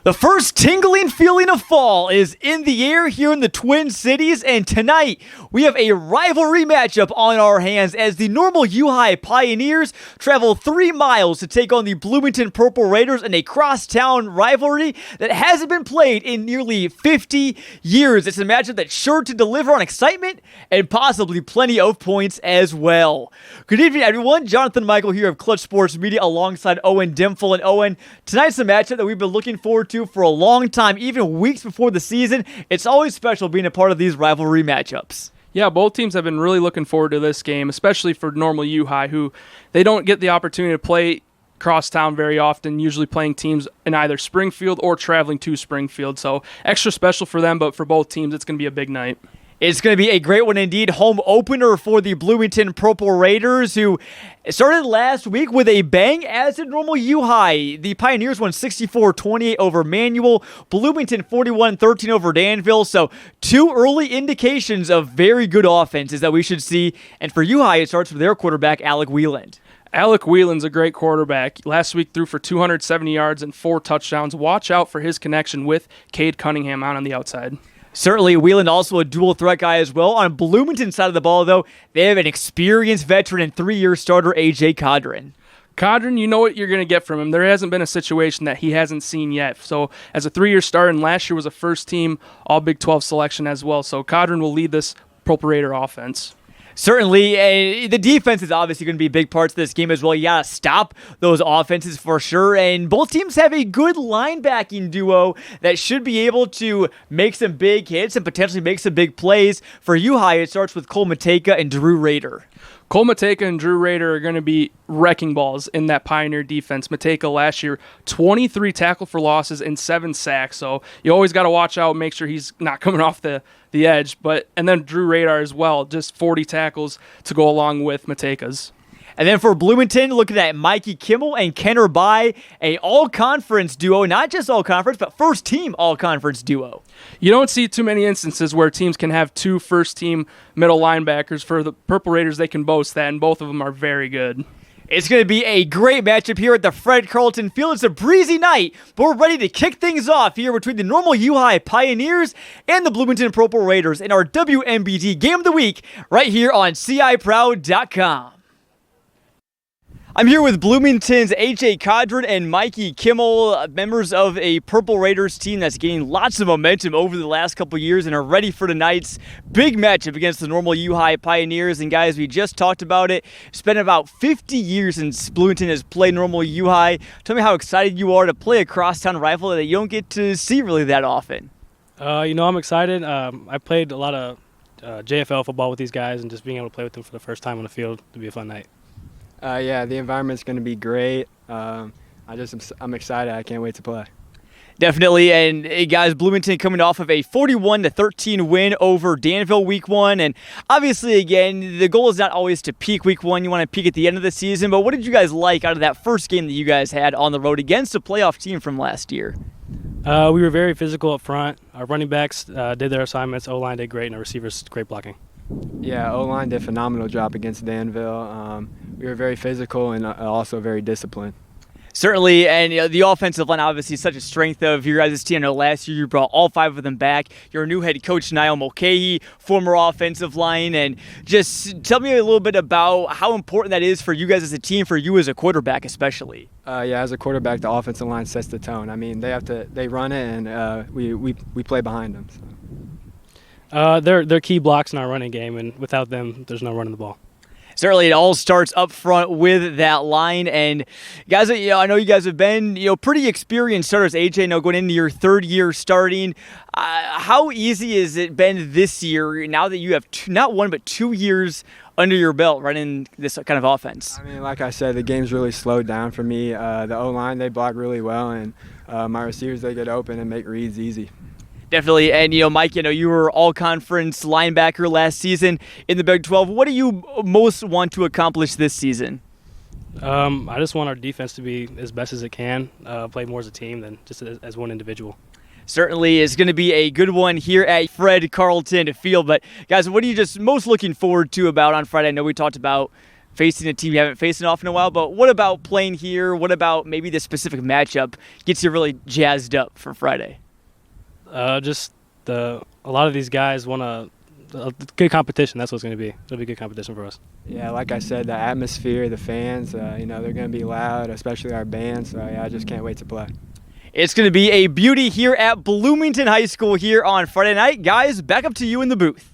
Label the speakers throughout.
Speaker 1: The first tingling feeling of fall is in the air here in the Twin Cities, and tonight we have a rivalry matchup on our hands as the Normal U-High Pioneers travel 3 miles to take on the Bloomington Purple Raiders in a crosstown rivalry that hasn't been played in nearly 50 years. It's a matchup that's sure to deliver on excitement and possibly plenty of points as well. Good evening, everyone. Jonathan Michael here of Clutch Sports Media alongside Owen Dimful. And Owen, tonight's a matchup that we've been looking forward to for a long time, even weeks before the season. It's always special being a part of these rivalry matchups.
Speaker 2: Yeah, both teams have been really looking forward to this game, especially for Normal U-High, who they don't get the opportunity to play Crosstown very often, usually playing teams in either Springfield or traveling to Springfield. So extra special for them, but for both teams, it's going to be a big night.
Speaker 1: It's going to be a great one indeed. Home opener for the Bloomington Purple Raiders, who started last week with a bang, as did Normal U-High. The Pioneers won 64-28 over Manual, Bloomington 41-13 over Danville. So 2 early indications of very good offenses that we should see. And for U-High, it starts with their quarterback, Alec Wieland.
Speaker 2: Alec Wieland's a great quarterback. Last week threw for 270 yards and 4 touchdowns. Watch out for his connection with Cade Cunningham on the outside.
Speaker 1: Certainly, Wieland also a dual threat guy as well. On Bloomington's side of the ball, though, they have an experienced veteran and 3-year starter, A.J. Codron.
Speaker 2: Codron, you know what you're going to get from him. There hasn't been a situation that he hasn't seen yet. So as a 3-year starter, and last year was a first-team All-Big 12 selection as well. So Codron will lead this Purple Raider offense.
Speaker 1: Certainly, the defense is obviously going to be big parts of this game as well. You got to stop those offenses for sure, and both teams have a good linebacking duo that should be able to make some big hits and potentially make some big plays. For U-High, it starts with Cole Mateka and Drew Rader.
Speaker 2: Cole Mateka and Drew Rader are going to be wrecking balls in that Pioneer defense. Mateka last year, 23 tackle for losses and 7 sacks. So you always got to watch out, make sure he's not coming off the edge. And then Drew Rader as well, just 40 tackles to go along with Mateka's. And
Speaker 1: then for Bloomington, looking at Mikey Kimmel and Kenner Bai, a all-conference duo, not just all-conference, but first-team all-conference duo.
Speaker 2: You don't see too many instances where teams can have 2 first-team middle linebackers. For the Purple Raiders, they can boast that, and both of them are very good.
Speaker 1: It's going to be a great matchup here at the Fred Carlton Field. It's a breezy night, but we're ready to kick things off here between the Normal U-High Pioneers and the Bloomington Purple Raiders in our WMBD Game of the Week right here on CIProud.com. I'm here with Bloomington's A.J. Codron and Mikey Kimmel, members of a Purple Raiders team that's gaining lots of momentum over the last couple years and are ready for tonight's big matchup against the Normal U-High Pioneers. And guys, we just talked about it. It's been about 50 years since Bloomington has played Normal U-High. Tell me how excited you are to play a crosstown rival that you don't get to see really that often.
Speaker 3: I'm excited. I played a lot of JFL football with these guys, and just being able to play with them for the first time on the field will be a fun night.
Speaker 4: Yeah, the environment's going to be great. I'm excited. I can't wait to play.
Speaker 1: Definitely, and guys, Bloomington coming off of a 41-13 win over Danville week 1, and obviously, again, the goal is not always to peak week 1. You want to peak at the end of the season, but what did you guys like out of that first game that you guys had on the road against a playoff team from last year?
Speaker 3: We were very physical up front. Our running backs did their assignments. O-line did great, and our receivers great blocking.
Speaker 4: Yeah, O-line did a phenomenal job against Danville. We were very physical and also very disciplined.
Speaker 1: Certainly, and the offensive line obviously is such a strength of your guys' team. I know last year you brought all 5 of them back. Your new head coach, Niall Mulcahy, former offensive line, and just tell me a little bit about how important that is for you guys as a team, for you as a quarterback especially.
Speaker 4: Yeah, as a quarterback, the offensive line sets the tone. I mean, they run it, and we play behind them. So.
Speaker 3: They're key blocks in our running game, and without them, there's no running the ball.
Speaker 1: Certainly, it all starts up front with that line. And guys, I know you guys have been, pretty experienced starters. AJ, going into your 3rd year starting. How easy has it been this year now that you have not 1 but 2 years under your belt running this kind of offense?
Speaker 4: I mean, like I said, the game's really slowed down for me. The O-line, they block really well, and my receivers, they get open and make reads easy.
Speaker 1: Definitely, and Mike, you were all-conference linebacker last season in the Big 12. What do you most want to accomplish this season?
Speaker 3: I just want our defense to be as best as it can, play more as a team than just as one individual.
Speaker 1: Certainly is going to be a good one here at Fred Carlton Field. But guys, what are you just most looking forward to about on Friday? I know we talked about facing a team you haven't faced off in a while, but what about playing here? What about maybe this specific matchup gets you really jazzed up for Friday?
Speaker 3: A lot of these guys want a good competition. That's what it's going to be. It'll be good competition for us.
Speaker 4: Yeah, like I said, the atmosphere, the fans, they're going to be loud, especially our band. So, yeah, I just can't wait to play.
Speaker 1: It's going to be a beauty here at Bloomington High School here on Friday night. Guys, back up to you in the booth.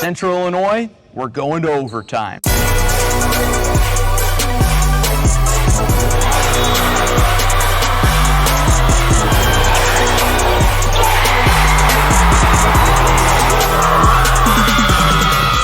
Speaker 5: Central Illinois, we're going to overtime.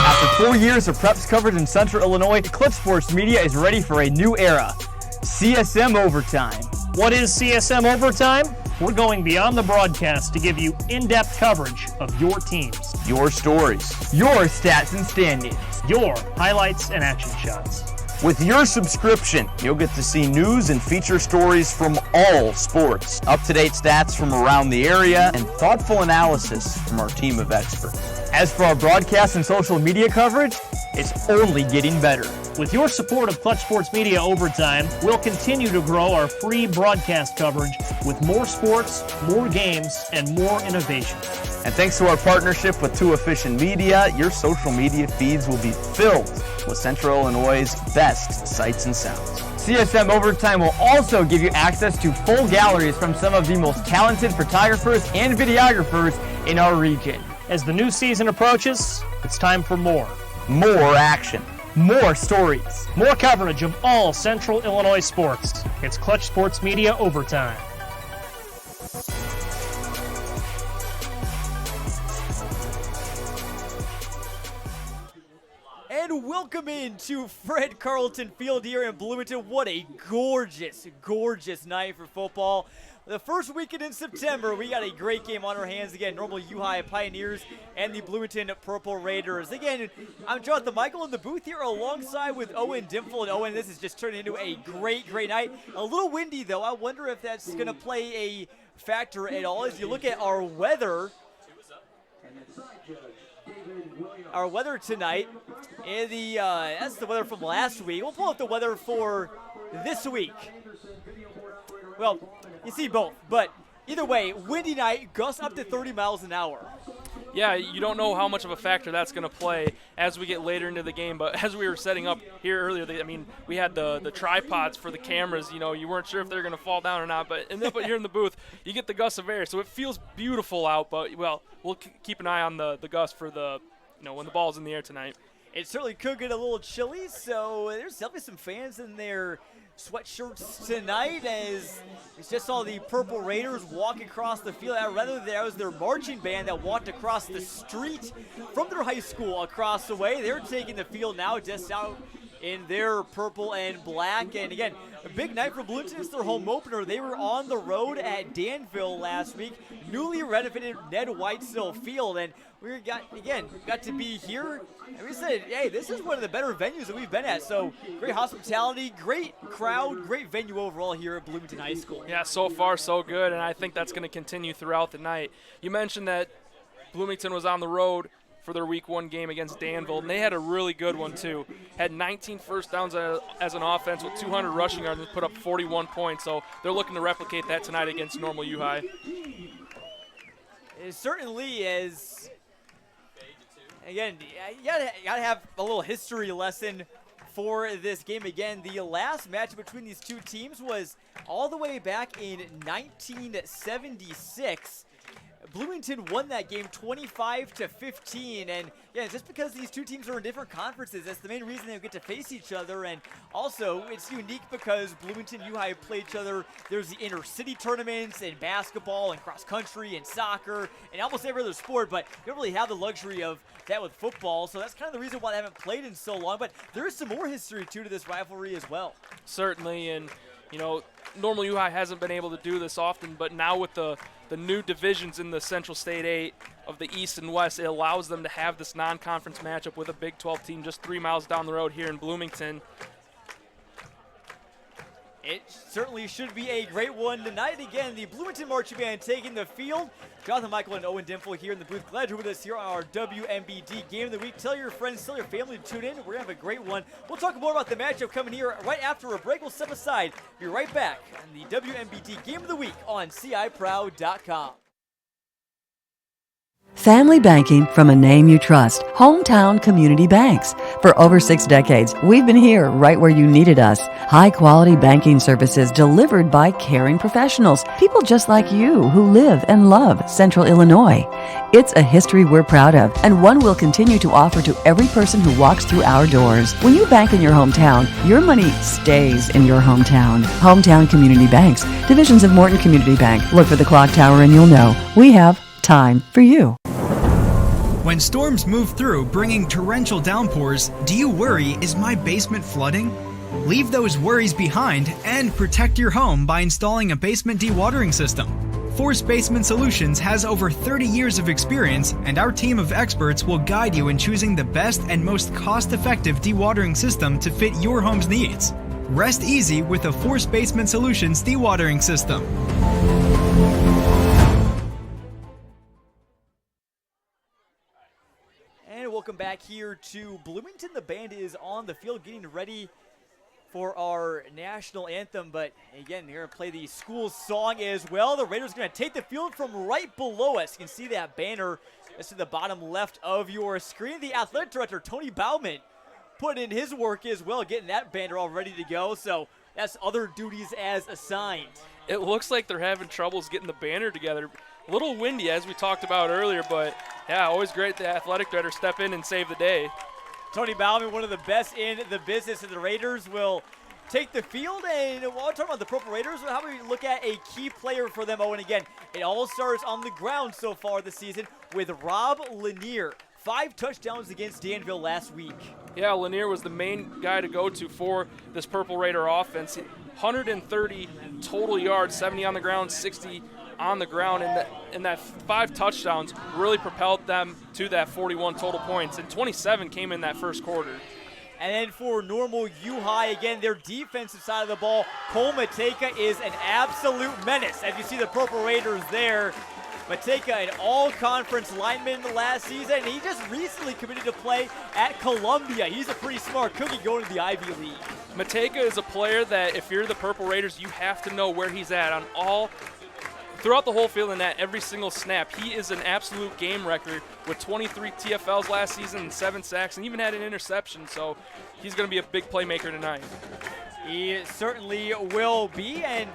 Speaker 1: After 4 years of preps coverage in Central Illinois, Clutch Sports Media is ready for a new era. CSM Overtime.
Speaker 6: What is CSM Overtime? We're going beyond the broadcast to give you in-depth coverage of your teams,
Speaker 5: Your stories.
Speaker 1: Your stats and standings.
Speaker 6: your highlights and action shots.
Speaker 5: With your subscription, you'll get to see news and feature stories from all sports, up-to-date stats from around the area, and thoughtful analysis from our team of experts.
Speaker 1: As for our broadcast and social media coverage, it's only getting better.
Speaker 6: With your support of Clutch Sports Media Overtime, we'll continue to grow our free broadcast coverage with more sports, more games, and more innovation.
Speaker 5: And thanks to our partnership with Too Efficient Media, your social media feeds will be filled with Central Illinois' best sights and sounds.
Speaker 1: CSM Overtime will also give you access to full galleries from some of the most talented photographers and videographers in our region.
Speaker 6: As the new season approaches, it's time for more.
Speaker 5: More action.
Speaker 1: More stories.
Speaker 6: More coverage of all Central Illinois sports. It's Clutch Sports Media Overtime.
Speaker 1: And welcome into Fred Carlton Field here in Bloomington. What a gorgeous, gorgeous night for football. The first weekend in September, we got a great game on our hands. Again, normal U-High Pioneers and the Bloomington Purple Raiders. Again, I'm Jonathan Michael in the booth here alongside with Owen Dimple. And Owen, this has just turned into a great, great night. A little windy, though. I wonder if that's going to play a factor at all. As you look at our weather tonight, and that's the weather from last week. We'll pull up the weather for this week. Well, you see both, but either way, windy night, gusts up to 30 miles an hour.
Speaker 2: Yeah, you don't know how much of a factor that's going to play as we get later into the game. But as we were setting up here earlier, we had the tripods for the cameras. You weren't sure if they were going to fall down or not. But here in the booth, you get the gusts of air, so it feels beautiful out. But we'll keep an eye on the gust for when the ball's in the air tonight.
Speaker 1: It certainly could get a little chilly, so there's definitely some fans in their sweatshirts tonight as it's just all the Purple Raiders walk across the field. Rather, that was their marching band that walked across the street from their high school across the way. They're taking the field now just out in their purple and black. And again, a big night for Bloomington. It's their home opener. They were on the road at Danville last week, newly renovated Ned Whitesell Field, and we got to be here. And we said, hey, this is one of the better venues that we've been at. So great hospitality, great crowd, great venue overall here at Bloomington High School.
Speaker 2: Yeah, so far so good, and I think that's going to continue throughout the night. You mentioned that Bloomington was on the road for their Week 1 game against Danville, and they had a really good one too. Had 19 first downs as an offense with 200 rushing yards and put up 41 points. So they're looking to replicate that tonight against normal U-High.
Speaker 1: It certainly is. Again, you gotta have a little history lesson for this game. Again, the last match between these two teams was all the way back in 1976. Bloomington won that game 25-15, and yeah, just because these two teams are in different conferences, that's the main reason they get to face each other. And also, it's unique because Bloomington U-High play each other. There's the inter-city tournaments in basketball and cross country and soccer and almost every other sport, but you don't really have the luxury of that with football. So that's kind of the reason why they haven't played in so long. But there is some more history too to this rivalry as well.
Speaker 2: Certainly, and normal U-High hasn't been able to do this often, but now with the new divisions in the Central State 8 of the East and West, it allows them to have this non-conference matchup with a Big 12 team just 3 miles down the road here in Bloomington.
Speaker 1: It certainly should be a great one tonight. Again, the Bloomington Marching Band taking the field. Jonathan Michael and Owen Dimple here in the booth. Glad you're with us here on our WMBD Game of the Week. Tell your friends, tell your family to tune in. We're going to have a great one. We'll talk more about the matchup coming here right after a break. We'll step aside. Be right back on the WMBD Game of the Week on CIProud.com.
Speaker 7: Family banking from a name you trust. Hometown Community Banks. For over 6 decades, we've been here right where you needed us. High quality banking services delivered by caring professionals. People just like you who live and love Central Illinois. It's a history we're proud of and one we'll continue to offer to every person who walks through our doors. When you bank in your hometown, your money stays in your hometown. Hometown Community Banks. Divisions of Morton Community Bank. Look for the clock tower and you'll know. We have time for you.
Speaker 8: When storms move through, bringing torrential downpours, do you worry, is my basement flooding? Leave those worries behind and protect your home by installing a basement dewatering system. Force Basement Solutions has over 30 years of experience, and our team of experts will guide you in choosing the best and most cost-effective dewatering system to fit your home's needs. Rest easy with a Force Basement Solutions dewatering system.
Speaker 1: Welcome back here to Bloomington. The band is on the field getting ready for our national anthem, but again, they're going to play the school song as well. The Raiders are going to take the field from right below us. You can see that banner that's to the bottom left of your screen. The athletic director, Tony Bauman, put in his work as well, getting that banner all ready to go, so that's other duties as assigned.
Speaker 2: It looks like they're having troubles getting the banner together. A little windy, as we talked about earlier, but yeah, always great the athletic director step in and save the day.
Speaker 1: Tony Bauman, one of the best in the business, and the Raiders will take the field. And while we're talking about the Purple Raiders, how about we look at a key player for them? Oh, and again, it all starts on the ground so far this season with Rob Lanier. 5 touchdowns against Danville last week.
Speaker 2: Yeah, Lanier was the main guy to go to for this Purple Raider offense. 130 total yards, 70 on the ground, 60 on the ground, and that 5 touchdowns really propelled them to that 41 total points, and 27 came in that first quarter.
Speaker 1: And then for Normal U-High, again, their defensive side of the ball, Cole Mateka is an absolute menace. As you see the Purple Raiders there, Mateka, an all-conference lineman last season, and he just recently committed to play at Columbia. He's a pretty smart cookie going to the Ivy League.
Speaker 2: Mateka is a player that if you're the Purple Raiders, you have to know where he's at on throughout the whole field and at every single snap. He is an absolute game record with 23 TFLs last season and 7 sacks, and even had an interception, so he's going to be a big playmaker tonight.
Speaker 1: He certainly will be, and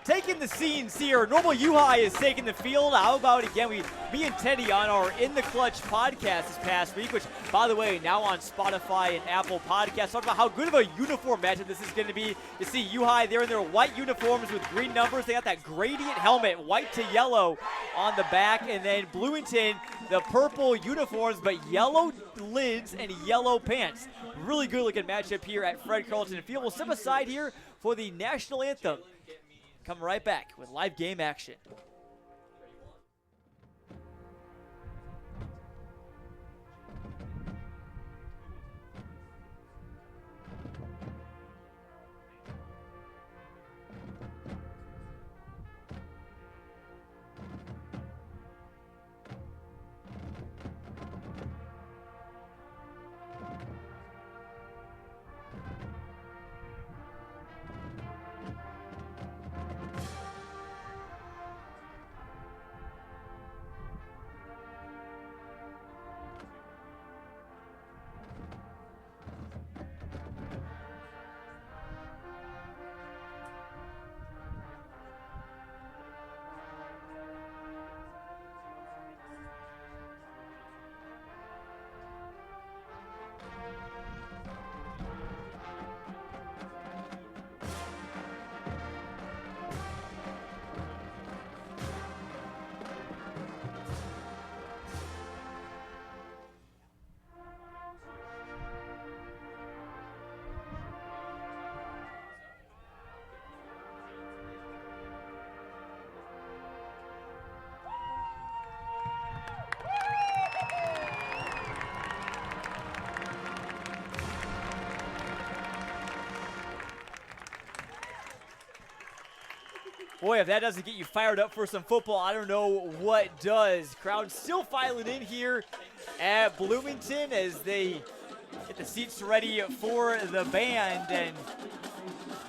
Speaker 1: taking the scenes here. Normal U-High is taking the field. How about, again, me and Teddy on our In the Clutch podcast this past week, which, by the way, now on Spotify and Apple Podcasts, talking about how good of a uniform matchup this is going to be. You see U-High, they're in their white uniforms with green numbers. They got that gradient helmet, white to yellow on the back. And then Bloomington, the purple uniforms, but yellow lids and yellow pants. Really good looking matchup here at Fred Carlton Field. We'll step aside here for the national anthem. Come right back with live game action. Boy, if that doesn't get you fired up for some football, I don't know what does. Crowd still filing in here at Bloomington as they get the seats ready for the band. And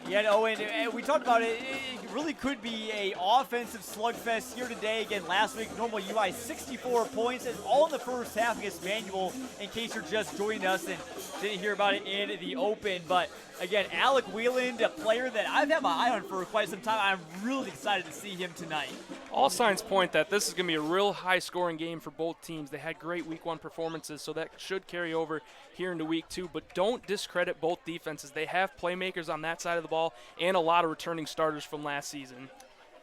Speaker 1: and we talked about it. It really could be a offensive slugfest here today. Again, last week, normal UI 64 points, and all in the first half against Manual, in case you're just joining us and didn't hear about it in the open. But again, Alec Wheeland, a player that I've had my eye on for quite some time. I'm really excited to see him tonight.
Speaker 2: All signs point that this is going to be a real high-scoring game for both teams. They had great Week 1 performances, so that should carry over here into Week 2. But don't discredit both defenses. They have playmakers on that side of the ball and a lot of returning starters from last season.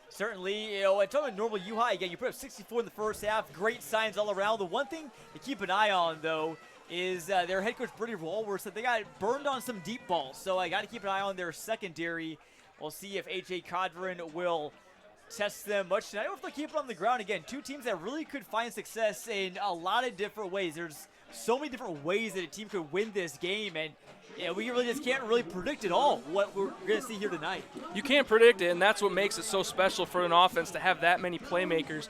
Speaker 1: Certainly, and talking about normal U High, again, you put up 64 in the first half. Great signs all around. The one thing to keep an eye on, though, is their head coach, Brittany Walworth, said they got burned on some deep balls. So I got to keep an eye on their secondary. We'll see if A.J. Codron will test them much tonight, or if they'll keep it on the ground. Again, two teams that really could find success in a lot of different ways. There's so many different ways that a team could win this game, and we really just can't really predict at all what we're going to see here tonight.
Speaker 2: You can't predict it, and that's what makes it so special for an offense to have that many playmakers.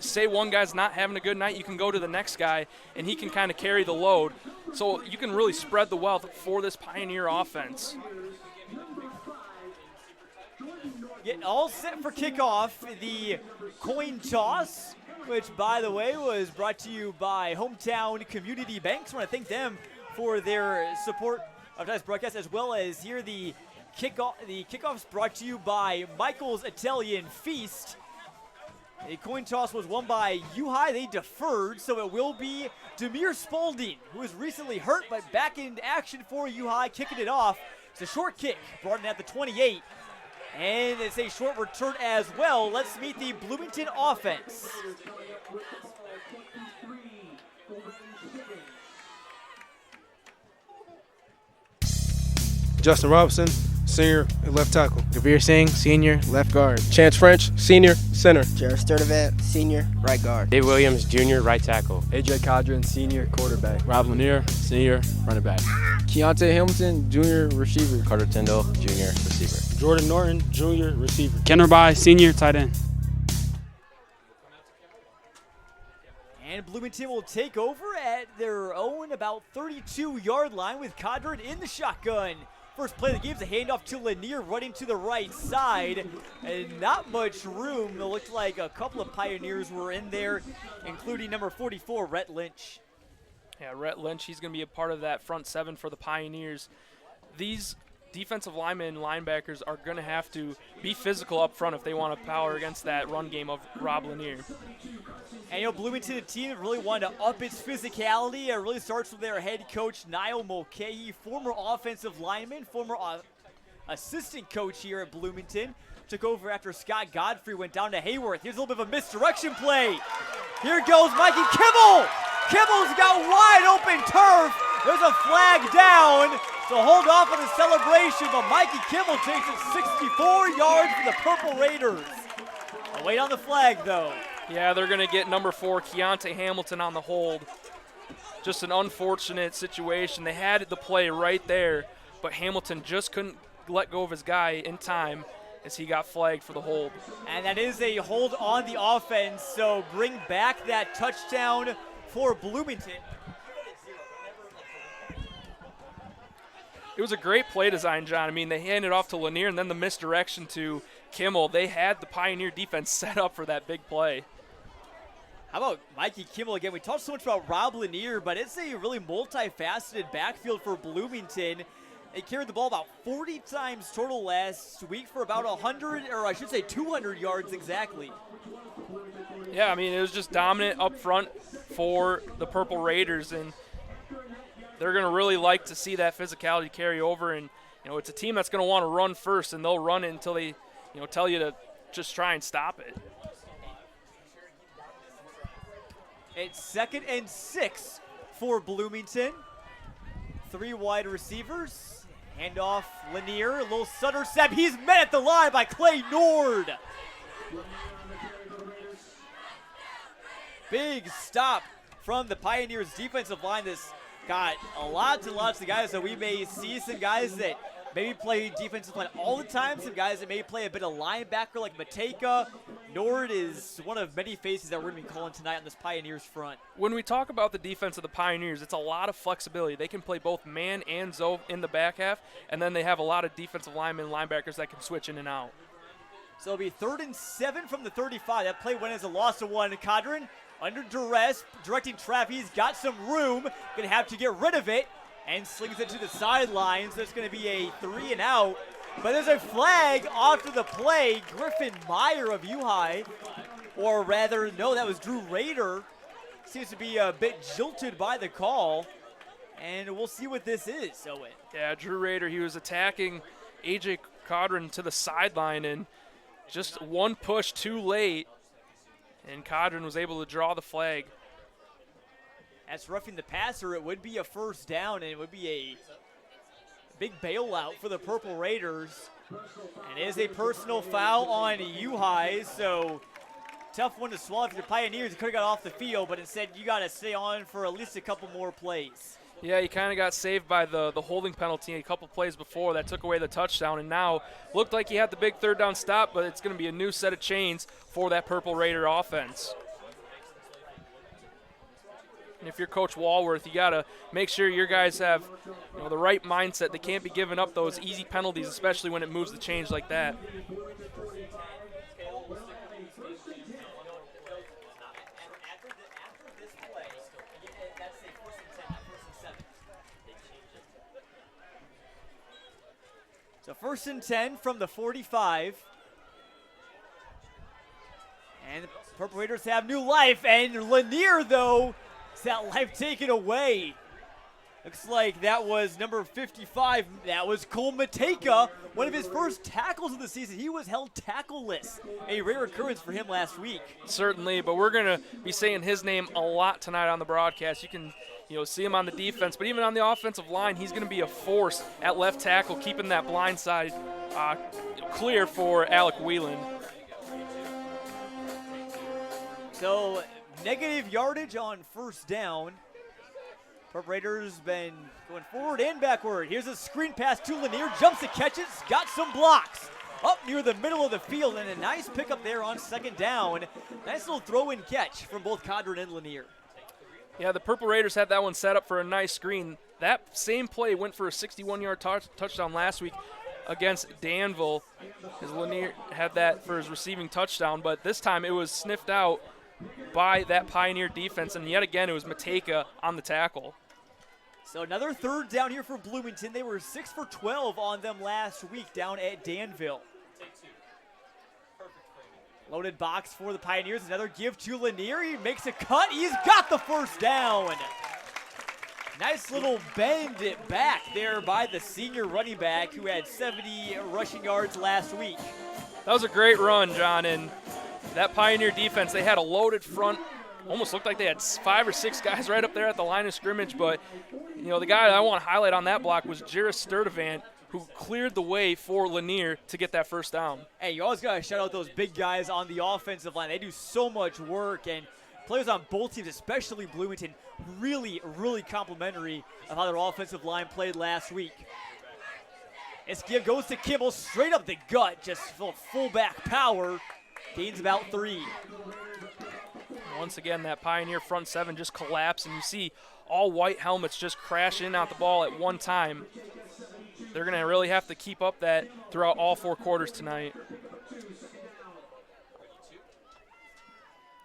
Speaker 2: Say one guy's not having a good night, you can go to the next guy, and he can kind of carry the load. So you can really spread the wealth for this Pioneer offense.
Speaker 1: Getting all set for kickoff, the coin toss, which, by the way, was brought to you by Hometown Community Banks. I want to thank them for their support of tonight's broadcast, as well as here the kickoff. The kickoff's brought to you by Michael's Italian Feast. A coin toss was won by U-High. They deferred, so it will be Demir Spalding, who was recently hurt, but back in action for U-High, kicking it off. It's a short kick, brought in at the 28. And it's a short return as well. Let's meet the Bloomington offense.
Speaker 9: Justin Robinson, senior at left tackle.
Speaker 10: Gavir Singh, senior, left guard.
Speaker 9: Chance French, senior, center.
Speaker 11: Jared Sturdivant, senior, right guard.
Speaker 12: Dave Williams, junior, right tackle.
Speaker 4: A.J. Codron, senior, quarterback.
Speaker 12: Rob Lanier, senior, running back.
Speaker 10: Keontae Hamilton, junior, receiver.
Speaker 12: Carter Tyndall, junior, receiver.
Speaker 3: Jordan Norton, junior, receiver.
Speaker 13: Ken Rabai, senior, tight end.
Speaker 1: And Bloomington will take over at their own about 32-yard line with Codron in the shotgun. First play of the game is a handoff to Lanier running to the right side. And not much room. It looked like a couple of Pioneers were in there, including number 44, Rhett Lynch.
Speaker 2: Yeah, Rhett Lynch, he's going to be a part of that front seven for the Pioneers. These defensive linemen and linebackers are going to have to be physical up front if they want to power against that run game of Rob Lanier.
Speaker 1: And Bloomington, a team that really wanted to up its physicality. It really starts with their head coach, Niall Mulcahy, former offensive lineman, former assistant coach here at Bloomington. Took over after Scott Godfrey went down to Hayworth. Here's a little bit of a misdirection play. Here goes Mikey Kimmel. Kimmel's got wide open turf. There's a flag down. So hold off on the celebration, but Mikey Kimmel takes it 64 yards for the Purple Raiders. I'll wait on the flag, though.
Speaker 2: Yeah, they're going to get number 4, Keontae Hamilton, on the hold. Just an unfortunate situation. They had the play right there, but Hamilton just couldn't let go of his guy in time as he got flagged for the hold.
Speaker 1: And that is a hold on the offense, so bring back that touchdown for Bloomington.
Speaker 2: It was a great play design, John. I mean, they handed it off to Lanier and then the misdirection to Kimmel. They had the Pioneer defense set up for that big play.
Speaker 1: How about Mikey Kimmel again? We talked so much about Rob Lanier, but it's a really multifaceted backfield for Bloomington. They carried the ball about 40 times total last week for about 100, or I should say 200 yards exactly.
Speaker 2: Yeah, I mean, it was just dominant up front for the Purple Raiders, and they're going to really like to see that physicality carry over. And, it's a team that's going to want to run first, and they'll run it until they, tell you to just try and stop it.
Speaker 1: It's 2nd and 6 for Bloomington. 3 wide receivers. Handoff Lanier, a little stutter step. He's met at the line by Clay Nord. Big stop from the Pioneers defensive line. This got lots and lots of guys, so we may see some guys that maybe play defensive line all the time. Some guys that may play a bit of linebacker like Mateka. Nord is one of many faces that we're going to be calling tonight on this Pioneers front.
Speaker 2: When we talk about the defense of the Pioneers, it's a lot of flexibility. They can play both man and zone in the back half, and then they have a lot of defensive linemen and linebackers that can switch in and out.
Speaker 1: So it'll be 3rd and 7 from the 35. That play went as a loss of 1. Cadron under duress, directing traffic. He's got some room. Going to have to get rid of it and slings it to the sidelines. So it's going to be a 3 and out. But there's a flag after the play. Griffin Meyer of U-High, or rather, no, that was Drew Rader. Seems to be a bit jilted by the call. And we'll see what this is, Owen.
Speaker 2: Yeah, Drew Rader, he was attacking A.J. Cadron to the sideline, and just one push too late, and Cadron was able to draw the flag.
Speaker 1: That's roughing the passer. It would be a first down, and it would be a big bailout for the Purple Raiders. And it is a personal foul on U-High, so tough one to swallow for the Pioneers. Could have got off the field, but instead you got to stay on for at least a couple more plays.
Speaker 2: Yeah, he kind of got saved by the holding penalty a couple plays before that took away the touchdown, and now looked like he had the big third down stop, but it's going to be a new set of chains for that Purple Raider offense. And if you're Coach Walworth, you got to make sure your guys have the right mindset. They can't be giving up those easy penalties, especially when it moves the chains like that.
Speaker 1: So 1st and 10 from the 45. And the Purple Raiders have new life. And Lanier, though, is that life taken away. Looks like that was number 55. That was Cole Mateka, one of his first tackles of the season. He was held tackleless. A rare occurrence for him last week.
Speaker 2: Certainly, but we're going to be saying his name a lot tonight on the broadcast. You can see him on the defense, but even on the offensive line, he's going to be a force at left tackle, keeping that blind side clear for Alec Whelan.
Speaker 1: So negative yardage on first down. Purple Raiders been going forward and backward. Here's a screen pass to Lanier. Jumps and catches. Got some blocks. Up near the middle of the field, and a nice pickup there on 2nd down. Nice little throw and catch from both Cadron and Lanier.
Speaker 2: Yeah, the Purple Raiders had that one set up for a nice screen. That same play went for a 61-yard touchdown last week against Danville, as Lanier had that for his receiving touchdown, but this time it was sniffed out by that Pioneer defense, and yet again it was Mateka on the tackle.
Speaker 1: So another 3rd down here for Bloomington. They were 6 for 12 on them last week down at Danville. Loaded box for the Pioneers. Another give to Lanier. He makes a cut. He's got the first down. Nice little bend it back there by the senior running back who had 70 rushing yards last week.
Speaker 2: That was a great run, John, and that Pioneer defense, they had a loaded front. Almost looked like they had 5 or 6 guys right up there at the line of scrimmage, but the guy that I want to highlight on that block was Jairus Sturdivant, who cleared the way for Lanier to get that first down.
Speaker 1: Hey, you always got to shout out those big guys on the offensive line. They do so much work, and players on both teams, especially Bloomington, really, really complimentary of how their offensive line played last week. This give goes to Kimball, straight up the gut, just fullback power. Gains about 3.
Speaker 2: Once again, that Pioneer front 7 just collapsed, and you see all white helmets just crash in and out the ball at one time. They're going to really have to keep up that throughout all 4 quarters tonight.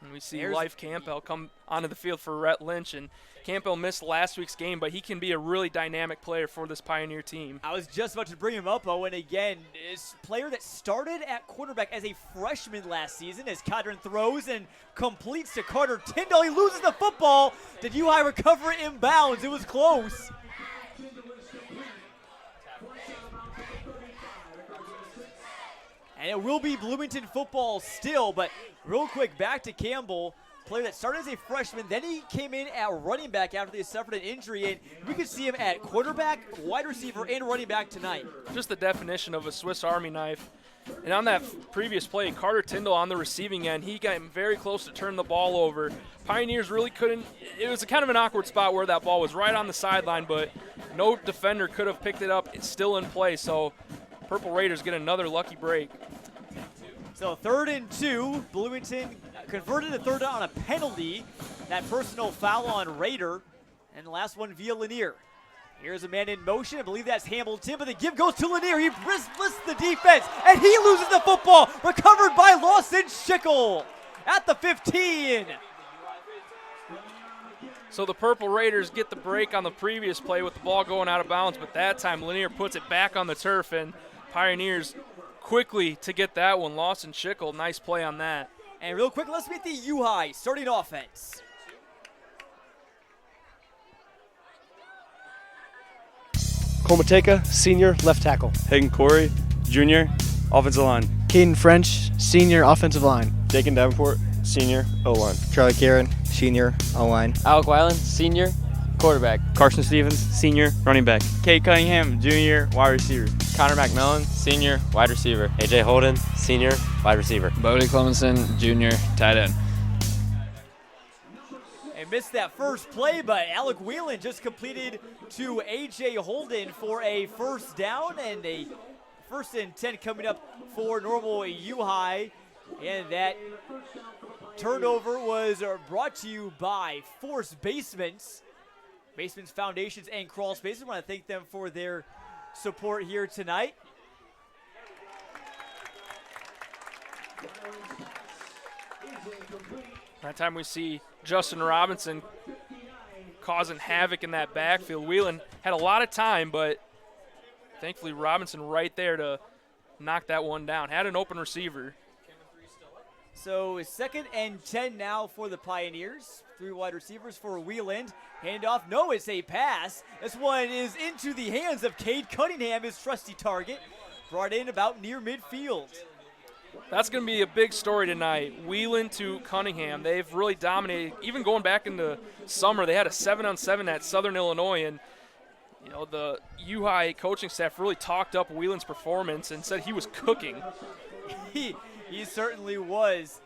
Speaker 2: And we see Life Campbell come onto the field for Rhett Lynch, and Campbell missed last week's game, but he can be a really dynamic player for this Pioneer team.
Speaker 1: I was just about to bring him up, Owen, again. This player that started at quarterback as a freshman last season as Cadron throws and completes to Carter Tyndall. He loses the football. Did U-High recover it inbounds? It was close. And it will be Bloomington football still, but real quick, back to Campbell. Player that started as a freshman, then he came in at running back after they suffered an injury, and we could see him at quarterback, wide receiver, and running back tonight.
Speaker 2: Just the definition of a Swiss Army knife. And on that previous play, Carter Tyndall on the receiving end, he got very close to turn the ball over. Pioneers really couldn't. It was kind of an awkward spot where that ball was right on the sideline, but No defender could have picked it up. It's still in play, so Purple Raiders get another lucky break.
Speaker 1: So 3rd and 2, Bloomington converted a 3rd down on a penalty. That personal foul on Raider. And the last one via Lanier. Here's a man in motion. I believe that's Hamilton, but the give goes to Lanier. He lists the defense, and he loses the football. Recovered by Lawson Schickel at the 15.
Speaker 2: So the Purple Raiders get the break on the previous play with the ball going out of bounds, but that time Lanier puts it back on the turf, and Pioneers quickly to get that one. Lawson Schickel, nice play on that.
Speaker 1: And real quick, let's meet the U-High starting offense.
Speaker 13: Comateka, senior, left tackle.
Speaker 14: Hagen Corey, junior, offensive line.
Speaker 10: Caden French, senior, offensive line.
Speaker 14: Dakin Davenport, senior, O-line.
Speaker 11: Charlie Karen, senior, O-line.
Speaker 12: Alec Weiland, senior, quarterback.
Speaker 15: Carson Stevens, senior, running back.
Speaker 16: Kate Cunningham, junior, wide receiver.
Speaker 12: Connor McMillan, senior, wide receiver. AJ Holden, senior, wide receiver.
Speaker 17: Bodie Clemenson, junior, tight end.
Speaker 1: Missed that first play, but Alec Whelan just completed to A.J. Holden for a 1st down, and a 1st and 10 coming up for Normal U-High. And that turnover was brought to you by Force Basements Foundations and Crawl Spaces. I want to thank them for their support here tonight.
Speaker 2: That time we see Justin Robinson causing havoc in that backfield. Whelan had a lot of time, but thankfully Robinson right there to knock that one down. Had an open receiver.
Speaker 1: So 2nd and 10 now for the Pioneers. 3 wide receivers for Wheeland. Handoff, no, it's a pass. This one is into the hands of Cade Cunningham, his trusty target. Brought in about near midfield.
Speaker 2: That's going to be a big story tonight. Whelan to Cunningham. They've really dominated. Even going back into summer, they had a 7-on-7 at Southern Illinois, and the U-High coaching staff really talked up Whelan's performance and said he was cooking.
Speaker 1: He certainly was.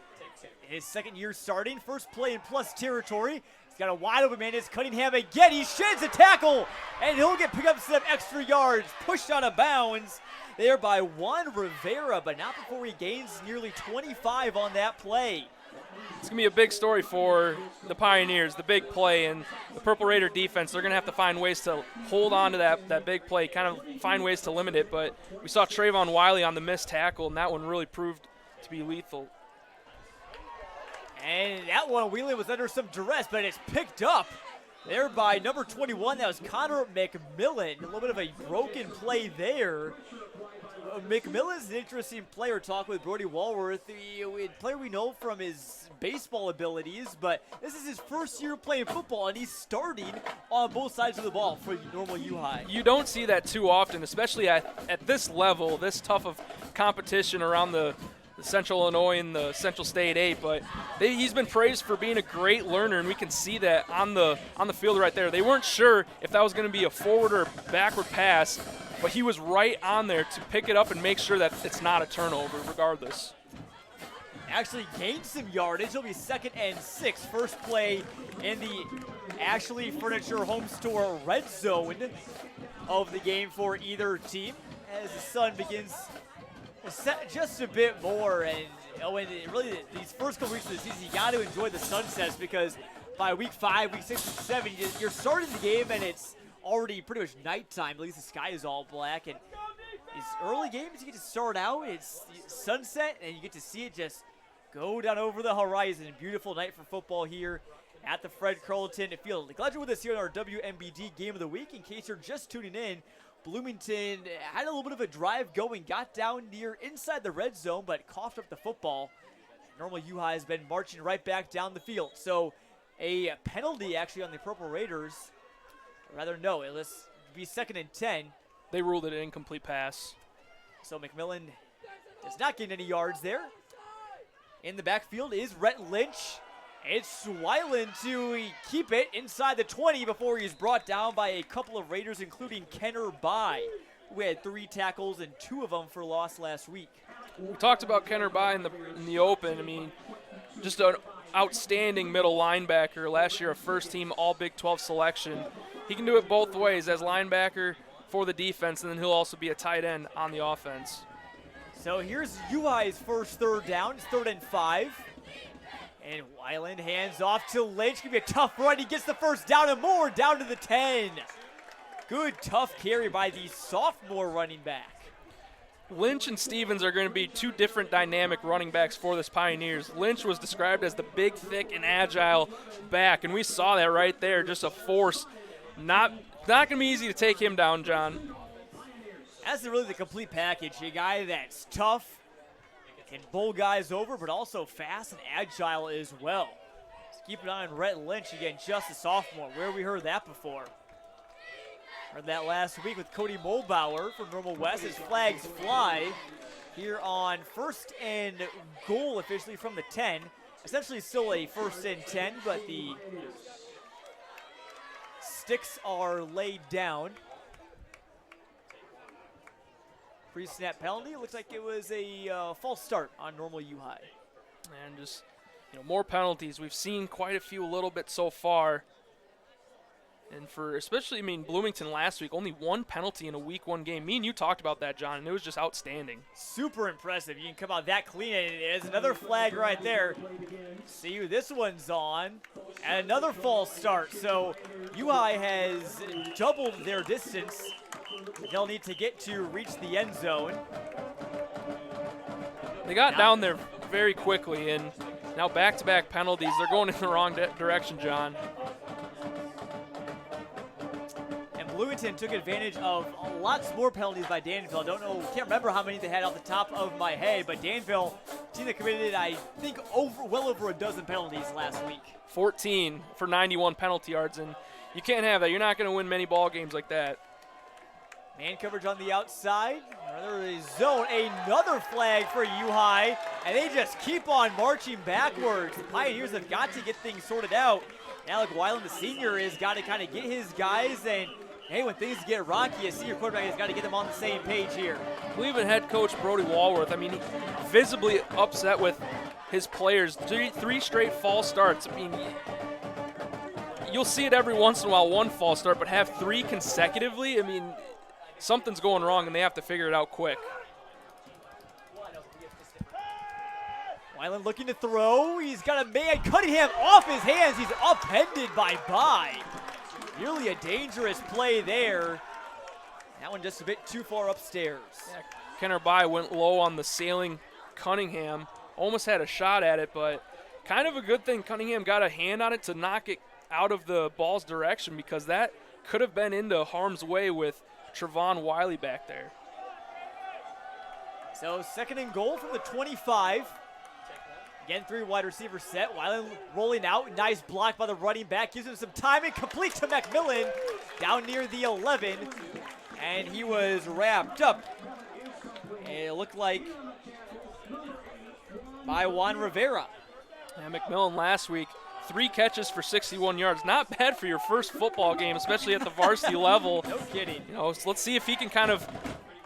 Speaker 1: His 2nd year starting, first play in plus territory. He's got a wide open man. It's Cunningham again. He sheds a tackle, and he'll get picked up some extra yards, pushed out of bounds there by Juan Rivera, but not before he gains nearly 25 on that play.
Speaker 2: It's going to be a big story for the Pioneers, the big play, and the Purple Raider defense. They're going to have to find ways to hold on to that big play, kind of find ways to limit it. But we saw Trayvon Wiley on the missed tackle, and that one really proved to be lethal.
Speaker 1: And that one, Wheelan was under some duress, but it's picked up there by number 21. That was Connor McMillan. A little bit of a broken play there. McMillan's an interesting player. Talk with Brody Walworth, a player we know from his baseball abilities, but this is his 1st year playing football, and he's starting on both sides of the ball for Normal U-High.
Speaker 2: You don't see that too often, especially at this level, this tough of competition around the Central Illinois and the Central State 8, but he's been praised for being a great learner, and we can see that on the field right there. They weren't sure if that was going to be a forward or backward pass, but he was right on there to pick it up and make sure that it's not a turnover regardless.
Speaker 1: Actually gained some yardage. It'll be 2nd and 6. First play in the Ashley Furniture Home Store red zone of the game for either team as the sun begins to set just a bit more. And really these first couple weeks of the season, you got to enjoy the sunsets, because by week 5, week 6, and 7, you're starting the game and it's already pretty much nighttime. At least the sky is all black. And these early games, you get to start out, it's sunset, and you get to see it just go down over the horizon. Beautiful night for football here at the Fred Carlton Field. Glad you're with us here on our WMBD Game of the Week. In case you're just tuning in, Bloomington had a little bit of a drive going, got down near inside the red zone, but coughed up the football. Normal U-High has been marching right back down the field. So a penalty actually on the Purple Raiders. Rather, no, it was be 2nd and 10.
Speaker 2: They ruled it an incomplete pass.
Speaker 1: So McMillan does not gain any yards there. In the backfield is Rhett Lynch. It's Weiland to keep it inside the 20 before he's brought down by a couple of Raiders, including Kenner Bai, who had 3 tackles and 2 of them for loss last week.
Speaker 2: We talked about Kenner Bai in the open. I mean, just an outstanding middle linebacker. Last year, a first-team All Big 12 selection. he can do it both ways as linebacker for the defense, and then he'll also be a tight end on the offense.
Speaker 1: So here's UI's first third down. It's 3rd and 5. And Weiland hands off to Lynch. Gonna be a tough run. He gets the first down and more, down to the 10. Good, tough carry by the sophomore running back.
Speaker 2: Lynch and Stevens are going to be two different dynamic running backs for this Pioneers. Lynch was described as the big, thick, and agile back, and we saw that right there, just a force. Not going to be easy to take him down, John.
Speaker 1: That's really the complete package. A guy that's tough, can bowl guys over, but also fast and agile as well. Let's keep an eye on Rhett Lynch, again, just a sophomore. Where have we heard that before? Heard that last week with Cody Mulbauer from Normal West as flags fly here on 1st and goal officially from the 10. Essentially still a 1st and 10, but the sticks are laid down. Pre-snap penalty. Looks like it was a false start on Normal U High.
Speaker 2: And just, more penalties. We've seen quite a few a little bit so far. And for especially, Bloomington last week, only 1 penalty in a week 1 game. Me and you talked about that, John, and it was just outstanding.
Speaker 1: Super impressive. You can come out that clean, and there's another flag right there. See who this one's on. And another false start. So UI has doubled their distance. They'll need to get to reach the end zone.
Speaker 2: They got down there very quickly, and now back-to-back penalties. They're going in the wrong direction, John.
Speaker 1: Bloomington took advantage of lots more penalties by Danville. Can't remember how many they had off the top of my head, but Danville, team that committed, I think, well over a dozen penalties last week.
Speaker 2: 14 for 91 penalty yards, and you can't have that. You're not going to win many ball games like that.
Speaker 1: Man coverage on the outside. Another zone. Another flag for U-High, and they just keep on marching backwards. The Pioneers have got to get things sorted out. Alec Weiland, the senior, has got to kind of get his guys, and hey, when things get rocky, a senior quarterback has got to get them on the same page here.
Speaker 2: Cleveland head coach Brody Walworth, he visibly upset with his players. Three straight false starts. You'll see it every once in a while, 1 false start, but have 3 consecutively, something's going wrong, and they have to figure it out quick.
Speaker 1: Weiland looking to throw. He's got a man cutting him off his hands. He's upended by Bye. Really a dangerous play there. That one just a bit too far upstairs.
Speaker 2: Yeah, Kenner Bye went low on the sailing Cunningham. Almost had a shot at it, but kind of a good thing Cunningham got a hand on it to knock it out of the ball's direction, because that could have been into harm's way with Trevon Wiley back there.
Speaker 1: So 2nd and goal from the 25. Again, 3 wide receiver set. Weiland rolling out. Nice block by the running back. Gives him some time and complete to McMillan down near the 11. And he was wrapped up. And it looked like by Juan Rivera.
Speaker 2: And McMillan last week, 3 catches for 61 yards. Not bad for your first football game, especially at the varsity level.
Speaker 1: No kidding.
Speaker 2: So let's see if he can kind of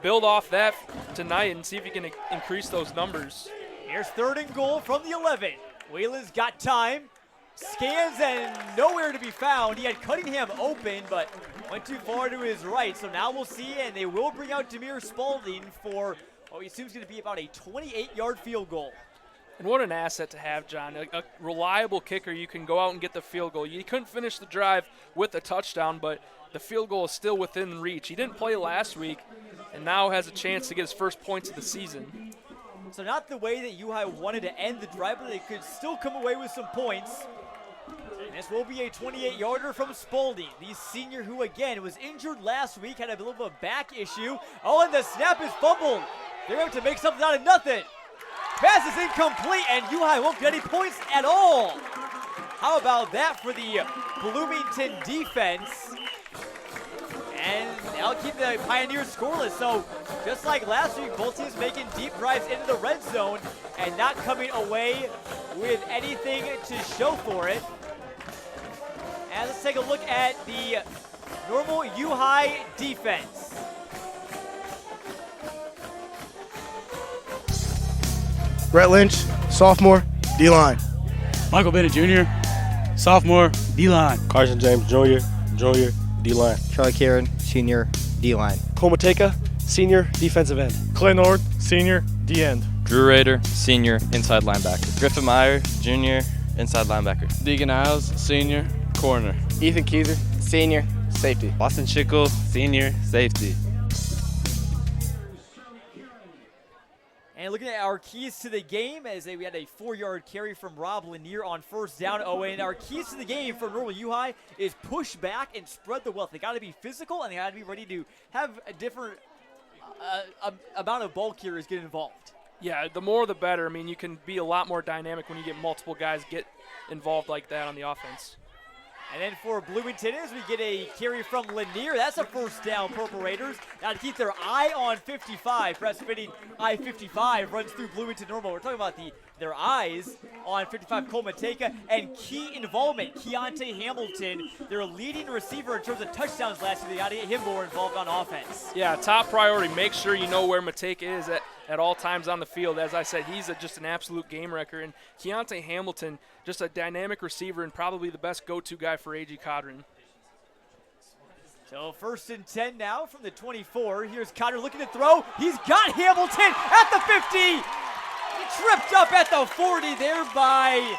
Speaker 2: build off that tonight and see if he can increase those numbers.
Speaker 1: Here's 3rd and goal from the 11. Whalen's got time. Scans and nowhere to be found. He had Cunningham open, but went too far to his right. So now we'll see, and they will bring out Demir Spalding for what we assume is going to be about a 28-yard field goal.
Speaker 2: And what an asset to have, John. A reliable kicker. You can go out and get the field goal. You couldn't finish the drive with a touchdown, but the field goal is still within reach. He didn't play last week and now has a chance to get his first points of the season.
Speaker 1: So not the way that U-High wanted to end the drive, but they could still come away with some points. And this will be a 28-yarder from Spalding, the senior who, again, was injured last week, had a little bit of a back issue. Oh, and the snap is fumbled. They're going to make something out of nothing. Pass is incomplete, and U-High won't get any points at all. How about that for the Bloomington defense? And they'll keep the Pioneers scoreless. So just like last week, both teams making deep drives into the red zone and not coming away with anything to show for it. And let's take a look at the Normal U-High defense.
Speaker 9: Rhett Lynch, sophomore, D-line.
Speaker 13: Michael Bennett Jr., sophomore, D-line.
Speaker 14: Carson James Jr., D-line.
Speaker 11: Charlie Kieran, senior, D-line.
Speaker 14: Komateka, senior, defensive end. Clay Nord, senior, D-end.
Speaker 17: Drew Rader, senior, inside linebacker.
Speaker 12: Griffin Meyer, junior, inside linebacker.
Speaker 15: Deegan Isles, senior, corner.
Speaker 10: Ethan Keyser, senior, safety.
Speaker 12: Boston Schickel, senior, safety.
Speaker 1: And looking at our keys to the game, we had a 4-yard carry from Rob Lanier on first down. Oh, and our keys to the game for Normal U High is push back and spread the wealth. They got to be physical, and they got to be ready to have a different amount of ball carriers get involved.
Speaker 2: Yeah, the more the better. I mean, you can be a lot more dynamic when you get multiple guys get involved like that on the offense.
Speaker 1: And then for Bloomington, as we get a carry from Lanier, that's a first down, Purple Raiders. Now to keep their eye on 55, press fitting I-55 runs through Bloomington Normal. We're talking about their eyes on 55, Komateka, and key involvement. Keontae Hamilton, their leading receiver in terms of touchdowns last year. They got to get him more involved on offense.
Speaker 2: Yeah, top priority. Make sure you know where Mateka is at all times on the field. As I said, he's just an absolute game wrecker. And Keontae Hamilton, just a dynamic receiver and probably the best go-to guy for A.G. Codron.
Speaker 1: So 1st and 10 now from the 24. Here's Codron looking to throw. He's got Hamilton at the 50. He tripped up at the 40 there by,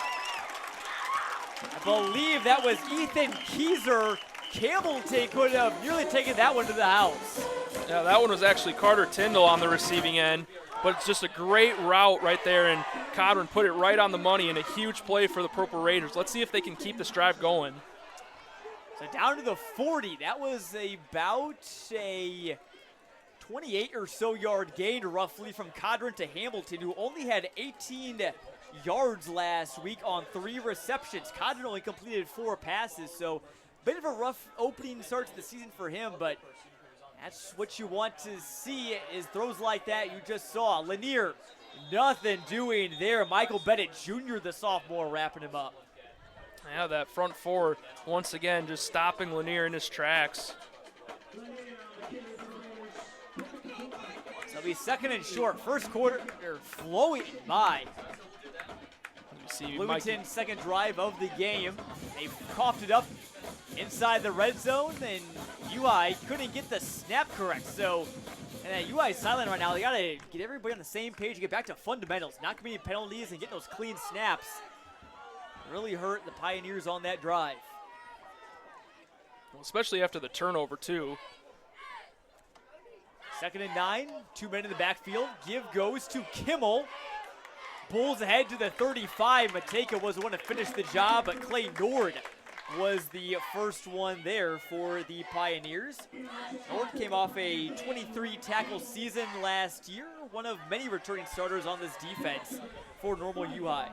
Speaker 1: I believe that was Ethan Keyser. Hamilton could have nearly taken that one to the house.
Speaker 2: Yeah, that one was actually Carter Tyndall on the receiving end, but it's just a great route right there, and Codron put it right on the money and a huge play for the Purple Raiders. Let's see if they can keep this drive going.
Speaker 1: So down to the 40. That was about a 28 or so yard gain roughly from Codron to Hamilton, who only had 18 yards last week on 3 receptions. Codron only completed 4 passes, so bit of a rough opening start to the season for him, but that's what you want to see is throws like that you just saw. Lanier, nothing doing there. Michael Bennett Jr., the sophomore, wrapping him up.
Speaker 2: Yeah, that front four, once again, just stopping Lanier in his tracks.
Speaker 1: So it'll be 2nd and short. First quarter, they're flowing by. Bloomington's second drive of the game. They coughed it up inside the red zone, and UI couldn't get the snap correct. So, and UI silent right now. They got to get everybody on the same page and get back to fundamentals, not committing penalties and getting those clean snaps. Really hurt the Pioneers on that drive.
Speaker 2: Well, especially after the turnover, too.
Speaker 1: 2nd and 9, 2 men in the backfield. Give goes to Kimmel. Bulls ahead to the 35. Mateka was the one to finish the job, but Clay Nord was the first one there for the Pioneers. Nord came off a 23 tackle season last year, one of many returning starters on this defense for Normal U High.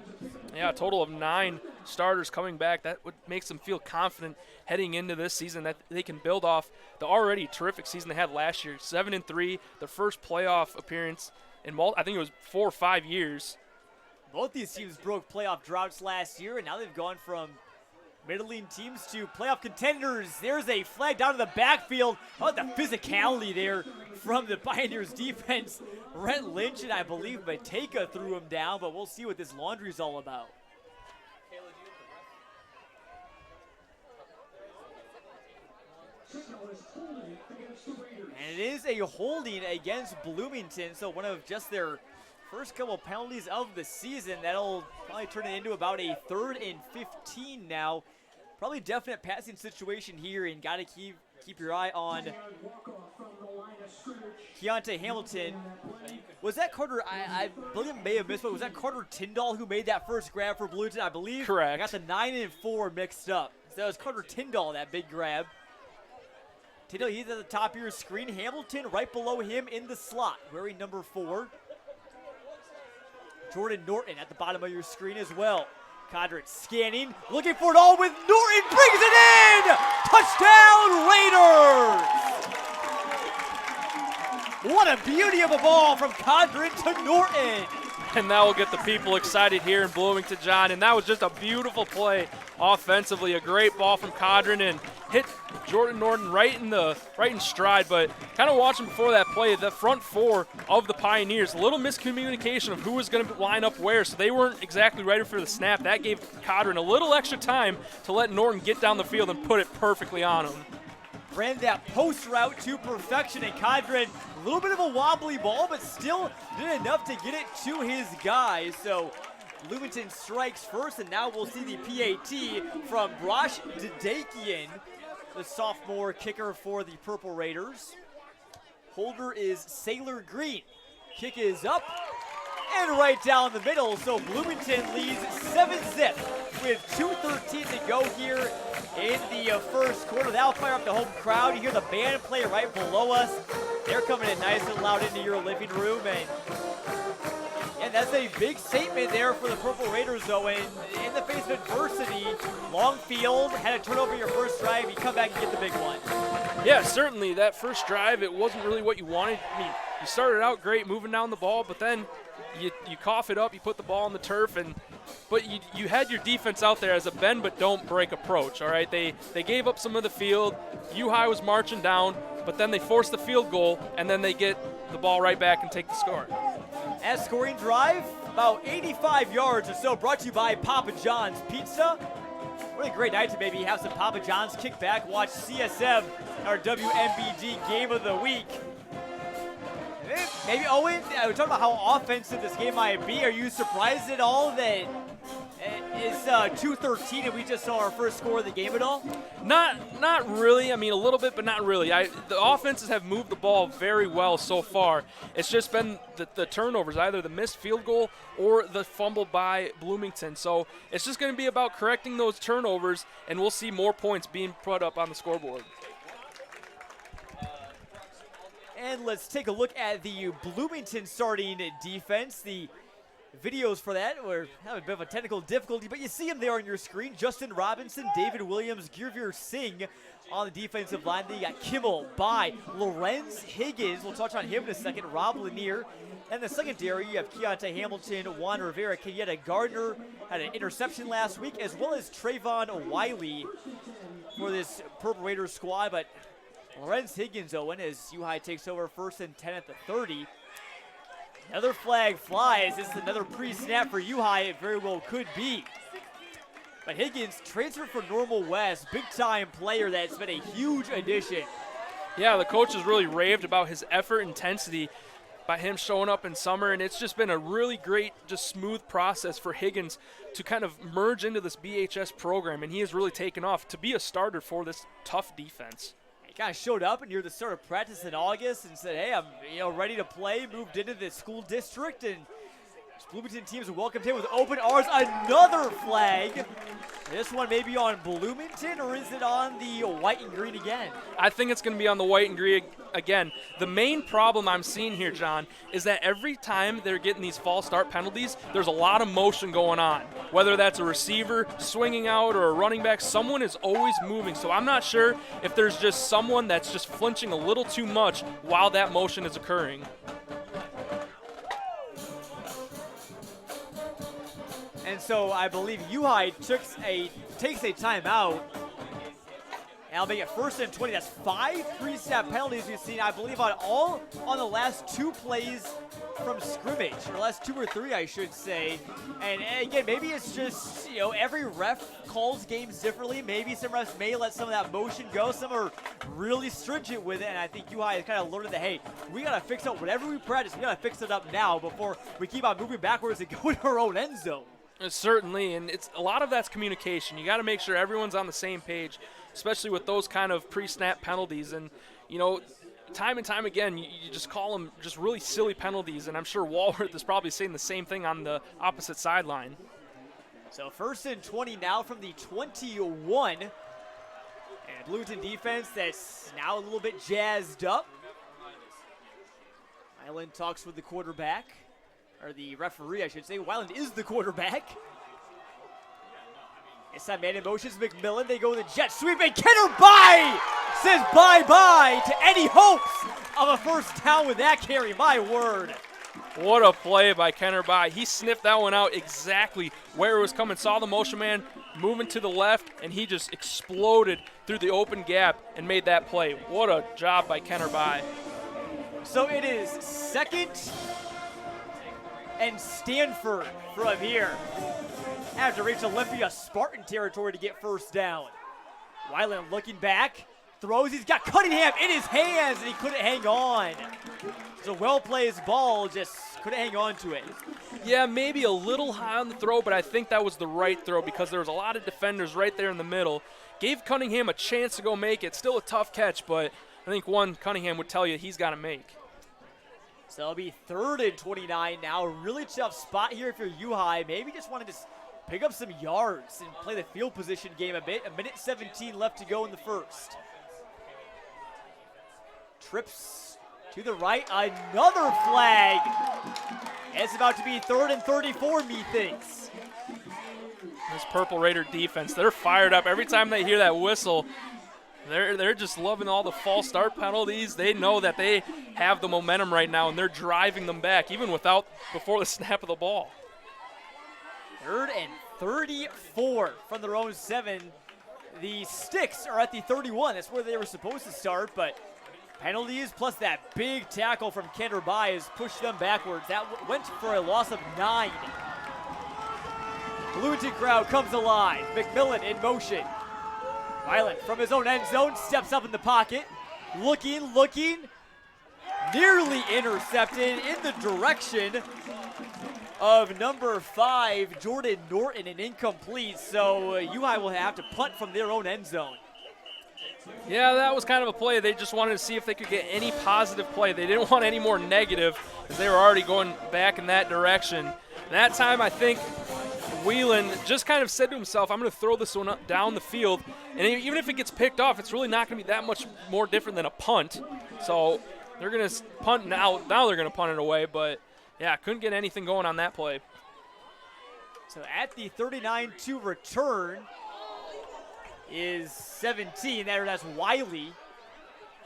Speaker 2: Yeah, a total of 9 starters coming back. That makes them feel confident heading into this season that they can build off the already terrific season they had last year. 7-3, their first playoff appearance in I think it was 4 or 5 years.
Speaker 1: Both these teams broke playoff droughts last year, and now they've gone from middling teams to playoff contenders. There's a flag down to the backfield. Oh, the physicality there from the Pioneers defense. Rhett Lynch and I believe Mateka threw him down, but we'll see what this laundry's all about. And it is a holding against Bloomington, so one of just their first couple penalties of the season. That'll probably turn it into about a 3rd and 15 now. Probably definite passing situation here, and got to keep your eye on Keontae Hamilton. Was that Carter? I believe I may have missed, but was that Carter Tyndall who made that first grab for Bloomington? I believe.
Speaker 2: Correct.
Speaker 1: I got the 9 and 4 mixed up. So that was Carter Tyndall, that big grab. Tyndall, he's at the top of your screen. Hamilton right below him in the slot, wearing number 4. Jordan Norton at the bottom of your screen as well. Codron scanning, looking for it all with Norton, brings it in! Touchdown Raiders! What a beauty of a ball from Codron to Norton.
Speaker 2: And that will get the people excited here in Bloomington, John. And that was just a beautiful play offensively. A great ball from Codron and hit Jordan Norton right in stride. But kind of watching before that play, the front 4 of the Pioneers, a little miscommunication of who was going to line up where, so they weren't exactly ready for the snap. That gave Codron a little extra time to let Norton get down the field and put it perfectly on him.
Speaker 1: ran that post route to perfection, and Cadron, a little bit of a wobbly ball, but still did enough to get it to his guy. So Bloomington strikes first, and now we'll see the PAT from Brosh Dadakian, the sophomore kicker for the Purple Raiders. Holder is Sailor Green. Kick is up and right down the middle, so Bloomington leads 7-zip with 2:13 to go here in the first quarter. That'll fire up the home crowd. You hear the band play right below us. They're coming in nice and loud into your living room, and that's a big statement there for the Purple Raiders, though. And in the face of adversity, long field, had a turnover your first drive, you come back and get the big one.
Speaker 2: Yeah, certainly. That first drive, it wasn't really what you wanted. I mean, you started out great moving down the ball, but then you cough it up, you put the ball on the turf, but you had your defense out there as a bend but don't break approach, all right? They gave up some of the field. U-High was marching down, but then they forced the field goal, and then they get the ball right back and take the score.
Speaker 1: As scoring drive, about 85 yards or so, brought to you by Papa John's Pizza. What a great night to maybe have some Papa John's, kick back, watch CSM, our WMBD Game of the Week. Maybe, Owen, we're talking about how offensive this game might be. Are you surprised at all that it's 2:13 and we just saw our first score of the game at all?
Speaker 2: Not really. I mean, a little bit, but not really. The offenses have moved the ball very well so far. It's just been the turnovers, either the missed field goal or the fumble by Bloomington. So it's just going to be about correcting those turnovers, and we'll see more points being put up on the scoreboard.
Speaker 1: And let's take a look at the Bloomington starting defense. The videos for that were having a bit of a technical difficulty, but you see them there on your screen. Justin Robinson, David Williams, Girveer Singh on the defensive line. Then you got Kimmel by Lorenz Higgins. We'll touch on him in a second. Rob Lanier. And the secondary, you have Keontae Hamilton, Juan Rivera, Kenyatta Gardner had an interception last week, as well as Trayvon Wiley for this Purple Raiders squad. But Lorenz Higgins, Owen, as U-High takes over 1st and 10 at the 30. Another flag flies. This is another pre-snap for U-High. It very well could be. But Higgins transferred from Normal West. Big-time player that's been a huge addition.
Speaker 2: Yeah, the coach has really raved about his effort intensity by him showing up in summer, and it's just been a really great, just smooth process for Higgins to kind of merge into this BHS program, and he has really taken off to be a starter for this tough defense.
Speaker 1: Kind of showed up near the start of practice in August and said, hey, I'm ready to play, moved into the school district, and Bloomington teams welcomed him with open arms. Another flag. This one maybe on Bloomington, or is it on the white and green again?
Speaker 2: I think it's going to be on the white and green again. The main problem I'm seeing here, John, is that every time they're getting these false start penalties, there's a lot of motion going on. Whether that's a receiver swinging out or a running back, someone is always moving. So I'm not sure if there's just someone that's just flinching a little too much while that motion is occurring.
Speaker 1: And so I believe U-High takes a timeout. And I'll make it 1st and 20. That's 5 pre-snap penalties we've seen, I believe, on the last 2 plays from scrimmage, or last 2 or 3, I should say. And again, maybe it's just, every ref calls games differently. Maybe some refs may let some of that motion go. Some are really stringent with it, and I think U-High has kind of learned that, hey, we got to fix up whatever we practice. We got to fix it up now before we keep on moving backwards and go in our own end zone.
Speaker 2: Certainly, and it's a lot of that's communication. You got to make sure everyone's on the same page, especially with those kind of pre-snap penalties. And, time and time again, you just call them just really silly penalties, and I'm sure Walworth is probably saying the same thing on the opposite sideline.
Speaker 1: So 1st and 20 now from the 21. And Bloomington defense that's now a little bit jazzed up. Island talks with the quarterback. Or the referee, I should say. Weiland is the quarterback. It's time man in motions. McMillan, they go with the jet sweep, and Kenner says bye-bye to any hopes of a first down with that carry. My word.
Speaker 2: What a play by Kenner Bai. He sniffed that one out exactly where it was coming. Saw the motion man moving to the left, and he just exploded through the open gap and made that play. What a job by Kenner Bai.
Speaker 1: So it is 2nd and Stanford from here. Have to reach Olympia Spartan territory to get first down. Weiland looking back, throws. He's got Cunningham in his hands, and he couldn't hang on. It's a well-placed ball, just couldn't hang on to it.
Speaker 2: Yeah, maybe a little high on the throw, but I think that was the right throw because there was a lot of defenders right there in the middle. Gave Cunningham a chance to go make it. Still a tough catch, but I think one Cunningham would tell you he's got to make.
Speaker 1: So it'll be 3rd and 29 now. Really tough spot here if you're U-High. Maybe just want to pick up some yards and play the field position game a bit. 1:17 left to go in the first. Trips to the right. Another flag. It's about to be 3rd and 34, methinks.
Speaker 2: This Purple Raider defense, they're fired up. Every time they hear that whistle, they're just loving all the false start penalties. They know that they have the momentum right now, and they're driving them back, even before the snap of the ball.
Speaker 1: 3rd and 34 from their own 7. The Sticks are at the 31. That's where they were supposed to start, but penalties plus that big tackle from Kendra Byes pushed them backwards. That went for a loss of 9. Bloomington crowd comes alive. McMillan in motion. Violent from his own end zone, steps up in the pocket. Looking. Nearly intercepted in the direction of number 5, Jordan Norton, and incomplete. So U-High will have to punt from their own end zone.
Speaker 2: Yeah, that was kind of a play. They just wanted to see if they could get any positive play. They didn't want any more negative as they were already going back in that direction. And that time, I think Whelan just kind of said to himself, I'm going to throw this one up down the field. And even if it gets picked off, it's really not going to be that much more different than a punt. So they're going to punt now. Now they're going to punt it away. But, yeah, couldn't get anything going on that play.
Speaker 1: So at the 39 to return is 17. That's Wiley.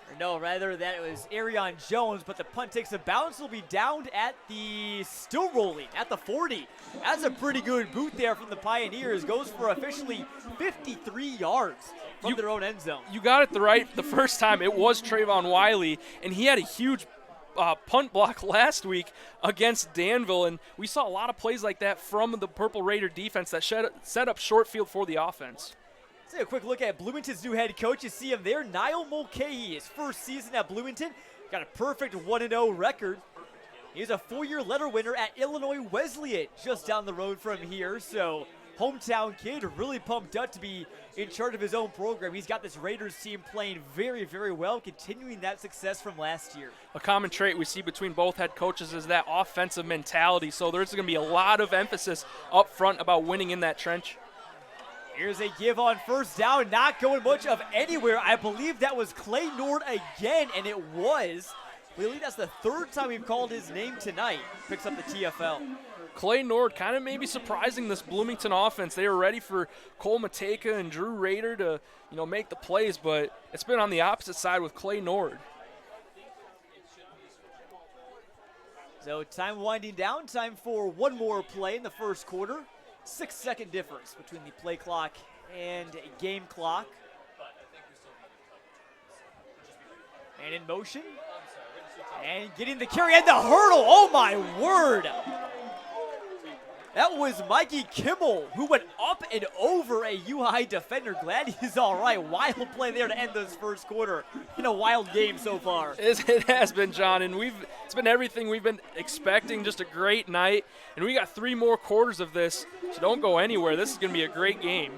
Speaker 1: Or no, rather that was Arion Jones, but the punt takes a bounce. Will be down at the, still rolling, at the 40. That's a pretty good boot there from the Pioneers. Goes for officially 53 yards from their own end zone.
Speaker 2: You got it right the first time. It was Trayvon Wiley, and he had a huge punt block last week against Danville, and we saw a lot of plays like that from the Purple Raider defense that set up short field for the offense.
Speaker 1: Let's take a quick look at Bloomington's new head coach. You see him there, Niall Mulcahy, his first season at Bloomington. Got a perfect 1-0 record. He's a 4-year letter winner at Illinois Wesleyan, just down the road from here. So hometown kid, really pumped up to be in charge of his own program. He's got this Raiders team playing very, very well, continuing that success from last year.
Speaker 2: A common trait we see between both head coaches is that offensive mentality. So there's going to be a lot of emphasis up front about winning in that trench.
Speaker 1: Here's a give on first down, not going much of anywhere. I believe that was Clay Nord again, and it was. I believe that's the 3rd time we've called his name tonight. Picks up the TFL.
Speaker 2: Clay Nord kind of maybe surprising this Bloomington offense. They were ready for Cole Mateka and Drew Rader to, make the plays, but it's been on the opposite side with Clay Nord.
Speaker 1: So time winding down, time for one more play in the first quarter. 6-second difference between the play clock and game clock. And in motion. And getting the carry and the hurdle. Oh my word. That was Mikey Kimmel, who went up and over a U-High defender. Glad he's all right. Wild play there to end this first quarter in a wild game so far.
Speaker 2: It has been, John, and it's been everything we've been expecting. Just a great night, and we got 3 more quarters of this, so don't go anywhere. This is going to be a great game.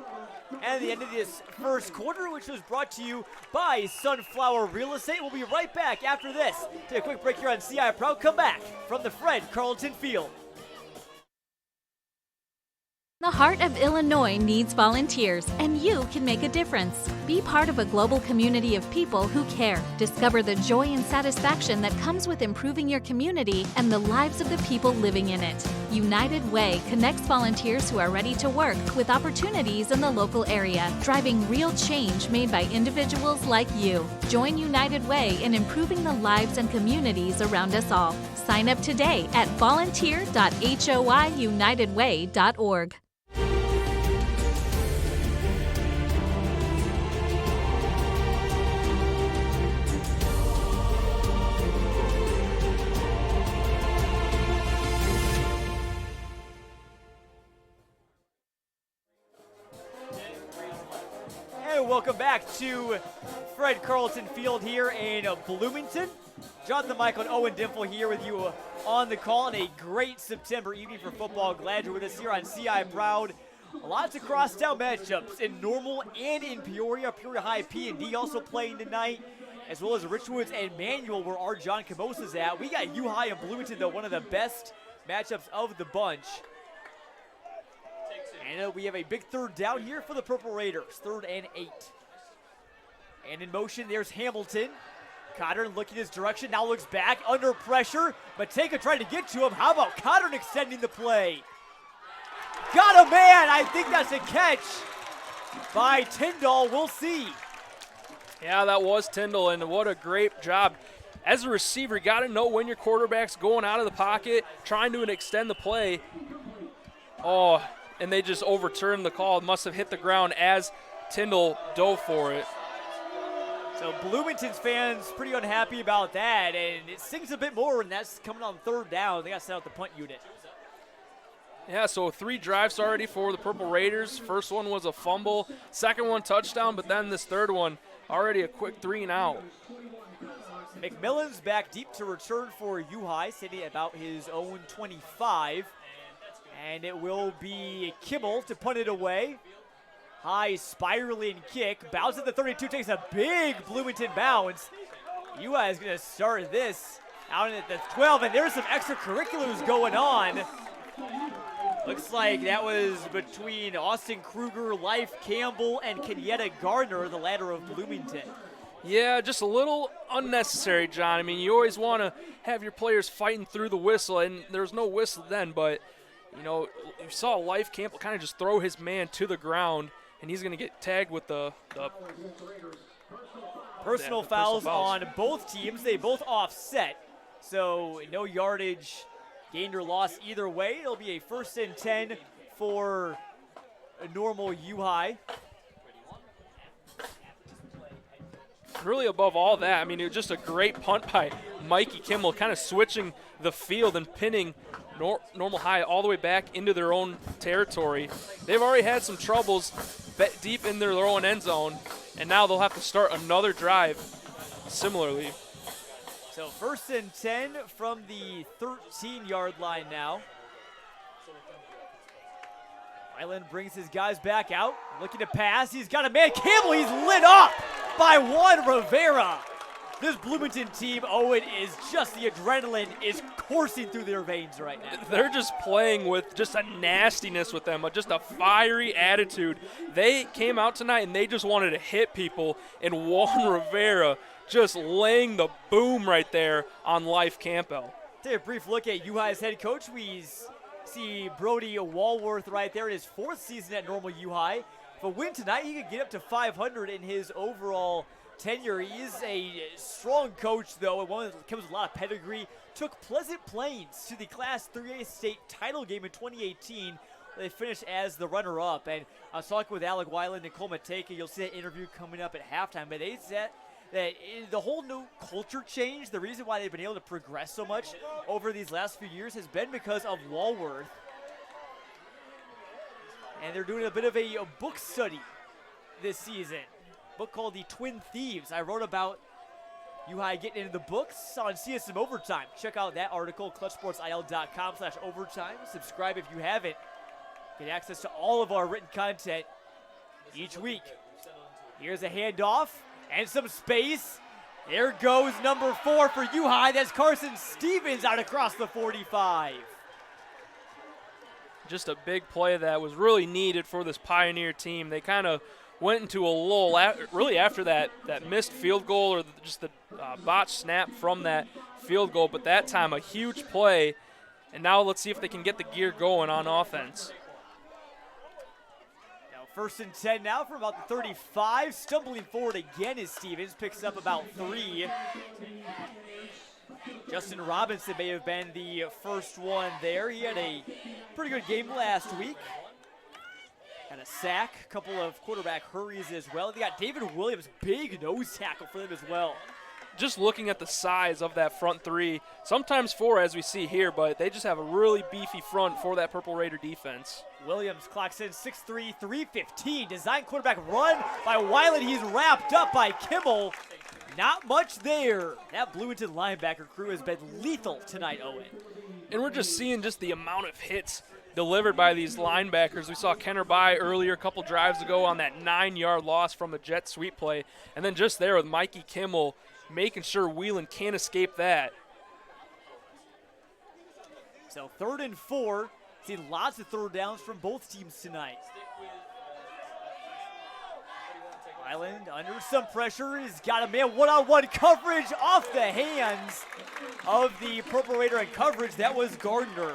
Speaker 1: And the end of this first quarter, which was brought to you by Sunflower Real Estate. We'll be right back after this. Take a quick break here on CI Proud. Come back from the Fred Carlton Field.
Speaker 13: The heart of Illinois needs volunteers, and you can make a difference. Be part of a global community of people who care. Discover the joy and satisfaction that comes with improving your community and the lives of the people living in it. United Way connects volunteers who are ready to work with opportunities in the local area, driving real change made by individuals like you. Join United Way in improving the lives and communities around us all. Sign up today at volunteer.hoiunitedway.org.
Speaker 1: welcome back to Fred Carlton Field here in Bloomington. Jonathan Michael and Owen Dimple here with you on the call on a great September evening for football. Glad you're with us here on CI Proud. Lots of crosstown matchups in Normal and in Peoria. Peoria High P&D also playing tonight, as well as Richwoods and Manual, where our John Camosa's at. We got U-High and Bloomington, though, one of the best matchups of the bunch. And we have a big third down here for the Purple Raiders, 3rd and 8. And in motion, there's Hamilton. Cotter looking his direction, now looks back, under pressure. Mateka trying to get to him. How about Cotter extending the play? Got a man! I think that's a catch by Tyndall. We'll see.
Speaker 2: Yeah, that was Tyndall, and what a great job. As a receiver, you got to know when your quarterback's going out of the pocket, trying to extend the play. Oh, and they just overturned the call. It must have hit the ground as Tyndall dove for it.
Speaker 1: So Bloomington's fans pretty unhappy about that, and it stings a bit more when that's coming on 3rd down. They got to set out the punt unit.
Speaker 2: Yeah, so 3 drives already for the Purple Raiders. First one was a fumble, second one touchdown, but then this third one already a quick 3 and out.
Speaker 1: McMillan's back deep to return for U-High, sitting at about his own 25. And it will be Kimmel to punt it away. High spiraling kick. Bounce at the 32, takes a big Bloomington bounce. U-High is going to start this out at the 12, and there's some extracurriculars going on. Looks like that was between Austin Kruger, Life Campbell, and Kenyatta Gardner, the latter of Bloomington.
Speaker 2: Yeah, just a little unnecessary, John. I mean, you always want to have your players fighting through the whistle, and there's no whistle then, but, you know, you saw Life Campbell kind of just throw his man to the ground, and he's going to get tagged with the
Speaker 1: personal fouls on both teams. They both offset, so no yardage gained or lost either way. It'll be a 1st and 10 for a Normal U-High.
Speaker 2: Really above all that, I mean, it was just a great punt by Mikey Kimmel, kind of switching the field and pinning Normal High all the way back into their own territory. They've already had some troubles deep in their own end zone, and now they'll have to start another drive similarly.
Speaker 1: So 1st and 10 from the 13-yard line now. Island brings his guys back out, looking to pass. He's got a man. Campbell, he's lit up by Juan Rivera. This Bloomington team, Owen, is just the adrenaline is coursing through their veins right now.
Speaker 2: They're just playing with just a nastiness with them, just a fiery attitude. They came out tonight and they just wanted to hit people, and Juan Rivera just laying the boom right there on Life Campbell.
Speaker 1: Take a brief look at U-High's head coach. We see Brody Walworth right there in his 4th season at Normal U-High. If a win tonight, he could get up to 500 in his overall tenure. He is a strong coach, though, and one that comes with a lot of pedigree. Took Pleasant Plains to the Class 3A state title game in 2018. They finished as the runner-up. And I was talking with Alec Weiland and Cole Mateka. You'll see that interview coming up at halftime. But they said that the whole new culture change, the reason why they've been able to progress so much over these last few years has been because of Walworth. And they're doing a bit of a book study this season. Book called The Twin Thieves. I wrote about U-High getting into the books on CSM Overtime. Check out that article, clutchsportsil.com/overtime. Subscribe if you haven't. Get access to all of our written content each week. Here's a handoff and some space. There goes number 4 for U-High. That's Carson Stevens out across the 45.
Speaker 2: Just a big play that was really needed for this Pioneer team. They kind of went into a lull really after that missed field goal, or just the botched snap from that field goal. But that time, a huge play. And now let's see if they can get the gear going on offense.
Speaker 1: Now 1st and 10 now from about the 35. Stumbling forward again is Stevens. Picks up about 3. Justin Robinson may have been the first one there. He had a pretty good game last week. Had a sack, a couple of quarterback hurries as well. They got David Williams, big nose tackle for them as well.
Speaker 2: just looking at the size of that front three, sometimes four as we see here, but they just have a really beefy front for that Purple Raider defense.
Speaker 1: Williams clocks in 6'3", 315. Design quarterback run by Weiland. He's wrapped up by Kimmel. Not much there. That Bloomington linebacker crew has been lethal tonight, Owen.
Speaker 2: And we're just seeing just the amount of hits delivered by these linebackers. We saw Kenner By earlier a couple drives ago on that 9-yard loss from the jet sweep play. And then just there with Mikey Kimmel making sure Whelan can't escape that.
Speaker 1: So 3rd and 4. See lots of third downs from both teams tonight. Island under some pressure. He's got a man one-on-one coverage off the hands of the Purple Raider in coverage. That was Gardner.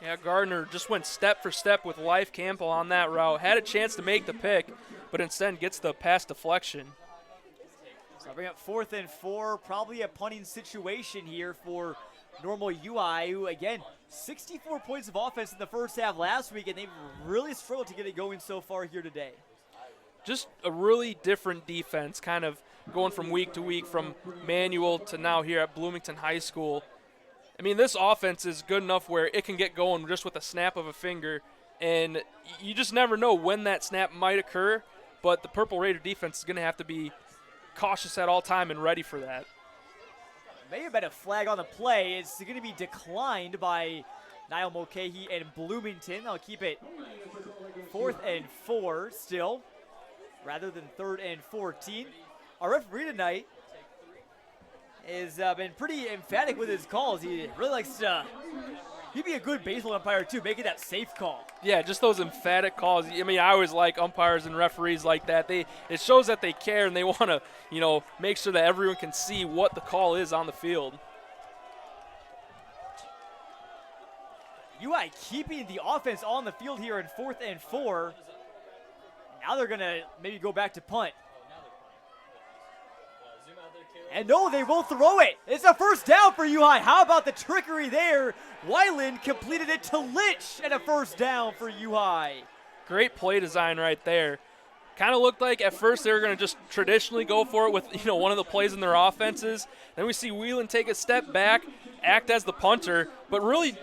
Speaker 2: Yeah, Gardner just went step for step with Life Campbell on that route. Had a chance to make the pick, but instead gets the pass deflection.
Speaker 1: So bring up 4th and 4. Probably a punting situation here for Normal UI, who, again, 64 points of offense in the first half last week, and they've really struggled to get it going so far here today.
Speaker 2: Just a really different defense, kind of going from week to week, from Manual to now here at Bloomington High School. I mean, this offense is good enough where it can get going just with a snap of a finger, and you just never know when that snap might occur, but the Purple Raider defense is going to have to be cautious at all time and ready for that.
Speaker 1: May have been a flag on the play. It's going to be declined by Niall Mulcahy and Bloomington. I'll keep it 4th and 4 still, rather than 3rd and 14. Our referee tonight has been pretty emphatic with his calls. He really likes to, he'd be a good baseball umpire too, making that safe call.
Speaker 2: Yeah, just those emphatic calls. I mean, I always like umpires and referees like that. It shows that they care and they want to, make sure that everyone can see what the call is on the field.
Speaker 1: UI keeping the offense on the field here in 4th and 4. Now they're going to maybe go back to punt. And no, they will throw it. It's a first down for UI. How about the trickery there? Weiland completed it to Lynch, and a first down for UI.
Speaker 2: Great play design right there. Kind of looked like at first they were going to just traditionally go for it with one of the plays in their offenses. Then we see Whelan take a step back, act as the punter, but really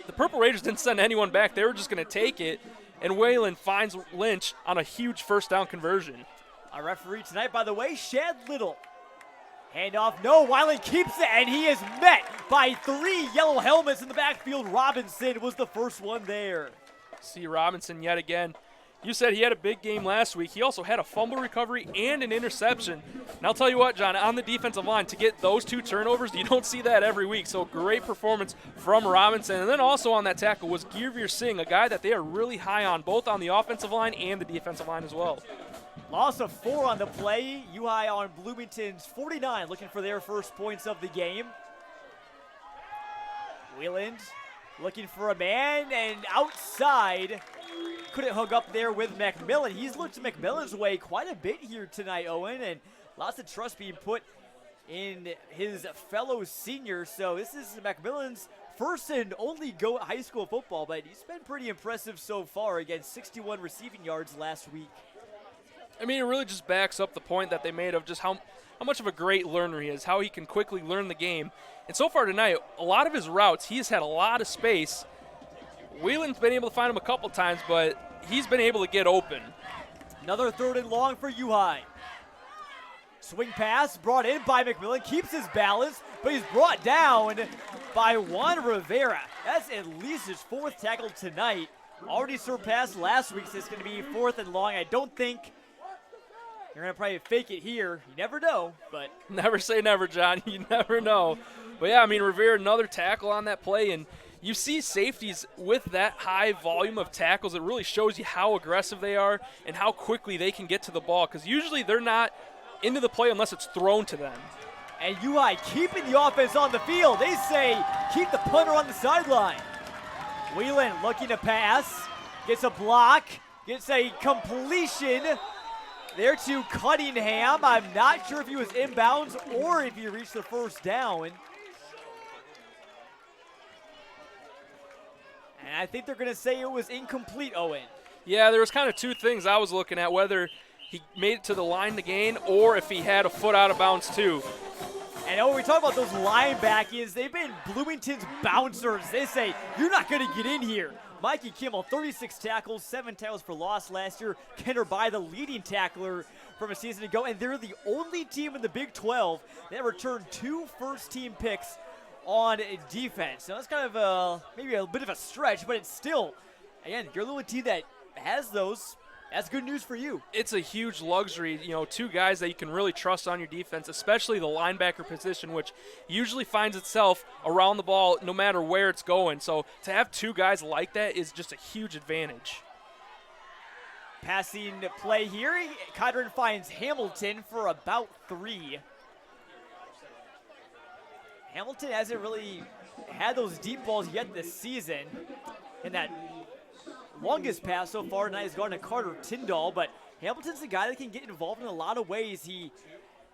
Speaker 2: the Purple Raiders didn't send anyone back. They were just going to take it, and Whelan finds Lynch on a huge first down conversion.
Speaker 1: Our referee tonight, by the way, Shad Little. Handoff, no, Weiland keeps it, and he is met by 3 yellow helmets in the backfield. Robinson was the first one there.
Speaker 2: See Robinson yet again. You said he had a big game last week. He also had a fumble recovery and an interception. And I'll tell you what, John, on the defensive line, to get those 2 turnovers, you don't see that every week. So great performance from Robinson. And then also on that tackle was Girveer Singh, a guy that they are really high on, both on the offensive line and the defensive line as well.
Speaker 1: Loss of 4 on the play. UI on Bloomington's 49, looking for their first points of the game. Whelan looking for a man, and outside. Couldn't hook up there with McMillan. He's looked McMillan's way quite a bit here tonight, Owen, and lots of trust being put in his fellow senior. So this is McMillan's first and only go at high school football, but he's been pretty impressive so far. Again, 61 receiving yards last week.
Speaker 2: I mean, it really just backs up the point that they made of just how much of a great learner he is, how he can quickly learn the game. And so far tonight, a lot of his routes, he's had a lot of space. Whelan's been able to find him a couple times, but he's been able to get open.
Speaker 1: Another 3rd and long for UI. Swing pass brought in by McMillan, keeps his balance, but he's brought down by Juan Rivera. That's at least his 4th tackle tonight. Already surpassed last week's. It's going to be 4th and long. I don't think you're going to probably fake it here. You never know, but.
Speaker 2: Never say never, John. You never know. But, yeah, I mean, Rivera, another tackle on that play. And you see safeties with that high volume of tackles. It really shows you how aggressive they are and how quickly they can get to the ball, because usually they're not into the play unless it's thrown to them.
Speaker 1: And UI keeping the offense on the field. They say keep the punter on the sideline. Whelan looking to pass. Gets a block. Gets a completion. There to Cunningham. I'm not sure if he was inbounds or if he reached the first down. And I think they're going to say it was incomplete, Owen.
Speaker 2: Yeah, there was kind of 2 things I was looking at, whether he made it to the line to gain, or if he had a foot out of bounds too.
Speaker 1: And when we talk about those linebackers, they've been Bloomington's bouncers. They say, you're not going to get in here. Mikey Kimmel, 36 tackles, 7 tackles for loss last year. Kenner By, the leading tackler from a season ago. And they're the only team in the Big 12 that returned 2 first-team picks on defense. Now, that's kind of maybe a bit of a stretch, but it's still, again, you're the only team that has those. That's good news for you.
Speaker 2: It's a huge luxury, 2 guys that you can really trust on your defense, especially the linebacker position, which usually finds itself around the ball no matter where it's going. So to have 2 guys like that is just a huge advantage.
Speaker 1: Passing play here, Codron finds Hamilton for about 3. Hamilton hasn't really had those deep balls yet this season, and that longest pass so far tonight has gone to Carter Tyndall, but Hamilton's a guy that can get involved in a lot of ways. He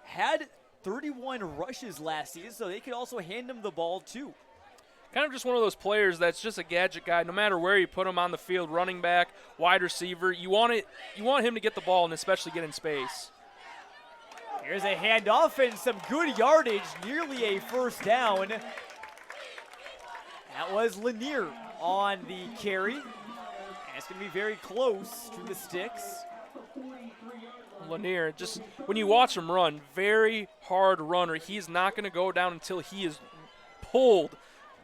Speaker 1: had 31 rushes last season, so they could also hand him the ball too.
Speaker 2: Kind of just one of those players that's just a gadget guy. No matter where you put him on the field, running back, wide receiver, you want him to get the ball and especially get in space.
Speaker 1: Here's a handoff and some good yardage, nearly a first down. That was Lanier on the carry. And it's going to be very close to the sticks.
Speaker 2: Lanier, just when you watch him run, very hard runner. He's not going to go down until he is pulled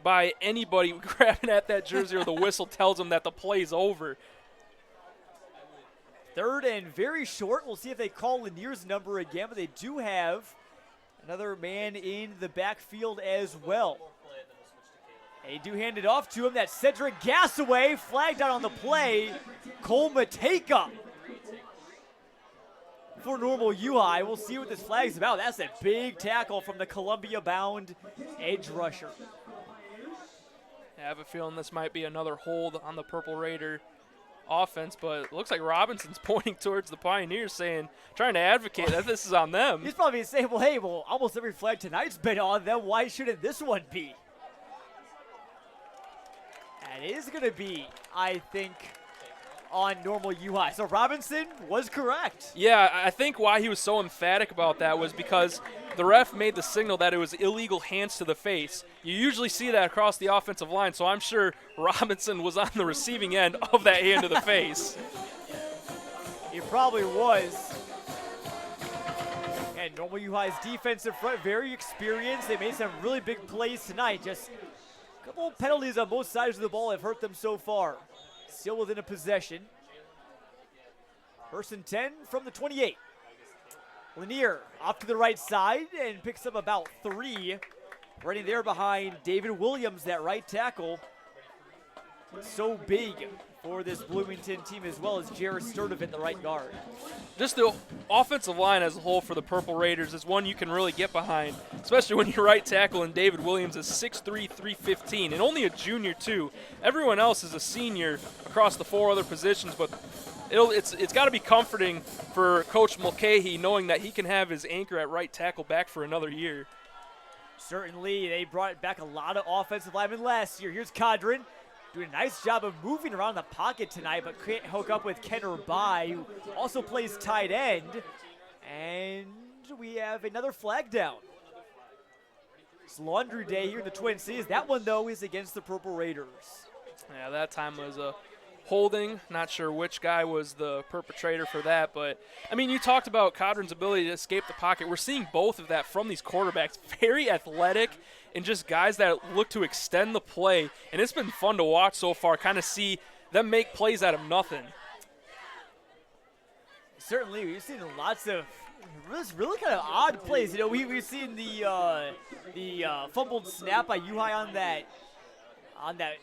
Speaker 2: by anybody grabbing at that jersey or the whistle tells him that the play's over.
Speaker 1: 3rd and very short. We'll see if they call Lanier's number again, but they do have another man in the backfield as well. They do hand it off to him. That's Cedric Gassaway, flagged out on the play. Cole Mateka for Normal UI. We'll see what this flag's about. That's a big tackle from the Columbia-bound edge rusher.
Speaker 2: I have a feeling this might be another hold on the Purple Raider offense, but it looks like Robinson's pointing towards the Pioneers, trying to advocate that this is on them.
Speaker 1: He's probably saying, well, hey, almost every flag tonight's been on them. Why shouldn't this one be? And it is going to be, I think, on Normal UI. So Robinson was correct.
Speaker 2: Yeah, I think why he was so emphatic about that was because the ref made the signal that it was illegal hands to the face. You usually see that across the offensive line, so I'm sure Robinson was on the receiving end of that hand to the face.
Speaker 1: He probably was. And Normal UI's defensive front, very experienced. They made some really big plays tonight. Just a couple of penalties on both sides of the ball have hurt them so far. Still within a possession. 1st and 10 from the 28. Lanier off to the right side and picks up about 3. Running there behind David Williams, that right tackle. So big for this Bloomington team, as well as Jared Sturdivant, the right guard.
Speaker 2: Just the offensive line as a whole for the Purple Raiders is one you can really get behind, especially when your right tackle and David Williams is 6'3", 315, and only a junior too. Everyone else is a senior across the 4 other positions, but it's got to be comforting for Coach Mulcahy knowing that he can have his anchor at right tackle back for another year.
Speaker 1: Certainly, they brought back a lot of offensive linemen last year. Here's Codron doing a nice job of moving around the pocket tonight, but can't hook up with Kenner By, who also plays tight end. And we have another flag down. It's laundry day here in the Twin Cities. That one, though, is against the Purple Raiders.
Speaker 2: Yeah, that time was a holding. Not sure which guy was the perpetrator for that, but I mean, you talked about Codron's ability to escape the pocket. We're seeing both of that from these quarterbacks. Very athletic and just guys that look to extend the play, and it's been fun to watch so far, kind of see them make plays out of nothing.
Speaker 1: Certainly, we've seen lots of really kind of odd plays. You know, we've seen the fumbled snap by UI on that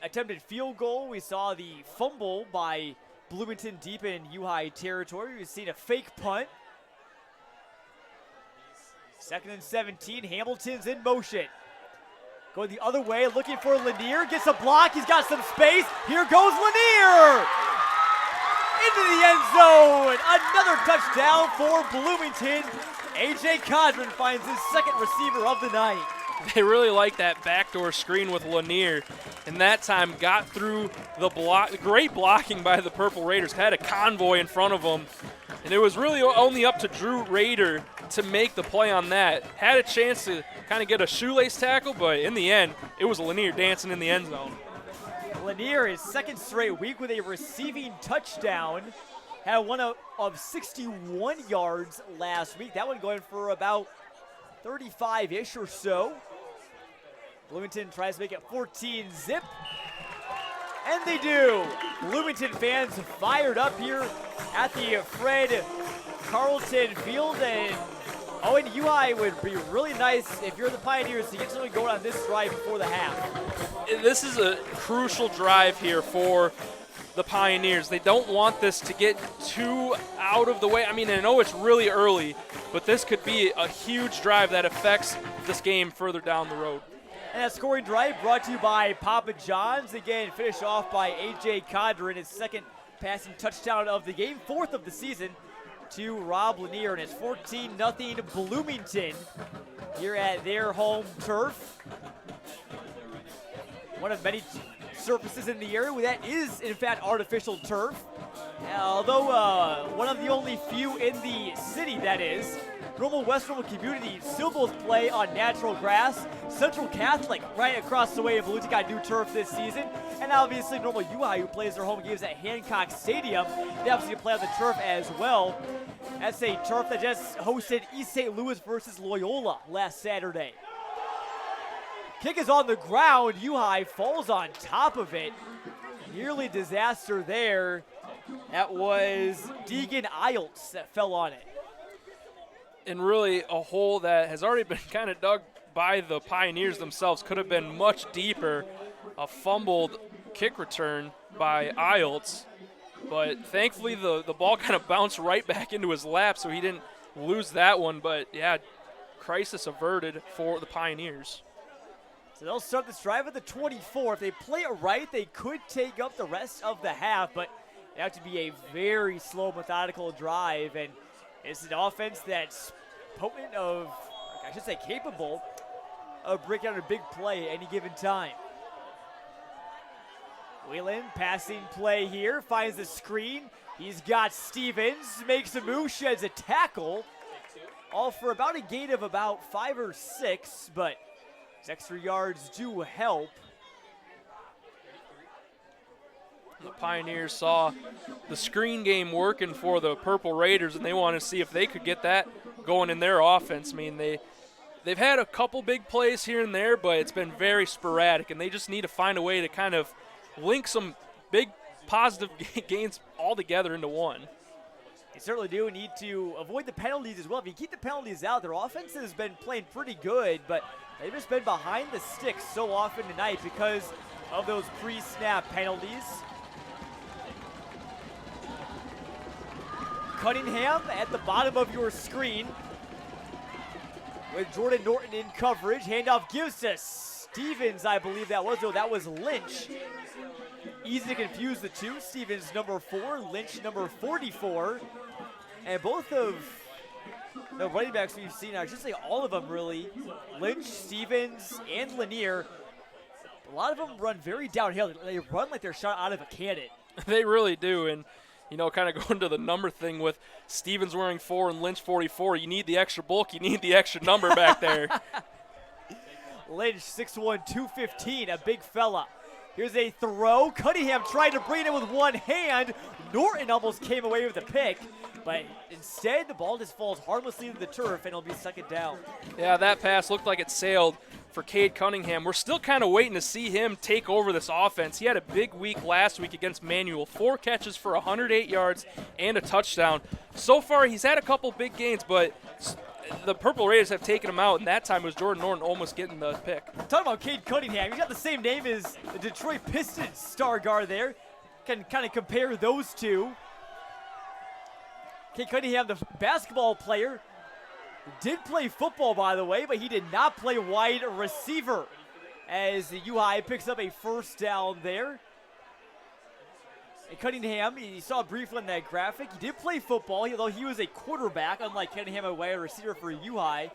Speaker 1: attempted field goal. We saw the fumble by Bloomington deep in UI territory. We've seen a fake punt. 2nd and 17, Hamilton's in motion. Going the other way, looking for Lanier, gets a block, he's got some space. Here goes Lanier! Into the end zone, another touchdown for Bloomington. A.J. Codron finds his 2nd receiver of the night.
Speaker 2: They really like that backdoor screen with Lanier, and that time got through the block. Great blocking by the Purple Raiders. Had a convoy in front of them, And it was really only up to Drew Rader to make the play on that. Had a chance to kind of get a shoelace tackle, but in the end, it was Lanier dancing in the end zone.
Speaker 1: Lanier, his second straight week with a receiving touchdown. Had one of 61 yards last week. That one going for about 35-ish or so. Bloomington tries to make it 14-zip. And they do. Bloomington fans fired up here at the Fred Carlton Field. And Owen, UI would be really nice if you're the Pioneers to get something going on this drive before the half.
Speaker 2: This is a crucial drive here for the Pioneers. They don't want this to get too out of the way. I mean, I know it's really early, but this could be a huge drive that affects this game further down the road.
Speaker 1: And that scoring drive brought to you by Papa John's. Again, finished off by A.J. Condren, his second passing touchdown of the game, fourth of the season, to Rob Lanier, and it's 14-0 Bloomington here at their home turf. One of many surfaces in the area where that is, in fact, artificial turf. Although one of the only few in the city, that is. Normal West Normal community still both play on natural grass. Central Catholic right across the way of Bloomington got new turf this season. And obviously Normal UI, who plays their home games at Hancock Stadium, they obviously play on the turf as well. That's a turf that just hosted East St. Louis versus Loyola last Saturday. Kick is on the ground. UI falls on top of it. Nearly disaster there. That was Deegan Iles that fell on it.
Speaker 2: And really a hole that has already been kind of dug by the Pioneers themselves. Could have been much deeper. A fumbled kick return by Iles. But thankfully the ball kind of bounced right back into his lap, so he didn't lose that one. But, yeah, crisis averted for the Pioneers.
Speaker 1: So they'll start this drive at the 24. If they play it right, they could take up the rest of the half, but it have to be a very slow, methodical drive. And it's an offense that's potent of, I should say capable, of breaking out a big play any given time. Whelan passing play here, finds the screen. He's got Stevens, makes a move, sheds a tackle. All for about a gain of about 5 or 6, but his extra yards do help.
Speaker 2: The Pioneers saw the screen game working for the Purple Raiders, and they wanted to see if they could get that going in their offense. I mean, they've had a couple big plays here and there, but it's been very sporadic, and they just need to find a way to kind of link some big positive gains all together into one.
Speaker 1: They certainly do need to avoid the penalties as well. If you keep the penalties out, their offense has been playing pretty good, but they've just been behind the sticks so often tonight because of those pre-snap penalties. Cunningham at the bottom of your screen with Jordan Norton in coverage. Handoff gives to Stevens, I believe that was. No, that was Lynch. Easy to confuse the two. Stevens, number 4. Lynch, number 44. And both of the running backs we've seen, I should say all of them really, Lynch, Stevens, and Lanier, a lot of them run very downhill. They run like they're shot out of a cannon.
Speaker 2: They really do. And you know, kind of going to the number thing with Stevens wearing 4 and Lynch 44. You need the extra bulk. You need the extra number back there.
Speaker 1: Lynch, 6'1", 215, a big fella. Here's a throw. Cunningham tried to bring it in with one hand. Norton almost came away with a pick, but instead the ball just falls harmlessly to the turf and it'll be second down.
Speaker 2: Yeah, that pass looked like it sailed for Cade Cunningham. We're still kind of waiting to see him take over this offense. He had a big week last week against Manual. 4 catches for 108 yards and a touchdown. So far, he's had a couple big gains, but the Purple Raiders have taken him out, and that time it was Jordan Norton almost getting the pick.
Speaker 1: Talking about Cade Cunningham, he's got the same name as the Detroit Pistons star guard there. Can kind of compare those two. Cade Cunningham, the basketball player, did play football, by the way, but he did not play wide receiver as the UI picks up a first down there. And Cunningham, you saw briefly in that graphic, he did play football, although he was a quarterback, unlike Cunningham, a wide receiver for UI.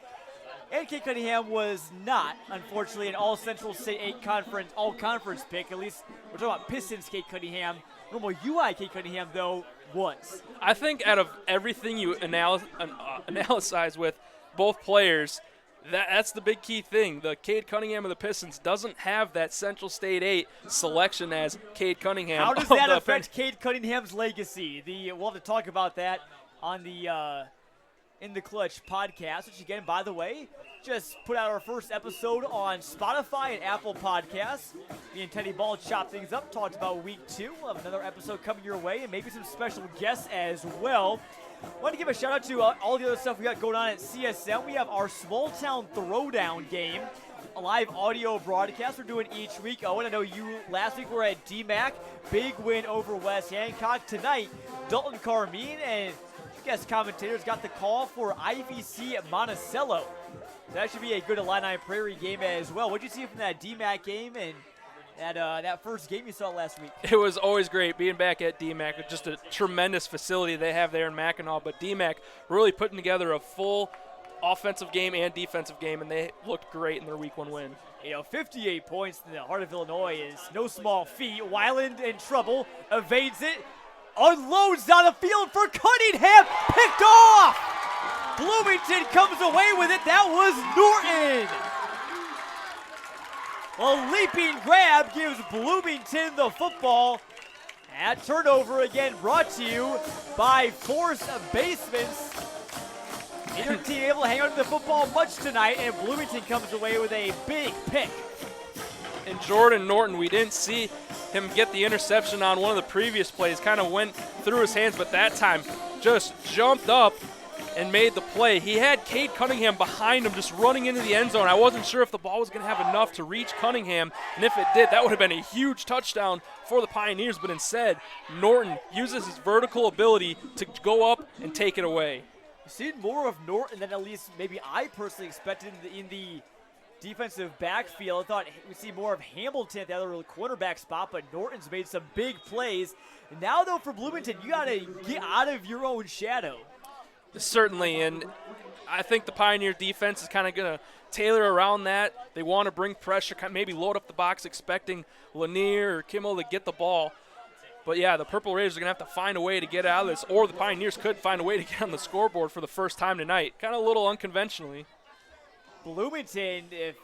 Speaker 1: And Cade Cunningham was not, unfortunately, an All-Central State 8 All-Conference pick. At least we're talking about Pistons Cade Cunningham. Normal UI Cade Cunningham, though, was.
Speaker 2: I think out of everything you analyze with both players, that's the big key thing. The Cade Cunningham of the Pistons doesn't have that Central State 8 selection as Cade Cunningham.
Speaker 1: How does that affect Cade Cunningham's legacy? We'll have to talk about that on the In the Clutch podcast, which again, by the way, just put out our first episode on Spotify and Apple Podcasts. Me and Teddy Ball chopped things up, talked about week 2. We'll have another episode coming your way and maybe some special guests as well. I want to give a shout out to all the other stuff we got going on at CSM. We have our Small Town Throwdown game, a live audio broadcast we're doing each week. Owen, I know you last week were at DMAC. Big win over West Hancock. Tonight, Dalton Carmine and guest commentators got the call for IVC at Monticello. That should be a good Illini Prairie game as well. What did you see from that DMAC game and that first game you saw last week?
Speaker 2: It was always great being back at DMAC. Just a tremendous facility they have there in Mackinac. But DMAC really putting together a full offensive game and defensive game, and they looked great in their Week 1 win.
Speaker 1: 58 points in the heart of Illinois is no small feat. Weiland in trouble, evades it, unloads down the field for Cunningham, picked off! Bloomington comes away with it. That was Norton. A leaping grab gives Bloomington the football. That turnover again brought to you by Force Basements. Neither team able to hang on to the football much tonight, and Bloomington comes away with a big pick.
Speaker 2: And Jordan Norton, we didn't see him get the interception on one of the previous plays. Kind of went through his hands, but that time just jumped up and made the play. He had Cade Cunningham behind him just running into the end zone. I wasn't sure if the ball was going to have enough to reach Cunningham, and if it did, that would have been a huge touchdown for the Pioneers, but instead, Norton uses his vertical ability to go up and take it away.
Speaker 1: You've seen more of Norton than at least maybe I personally expected in the defensive backfield. I thought we'd see more of Hamilton at the other cornerback spot, but Norton's made some big plays. And now, though, for Bloomington, you got to get out of your own shadow.
Speaker 2: Certainly, and I think the Pioneer defense is kind of going to tailor around that. They want to bring pressure, maybe load up the box, expecting Lanier or Kimmel to get the ball. But, yeah, the Purple Raiders are going to have to find a way to get out of this, or the Pioneers could find a way to get on the scoreboard for the first time tonight. Kind of a little unconventionally.
Speaker 1: Bloomington, if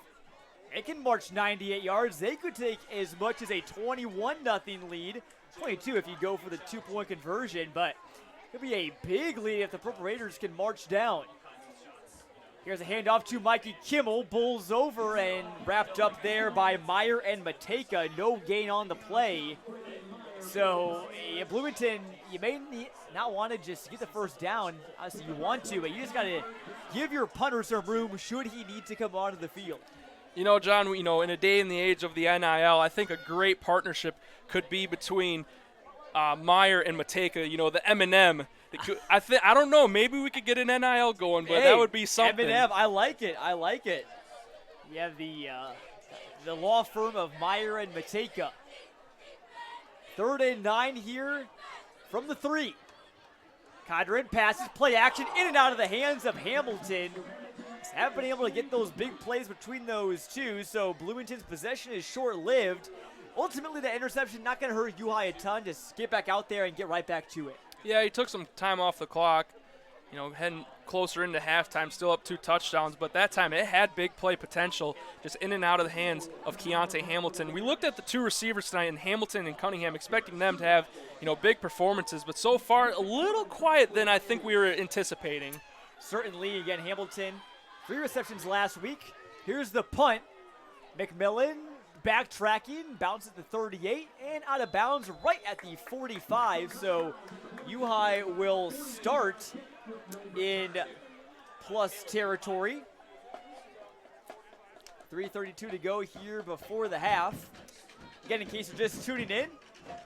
Speaker 1: they can march 98 yards, they could take as much as a 21-0 lead. 22 if you go for the 2-point conversion, but it could be a big lead if the Purple Raiders can march down. Here's a handoff to Mikey Kimmel. Bulls over and wrapped up there by Meyer and Mateka. No gain on the play. So, Bloomington, you may not want to just get the first down. Obviously, you want to, but you just got to give your punter some room should he need to come onto the field.
Speaker 2: You know, John, in a day and the age of the NIL, I think a great partnership could be between Meyer and Mateka, the M&M. I don't know. Maybe we could get an NIL going, but that would be something.
Speaker 1: M&M, I like it. You have the law firm of Meyer and Mateka. 3rd and 9 here from the 3. Cadron passes, play action, in and out of the hands of Hamilton. Just haven't been able to get those big plays between those two, so Bloomington's possession is short-lived. Ultimately, the interception not going to hurt U-High a ton. Just get back out there and get right back to it.
Speaker 2: Yeah, he took some time off the clock, heading closer into halftime, still up 2 touchdowns, but that time it had big play potential, just in and out of the hands of Keontae Hamilton. We looked at the 2 receivers tonight, and Hamilton and Cunningham, expecting them to have, big performances, but so far a little quiet than I think we were anticipating.
Speaker 1: Certainly, again, Hamilton, 3 receptions last week. Here's the punt. McMillan backtracking, bounces the 38, and out of bounds right at the 45, so U-High will start in plus territory. 3:32 to go here before the half. Again, in case you're just tuning in,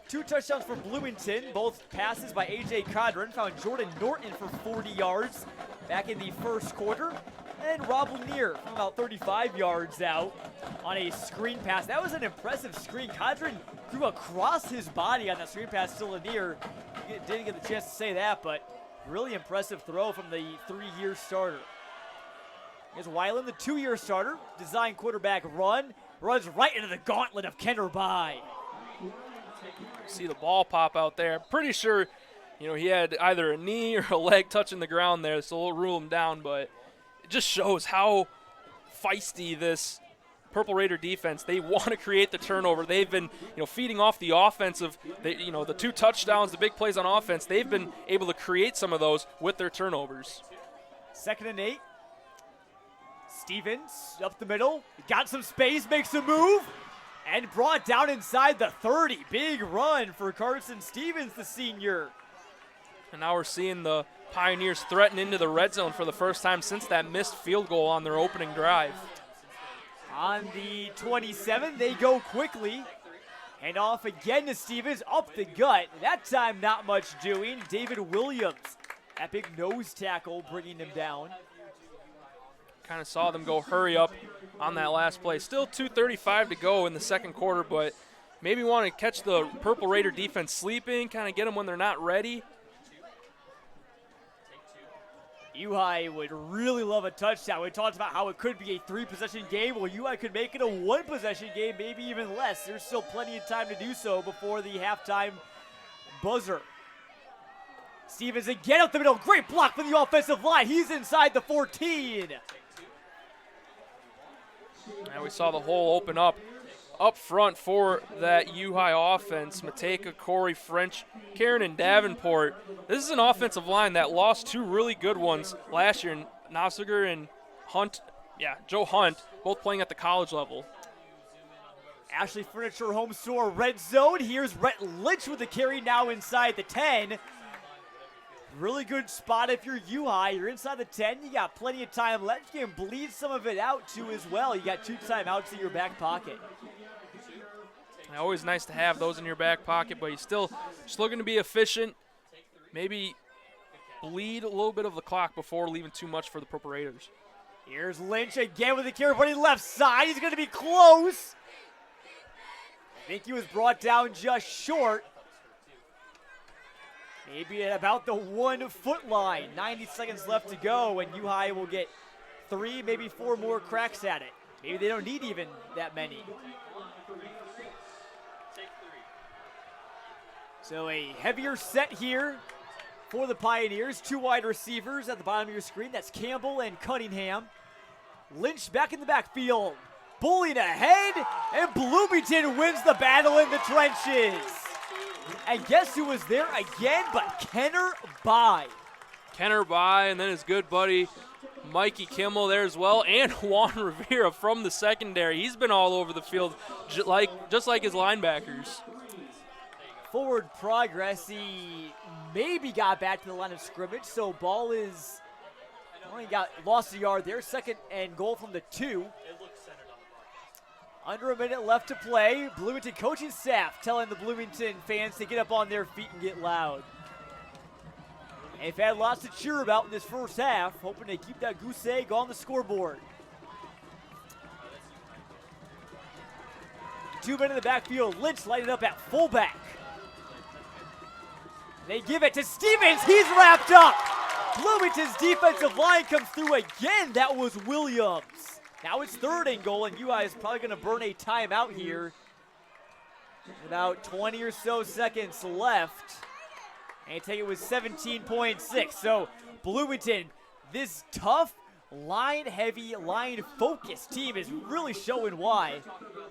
Speaker 1: 2 touchdowns for Bloomington, both passes by A.J. Cadron, found Jordan Norton for 40 yards back in the first quarter, and Rob Lanier from about 35 yards out on a screen pass. That was an impressive screen. Cadron threw across his body on that screen pass to Lanier. Didn't get the chance to say that, but really impressive throw from the 3-year starter. Here's Weiland, the 2-year starter. Design quarterback run. Runs right into the gauntlet of Kenner Bai.
Speaker 2: See the ball pop out there. Pretty sure, You know, he had either a knee or a leg touching the ground there, so we'll rule him down, but it just shows how feisty this Purple Raider defense. They want to create the turnover. They've been, feeding off the offensive, the 2 touchdowns, the big plays on offense. They've been able to create some of those with their turnovers.
Speaker 1: 2nd and 8. Stevens up the middle, got some space, makes a move, and brought down inside the 30. Big run for Carson Stevens, the senior.
Speaker 2: And now we're seeing the Pioneers threaten into the red zone for the first time since that missed field goal on their opening drive.
Speaker 1: On the 27, they go quickly. And off again to Stevens, up the gut. That time not much doing. David Williams, that big nose tackle bringing him down.
Speaker 2: Kind of saw them go hurry up on that last play. Still 2:35 to go in the second quarter, but maybe want to catch the Purple Raider defense sleeping, kind of get them when they're not ready.
Speaker 1: UI would really love a touchdown. We talked about how it could be a 3-possession game. Well, UI could make it a 1-possession game, maybe even less. There's still plenty of time to do so before the halftime buzzer. Stevens again up the middle. Great block from the offensive line. He's inside the 14.
Speaker 2: And we saw the hole open up front for that U-High offense. Mateka, Corey, French, Karen, and Davenport. This is an offensive line that lost 2 really good ones last year, Nosiger and Hunt. Yeah, Joe Hunt, both playing at the college level.
Speaker 1: Ashley Furniture home store red zone. Here's Rhett Lynch with the carry now inside the 10. Really good spot if you're U-High. You're inside the 10. You got plenty of time left. You can bleed some of it out too as well. You got 2 timeouts in your back pocket.
Speaker 2: Always nice to have those in your back pocket, but you're still just looking to be efficient. Maybe bleed a little bit of the clock before leaving too much for the Purple Raiders.
Speaker 1: Here's Lynch again with the carry running left side. He's going to be close. I think he was brought down just short. Maybe at about the 1-foot line. 90 seconds left to go, and U-High will get 3, maybe 4 more cracks at it. Maybe they don't need even that many. So a heavier set here for the Pioneers. 2 wide receivers at the bottom of your screen. That's Campbell and Cunningham. Lynch back in the backfield. Bullying ahead, and Bloomington wins the battle in the trenches. And guess who was there again but Kenner Bai.
Speaker 2: Kenner Bai, and then his good buddy Mikey Kimmel there as well, and Juan Rivera from the secondary. He's been all over the field just like his linebackers.
Speaker 1: Forward progress. He maybe got back to the line of scrimmage, so ball is only lost a yard there. 2nd and goal from the 2. Under a minute left to play. Bloomington coaching staff telling the Bloomington fans to get up on their feet and get loud. They've had lots to cheer about in this first half, hoping to keep that goose egg on the scoreboard. 2 men in the backfield. Lynch lighted up at fullback. They give it to Stevens. He's wrapped up. Bloomington's defensive line comes through again. That was Williams. Now it's 3rd and goal, and UI is probably going to burn a timeout here. About 20 or so seconds left. And I take it with 17.6. So Bloomington, this tough, line-heavy, line-focused team is really showing why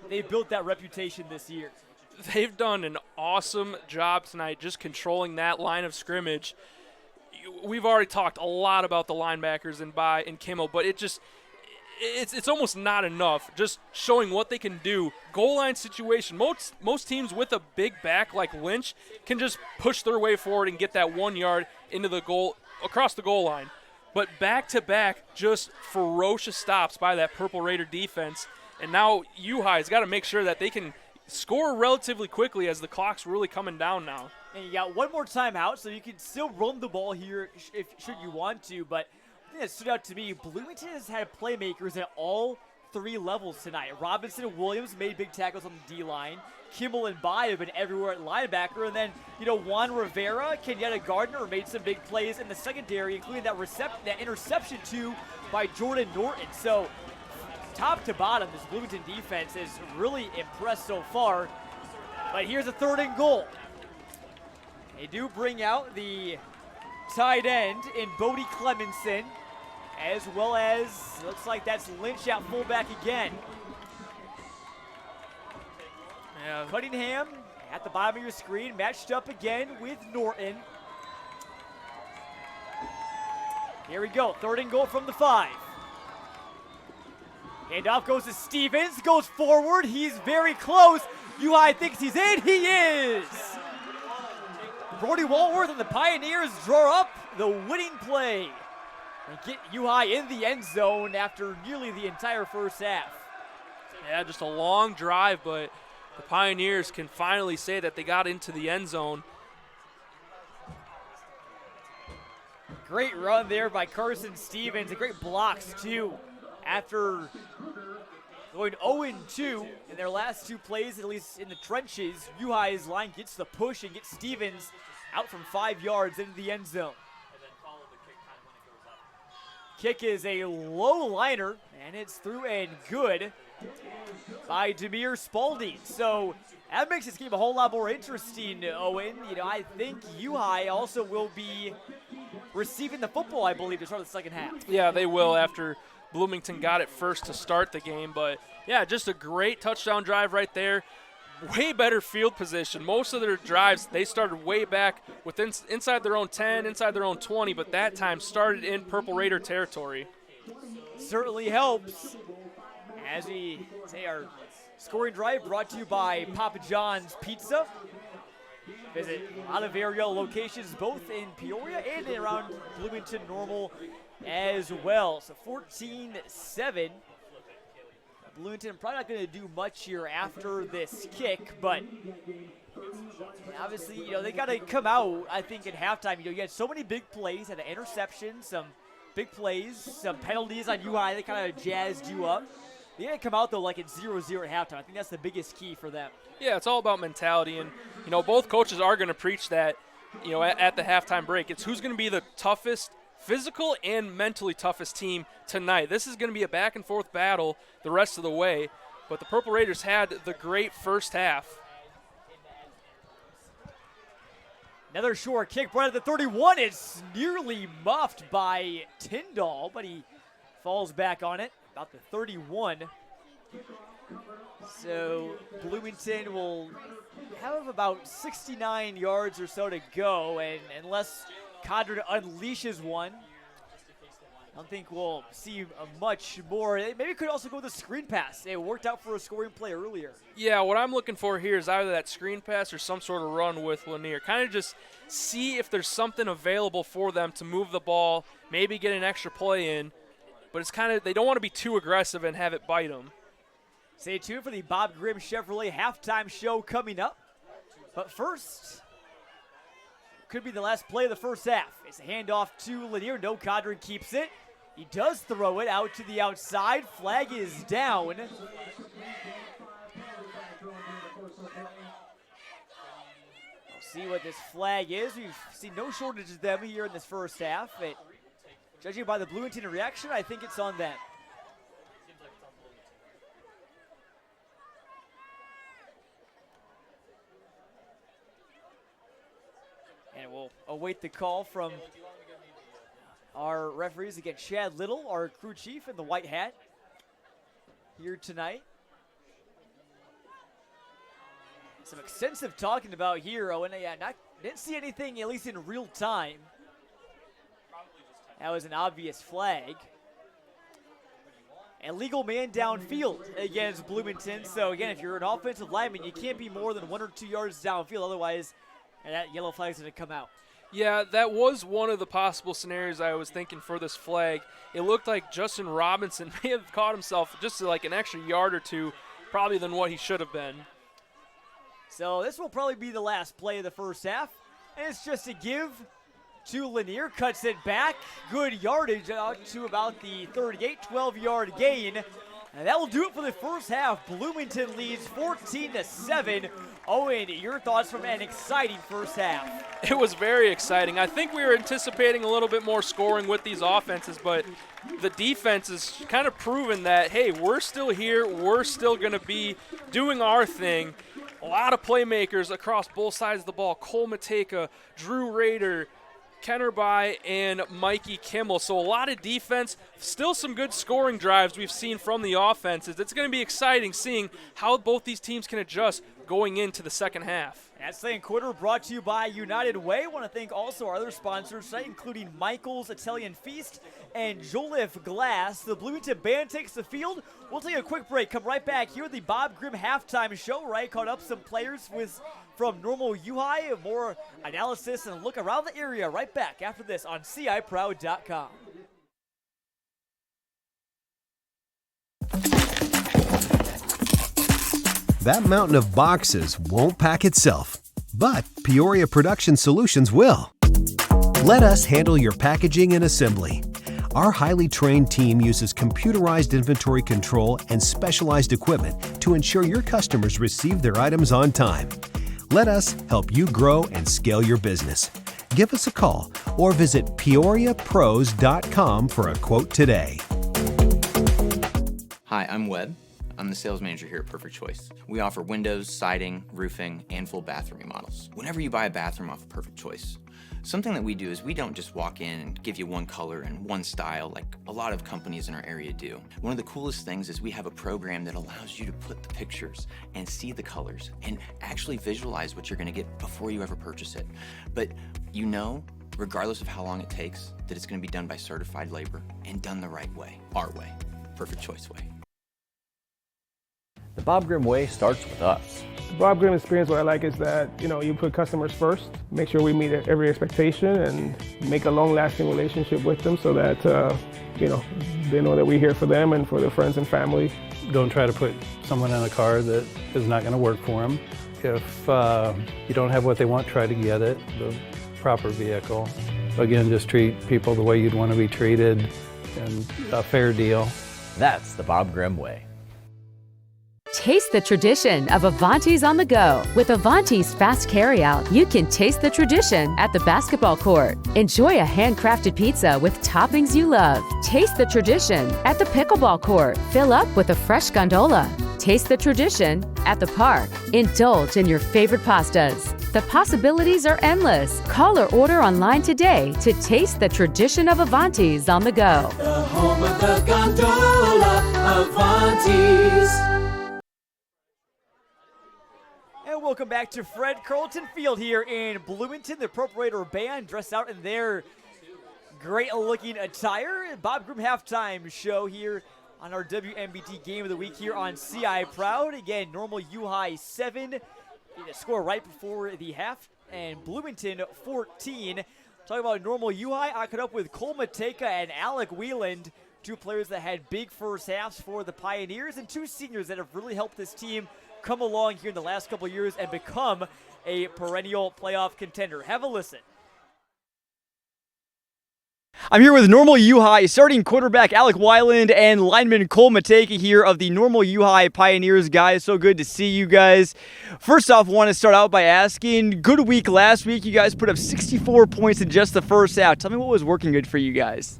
Speaker 1: they built that reputation this year.
Speaker 2: They've done an awesome job tonight just controlling that line of scrimmage. We've already talked a lot about the linebackers and Bai and Kimmel, but it's almost not enough just showing what they can do. Goal line situation. Most teams with a big back like Lynch can just push their way forward and get that 1 yard into the goal, across the goal line. But back-to-back, just ferocious stops by that Purple Raider defense. And now U-High's got to make sure that they can score relatively quickly as the clock's really coming down now.
Speaker 1: And you got 1 more timeout, so you can still run the ball here should you want to. But the thing that stood out to me, Bloomington has had playmakers at all 3 levels tonight. Robinson and Williams made big tackles on the D-line. Kimmel and Bai have been everywhere at linebacker. And then, Juan Rivera, Kenyatta Gardner made some big plays in the secondary, including that interception too by Jordan Norton. So top to bottom, this Bloomington defense is really impressed so far. But here's a 3rd and goal. They do bring out the tight end in Bodie Clemenson, as well as, looks like that's Lynch at fullback again.
Speaker 2: Yeah.
Speaker 1: Cunningham at the bottom of your screen, matched up again with Norton. Here we go, 3rd and goal from the 5. Handoff goes to Stevens, goes forward, he's very close. UI thinks he's in, he is! Brody Walworth and the Pioneers draw up the winning play and get UI in the end zone after nearly the entire first half.
Speaker 2: Yeah, just a long drive, but the Pioneers can finally say that they got into the end zone.
Speaker 1: Great run there by Carson Stevens, and great blocks too. After going 0-2 in their last 2 plays, at least in the trenches, UI's line gets the push and gets Stevens out from 5 yards into the end zone. Kick is a low liner, and it's through and good by Demir Spalding. So that makes this game a whole lot more interesting, Owen. You know, I think UI also will be receiving the football, I believe, to start the second half.
Speaker 2: Yeah, they will after Bloomington got it first to start the game. But, yeah, just a great touchdown drive right there. Way better field position. Most of their drives, they started way back within inside their own 10, inside their own 20, but that time started in Purple Raider territory.
Speaker 1: Certainly helps. As we say, our scoring drive brought to you by Papa John's Pizza. Visit a lot of area locations, both in Peoria and around Bloomington Normal as well. So 14-7. Bloomington probably not going to do much here after this kick, but obviously, you know, they got to come out, I think, at halftime. You know, you had so many big plays, had an interception, some big plays, some penalties on UI. They kind of jazzed you up. They didn't come out, though, like it's 0-0 at halftime. I think that's the biggest key for them.
Speaker 2: Yeah, it's all about mentality, and, you know, both coaches are going to preach that, you know, at the halftime break. It's who's going to be the toughest, physical and mentally toughest team tonight. This is going to be a back-and-forth battle the rest of the way, but the Purple Raiders had the great first half.
Speaker 1: Another short kick right at the 31. It's nearly muffed by Tyndall, but he falls back on it, about the 31. So Bloomington will have about 69 yards or so to go, and unless Condren unleashes one, I don't think we'll see much more. Maybe could also go with the screen pass. It worked out for a scoring play earlier.
Speaker 2: Yeah, what I'm looking for here is either that screen pass or some sort of run with Lanier. Kind of just see if there's something available for them to move the ball, maybe get an extra play in. But it's kind of, they don't want to be too aggressive and have it bite them.
Speaker 1: Stay tuned for the Bob Grimm Chevrolet halftime show coming up. But first, could be the last play of the first half. It's a handoff to Lanier. No, Condren keeps it. He does throw it out to the outside. Flag is down. We'll see what this flag is. We've seen no shortage of them here in this first half. But judging by the Bloomington reaction, I think it's on them. And we'll await the call from our referees. Again, Chad Little, our crew chief in the white hat here tonight. Some extensive talking about here, Owen. Yeah, didn't see anything, at least in real time. That was an obvious flag. And legal man downfield against Bloomington. So, again, if you're an offensive lineman, you can't be more than 1 or 2 yards downfield. Otherwise, that yellow flag's going to come out.
Speaker 2: Yeah, that was one of the possible scenarios I was thinking for this flag. It looked like Justin Robinson may have caught himself just like an extra yard or two, probably than what he should have been.
Speaker 1: So this will probably be the last play of the first half. And it's just a give to Lanier. Cuts it back. Good yardage out to about the 38, 12-yard gain. And that will do it for the first half. Bloomington leads 14-7. Owen, your thoughts from an exciting first half?
Speaker 2: It was very exciting. I think we were anticipating a little bit more scoring with these offenses, but the defense is kind of proven that, hey, we're still here. We're still going to be doing our thing. A lot of playmakers across both sides of the ball. Cole Mateka, Drew Rader, Kenner Bai, and Mikey Kimmel. So a lot of defense, still some good scoring drives we've seen from the offenses. It's going to be exciting seeing how both these teams can adjust going into the second half.
Speaker 1: That's the quarter brought to you by United Way. I want to thank also our other sponsors tonight, including Michael's Italian Feast and Joliffe Glass. The Bloomington band takes the field. We'll take a quick break. Come right back here at the Bob Grimm halftime show, right? Caught up some players from Normal U-High, more analysis and look around the area. Right back after this on CIProud.com.
Speaker 18: That mountain of boxes won't pack itself, but Peoria Production Solutions will. Let us handle your packaging and assembly. Our highly trained team uses computerized inventory control and specialized equipment to ensure your customers receive their items on time. Let us help you grow and scale your business. Give us a call or visit peoriapros.com for a quote today.
Speaker 19: Hi, I'm Webb. I'm the sales manager here at Perfect Choice. We offer windows, siding, roofing, and full bathroom remodels. Whenever you buy a bathroom off of Perfect Choice, something that we do is we don't just walk in and give you one color and one style like a lot of companies in our area do. One of the coolest things is we have a program that allows you to put the pictures and see the colors and actually visualize what you're going to get before you ever purchase it. But you know, regardless of how long it takes, that it's going to be done by certified labor and done the right way, our way, Perfect Choice way.
Speaker 20: The Bob Grimm way starts with us.
Speaker 21: The Bob Grimm experience, what I like is that, you put customers first, make sure we meet every expectation and make a long-lasting relationship with them so that, they know that we're here for them and for their friends and family.
Speaker 22: Don't try to put someone in a car that is not going to work for them. If you don't have what they want, try to get it, the proper vehicle. Again, just treat people the way you'd want to be treated and a fair deal.
Speaker 20: That's the Bob Grimm way.
Speaker 23: Taste the tradition of Avanti's on the go. With Avanti's fast carryout, you can taste the tradition at the basketball court. Enjoy a handcrafted pizza with toppings you love. Taste the tradition at the pickleball court. Fill up with a fresh gondola. Taste the tradition at the park. Indulge in your favorite pastas. The possibilities are endless. Call or order online today to taste the tradition of Avanti's on the go.
Speaker 24: The home of the gondola, Avanti's.
Speaker 1: And welcome back to Fred Carlton Field here in Bloomington. The Purple Raider band dressed out in their great-looking attire. Bob Grimm halftime show here on our WMBD Game of the Week here on CI Proud. Again, Normal U-High 7. The score right before the half. And Bloomington 14. Talking about Normal U-High, I caught up with Cole Mateka and Alec Wieland, two players that had big first halves for the Pioneers and two seniors that have really helped this team come along here in the last couple of years and become a perennial playoff contender. Have a listen. I'm here with Normal U-High starting quarterback Alec Weiland and lineman Cole Mateka here of the Normal U-High Pioneers. Guys, so good to see you guys. First off, want to start out by asking, good week last week. You guys put up 64 points in just the first half. Tell me what was working good for you guys.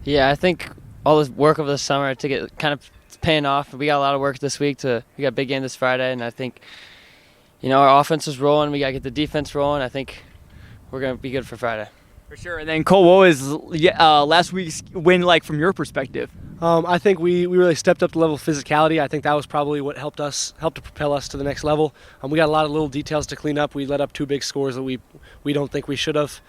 Speaker 25: Yeah, I think all this work over the summer, I think it kind of paying off. We got a lot of work this week. We got a big game this Friday, and I think, our offense is rolling. We got to get the defense rolling. I think we're going to be good for Friday.
Speaker 1: For sure. And then, Cole, what was last week's win like from your perspective?
Speaker 26: I think we really stepped up the level of physicality. I think that was probably what helped to propel us to the next level. We got a lot of little details to clean up. We let up two big scores that we don't think we should have.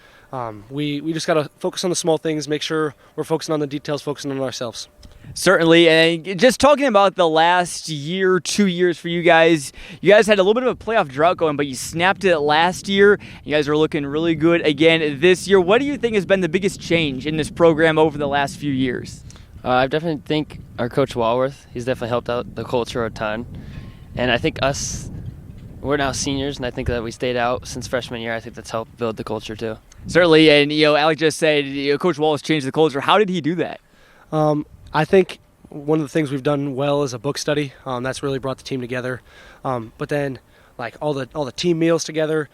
Speaker 26: We just got to focus on the small things, make sure we're focusing on the details, focusing on ourselves.
Speaker 1: Certainly, and just talking about the last year, 2 years for you guys had a little bit of a playoff drought going, but you snapped it last year. You guys are looking really good again this year. What do you think has been the biggest change in this program over the last few years?
Speaker 25: I definitely think our coach Walworth, he's definitely helped out the culture a ton. And I think we're now seniors, and I think that we stayed out since freshman year. I think that's helped build the culture too.
Speaker 1: Certainly, and Alec just said Coach Wallace changed the culture. How did he do that?
Speaker 26: I think one of the things we've done well is a book study. That's really brought the team together. But then, like all the team meals together,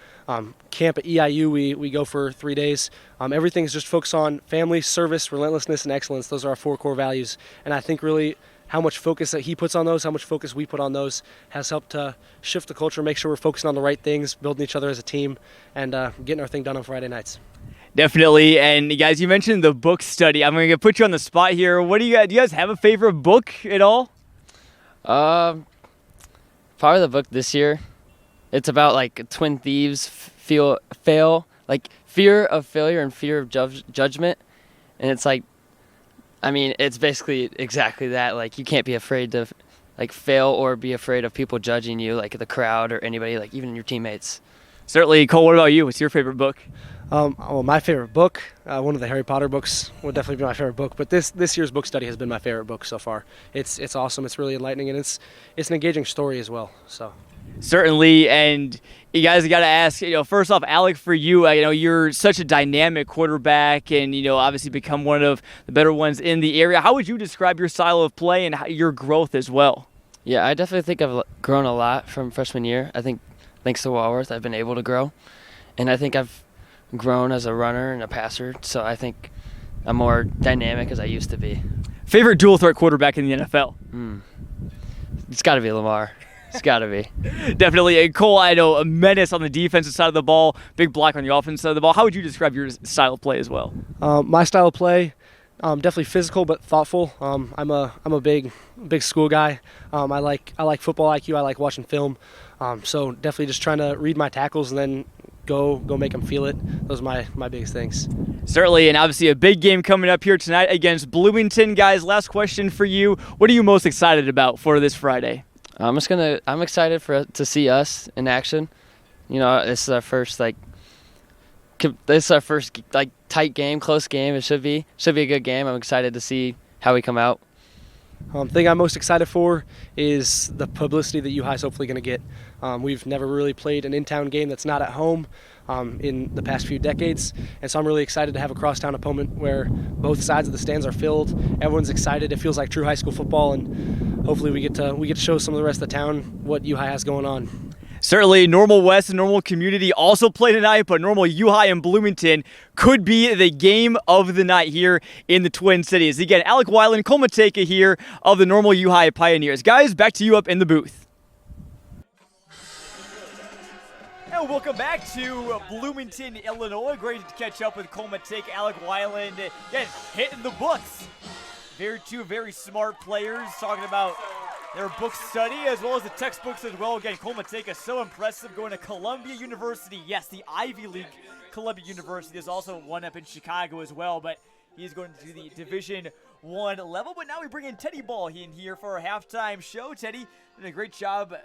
Speaker 26: camp at EIU, we go for 3 days. Everything's just focused on family, service, relentlessness, and excellence. Those are our 4 core values. And I think really how much focus that he puts on those, how much focus we put on those, has helped to shift the culture, make sure we're focusing on the right things, building each other as a team, and getting our thing done on Friday nights.
Speaker 1: Definitely. And guys, you mentioned the book study. I'm going to put you on the spot here. What do you guys have a favorite book at all?
Speaker 25: Probably the book this year. It's about like twin thieves fear of failure and fear of judgment. And it's like, I mean, it's basically exactly that. Like, you can't be afraid to like fail or be afraid of people judging you, like the crowd or anybody, like even your teammates.
Speaker 1: Certainly. Cole, what about you? What's your favorite book?
Speaker 26: Well, my favorite book, one of the Harry Potter books would definitely be my favorite book. But this year's book study has been my favorite book so far. It's awesome. It's really enlightening, and it's an engaging story as well. So.
Speaker 1: Certainly, and you guys got to ask, first off, Alec, for you, you're such a dynamic quarterback and, obviously become one of the better ones in the area. How would you describe your style of play and your growth as well?
Speaker 25: Yeah, I definitely think I've grown a lot from freshman year. I think thanks to Walworth, I've been able to grow, and I think I've grown as a runner and a passer, so I think I'm more dynamic as I used to be.
Speaker 1: Favorite dual threat quarterback in the NFL?
Speaker 25: It's got to be Lamar. It's got to be.
Speaker 1: Definitely. And Cole, I know, a menace on the defensive side of the ball, big block on the offensive side of the ball. How would you describe your style of play as well?
Speaker 26: My style of play, definitely physical but thoughtful. I'm a big school guy. I like football IQ. I like watching film. So definitely just trying to read my tackles and then go make them feel it. Those are my biggest things.
Speaker 1: Certainly, and obviously a big game coming up here tonight against Bloomington. Guys, last question for you. What are you most excited about for this Friday?
Speaker 25: I'm excited to see us in action. This is our first tight game, close game. It should be a good game. I'm excited to see how we come out.
Speaker 26: Thing I'm most excited for is the publicity that UHI is hopefully going to get. We've never really played an in-town game that's not at home in the past few decades, and so I'm really excited to have a crosstown opponent where both sides of the stands are filled. Everyone's excited. It feels like true high school football, and hopefully we get to show some of the rest of the town what UHI has going on.
Speaker 1: Certainly, Normal West and Normal Community also play tonight, but Normal UHI and Bloomington could be the game of the night here in the Twin Cities. Again, Alec Weiland, Cole Mateka here of the Normal UHI Pioneers. Guys, back to you up in the booth. And welcome back to Bloomington, Illinois. Great to catch up with Cole Mateka, Alec Weiland. Again, hitting the books. Two very smart players talking about their book study as well as the textbooks as well. Again, Cole Mateka, so impressive, going to Columbia University. Yes, the Ivy League Columbia University. There's also one up in Chicago as well, but he's going to the Division I level. But now we bring in Teddy Ball in here for our halftime show. Teddy did a great job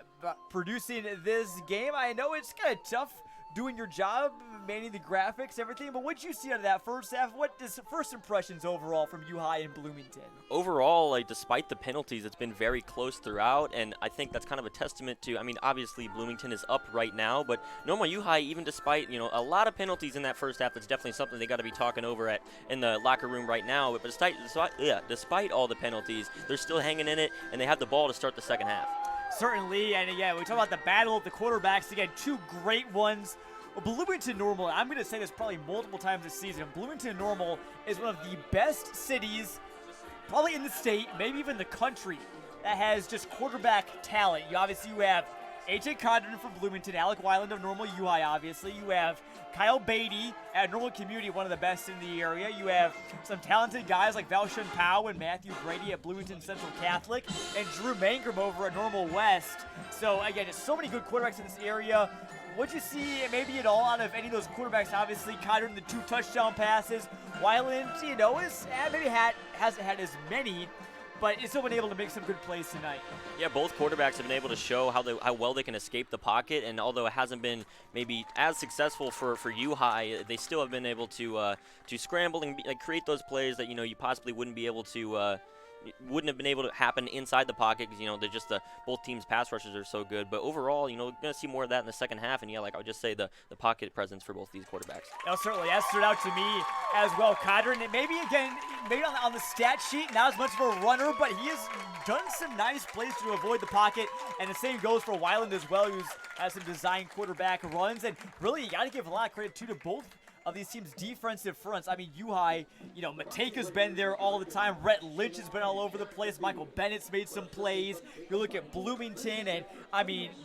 Speaker 1: producing this game. I know it's kind of tough doing your job, managing the graphics, everything, but what did you see out of that first half? What is first impressions overall from UHI and Bloomington?
Speaker 3: Overall, despite the penalties, it's been very close throughout, and I think that's kind of a testament to, obviously Bloomington is up right now, but Normal UHI, even despite, a lot of penalties in that first half, that's definitely something they got to be talking over in the locker room right now, but despite all the penalties, they're still hanging in it, and they have the ball to start the second half.
Speaker 1: Certainly, and again, we talk about the battle of the quarterbacks. Again, two great ones. Bloomington Normal, I'm going to say this probably multiple times this season, Bloomington Normal is one of the best cities, probably in the state, maybe even the country, that has just quarterback talent. You have A.J. Condren from Bloomington, Alec Weiland of Normal UHI, obviously. You have Kyle Beatty at Normal Community, one of the best in the area. You have some talented guys like Valshun Powell and Matthew Brady at Bloomington Central Catholic, and Drew Mangrum over at Normal West. So, again, just so many good quarterbacks in this area. What'd you see maybe at all out of any of those quarterbacks? Obviously, Condren, the 2 touchdown passes. Weiland, hasn't had as many, but it's still been able to make some good plays tonight.
Speaker 3: Yeah, both quarterbacks have been able to show how well they can escape the pocket, and although it hasn't been maybe as successful for UHI, they still have been able to scramble and create those plays that you possibly wouldn't be able to. Wouldn't have been able to happen inside the pocket because they're just both teams' pass rushes are so good. But overall, we're going to see more of that in the second half. And I would just say the pocket presence for both these quarterbacks.
Speaker 1: Certainly, that stood out to me as well. Condren, maybe on the stat sheet, not as much of a runner, but he has done some nice plays to avoid the pocket. And the same goes for Weiland as well, who has some design quarterback runs. And really, you got to give a lot of credit to both of these teams' defensive fronts. I mean, U-High, Mateka's been there all the time. Rhett Lynch has been all over the place. Michael Bennett's made some plays. You look at Bloomington, and,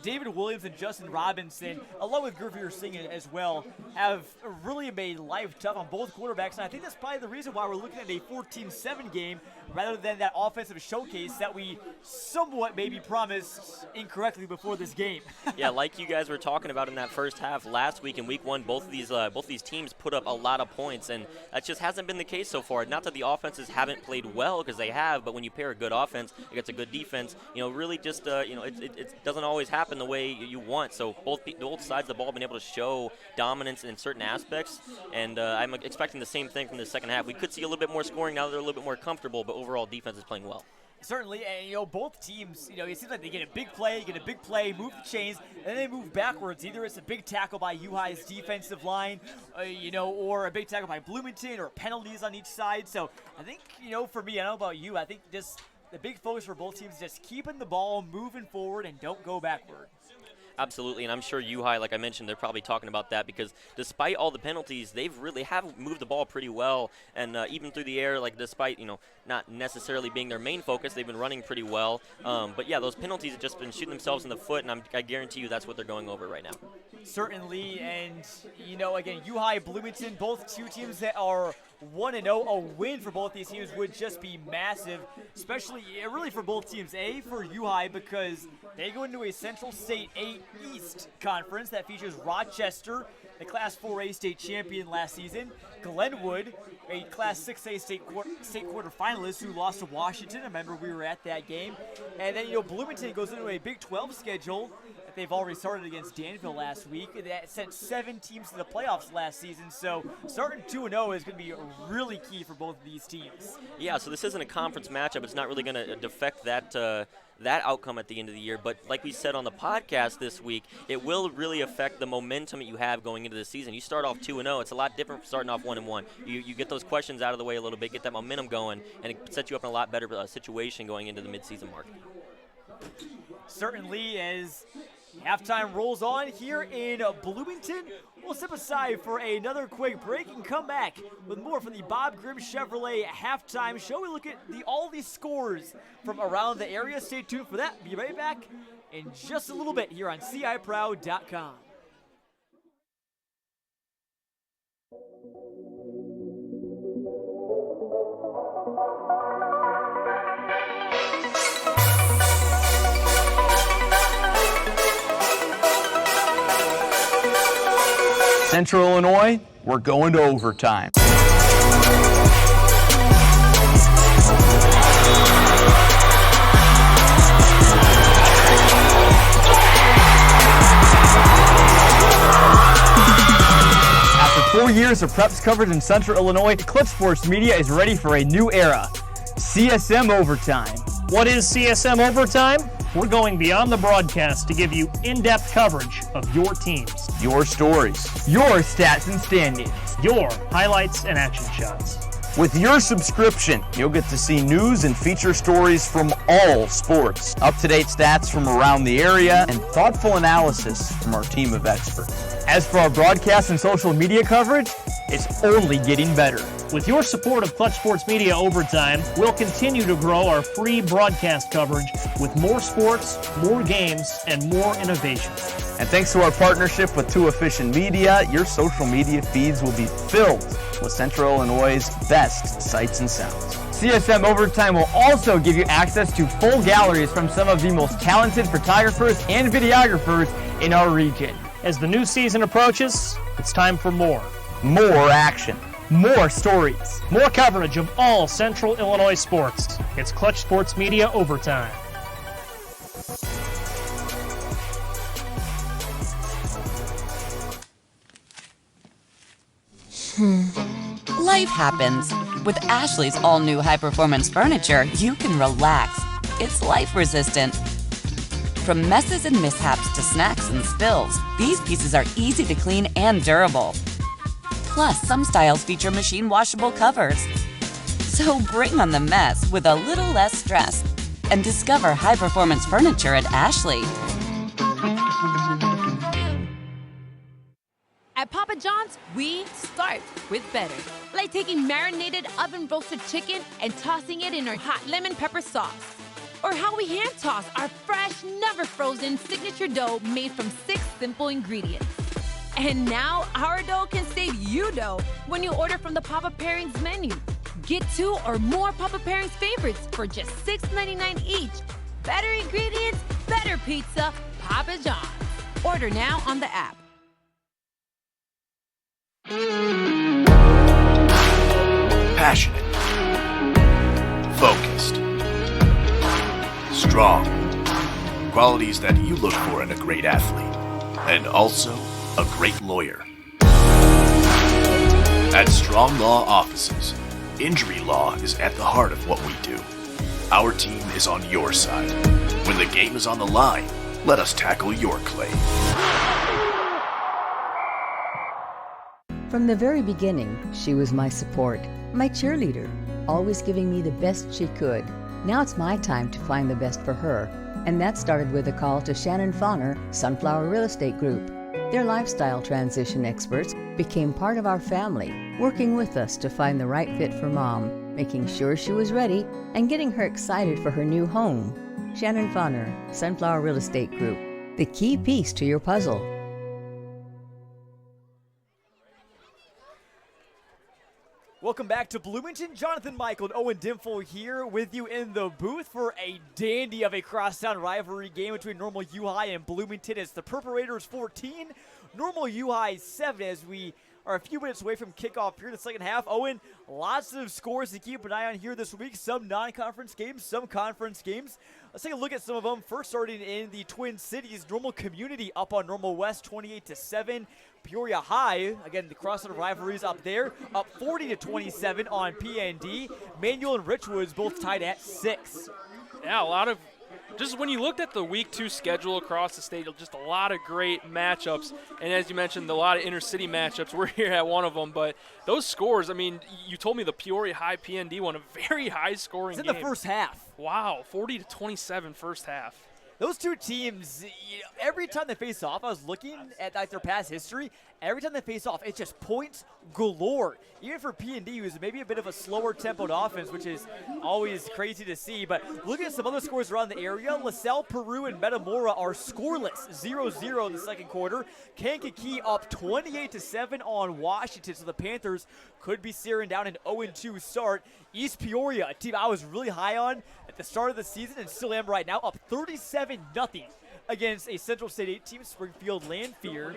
Speaker 1: David Williams and Justin Robinson, along with Gervier Singh as well, have really made life tough on both quarterbacks. And I think that's probably the reason why we're looking at a 14-7 game rather than that offensive showcase that we somewhat maybe promised incorrectly before this game.
Speaker 3: Yeah, like you guys were talking about in that first half last week in week 1, both of these teams put up a lot of points, and that just hasn't been the case so far. Not that the offenses haven't played well, because they have, but when you pair a good offense against a good defense, really just it doesn't always happen the way you want. So both sides of the ball have been able to show dominance in certain aspects, and I'm expecting the same thing from the second half. We could see a little bit more scoring now that they're a little bit more comfortable, but overall defense is playing well.
Speaker 1: Certainly, and both teams, it seems like they get a big play, move the chains, and then they move backwards. Either it's a big tackle by U-High's defensive line, or a big tackle by Bloomington, or penalties on each side. So I think, for me, I don't know about you, I think just the big focus for both teams is just keeping the ball moving forward and don't go backward.
Speaker 3: Absolutely, and I'm sure U-High, like I mentioned, they're probably talking about that because despite all the penalties, they've really have moved the ball pretty well, and even through the air, despite, not necessarily being their main focus, they've been running pretty well. But yeah, those penalties have just been shooting themselves in the foot, and I guarantee you that's what they're going over right now.
Speaker 1: Certainly, and, again, U-High, Bloomington, both two teams that are 1-0. A win for both these teams would just be massive, especially really for both teams. For U-High, because they go into a Central State 8 East conference that features Rochester, the Class 4A state champion last season, Glenwood, a Class 6A state quarterfinalist who lost to Washington. I remember we were at that game. And then, Bloomington goes into a Big 12 schedule that they've already started against Danville last week. That sent 7 teams to the playoffs last season. So starting 2-0 is going to be really key for both of these teams.
Speaker 3: Yeah, so this isn't a conference matchup. It's not really going to affect that outcome at the end of the year. But like we said on the podcast this week, it will really affect the momentum that you have going into the season. You start off 2-0. It's a lot different from starting off 1-1. You get those questions out of the way a little bit, get that momentum going, and it sets you up in a lot better situation going into the midseason mark.
Speaker 1: Certainly, as halftime rolls on here in Bloomington, we'll step aside for another quick break and come back with more from the Bob Grimm Chevrolet halftime show. We look at all these scores from around the area. Stay tuned for that. Be right back in just a little bit here on CIProud.com.
Speaker 4: Central Illinois, we're going to overtime.
Speaker 1: After 4 years of preps coverage in Central Illinois, Clip Sports Media is ready for a new era. CSM Overtime.
Speaker 5: What is CSM Overtime? We're going beyond the broadcast to give you in-depth coverage of your teams.
Speaker 4: Your stories.
Speaker 1: Your stats and standings.
Speaker 5: Your highlights and action shots.
Speaker 4: With your subscription, you'll get to see news and feature stories from all sports, up-to-date stats from around the area, and thoughtful analysis from our team of experts.
Speaker 1: As for our broadcast and social media coverage, it's only getting better.
Speaker 5: With your support of Clutch Sports Media Overtime, we'll continue to grow our free broadcast coverage with more sports, more games, and more innovation.
Speaker 4: And thanks to our partnership with Too Efficient Media, your social media feeds will be filled with Central Illinois' best sights and sounds.
Speaker 1: CSM Overtime will also give you access to full galleries from some of the most talented photographers and videographers in our region.
Speaker 5: As the new season approaches, it's time for more.
Speaker 4: More action.
Speaker 1: More stories.
Speaker 5: More coverage of all Central Illinois sports. It's Clutch Sports Media Overtime.
Speaker 6: Life happens. With Ashley's all-new high-performance furniture, you can relax. It's life-resistant. From messes and mishaps to snacks and spills, these pieces are easy to clean and durable. Plus, some styles feature machine-washable covers. So bring on the mess with a little less stress and discover high-performance furniture at Ashley.
Speaker 7: At Papa John's, we start with better. Like taking marinated oven-roasted chicken and tossing it in our hot lemon pepper sauce. Or how we hand toss our fresh, never frozen signature dough made from 6 simple ingredients. And now our dough can save you dough when you order from the Papa Pairings menu. Get 2 or more Papa Pairings favorites for just $6.99 each. Better ingredients, better pizza, Papa John's. Order now on the app.
Speaker 8: Passionate, focused, strong. Qualities that you look for in a great athlete, and also a great lawyer. At Strong Law Offices, injury law is at the heart of what we do. Our team is on your side. When the game is on the line, let us tackle your claim.
Speaker 9: From the very beginning, she was my support, my cheerleader, always giving me the best she could. Now it's my time to find the best for her. And that started with a call to Shannon Fauner, Sunflower Real Estate Group. Their lifestyle transition experts became part of our family, working with us to find the right fit for Mom, making sure she was ready, and getting her excited for her new home. Shannon Fauner, Sunflower Real Estate Group, the key piece to your puzzle.
Speaker 1: Welcome back to Bloomington. Jonathan Michael and Owen Dimful here with you in the booth for a dandy of a crosstown rivalry game between Normal U-High and Bloomington. It's the Purple Raiders 14, Normal U-High 7 as we are a few minutes away from kickoff here in the second half. Owen, lots of scores to keep an eye on here this week. Some non-conference games, some conference games. Let's take a look at some of them. First, starting in the Twin Cities, Normal Community up on Normal West 28-7. Peoria High, again, the crosstown rivalries up there, up 40-27 on PND. Manuel and Richwoods both tied at 6.
Speaker 2: Yeah, a lot of, just when you looked at the Week 2 schedule across the state, just a lot of great matchups. And as you mentioned, a lot of inter-city matchups. We're here at one of them. But those scores, I mean, you told me the Peoria High PND won a very high-scoring game.
Speaker 1: It's in the first half.
Speaker 2: Wow, 40-27 first half.
Speaker 1: Those two teams, every time they face off, I was looking at their past history. Every time they face off, it's just points galore. Even for P&D, who's maybe a bit of a slower tempoed offense, which is always crazy to see. But looking at some other scores around the area, LaSalle, Peru, and Metamora are scoreless, 0-0 in the second quarter. Kankakee up 28-7 on Washington, so the Panthers could be staring down an 0-2 start. East Peoria, a team I was really high on at the start of the season and still am right now, up 37-0 against a Central State 8 team, Springfield Lanphier.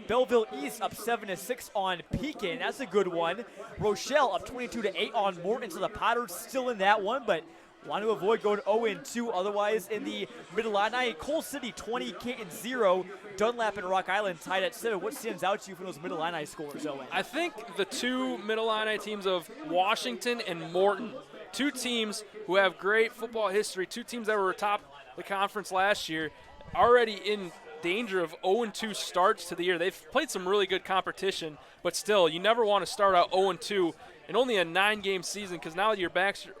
Speaker 1: Belleville East up 7-6 on Pekin. That's a good one. Rochelle up 22-8 on Morton, so the Potters still in that one, but want to avoid going 0-2 otherwise in the Mid-Illini. Coal City 20, Canton 0. Dunlap and Rock Island tied at 7. What stands out to you from those Mid-Illini scores, Owen?
Speaker 2: I think the two Mid-Illini teams of Washington and Morton, two teams who have great football history, two teams that were atop the conference last year, already in danger of 0-2 starts to the year. They've played some really good competition, but still, you never want to start out 0-2 in only a 9-game season because now your backs are,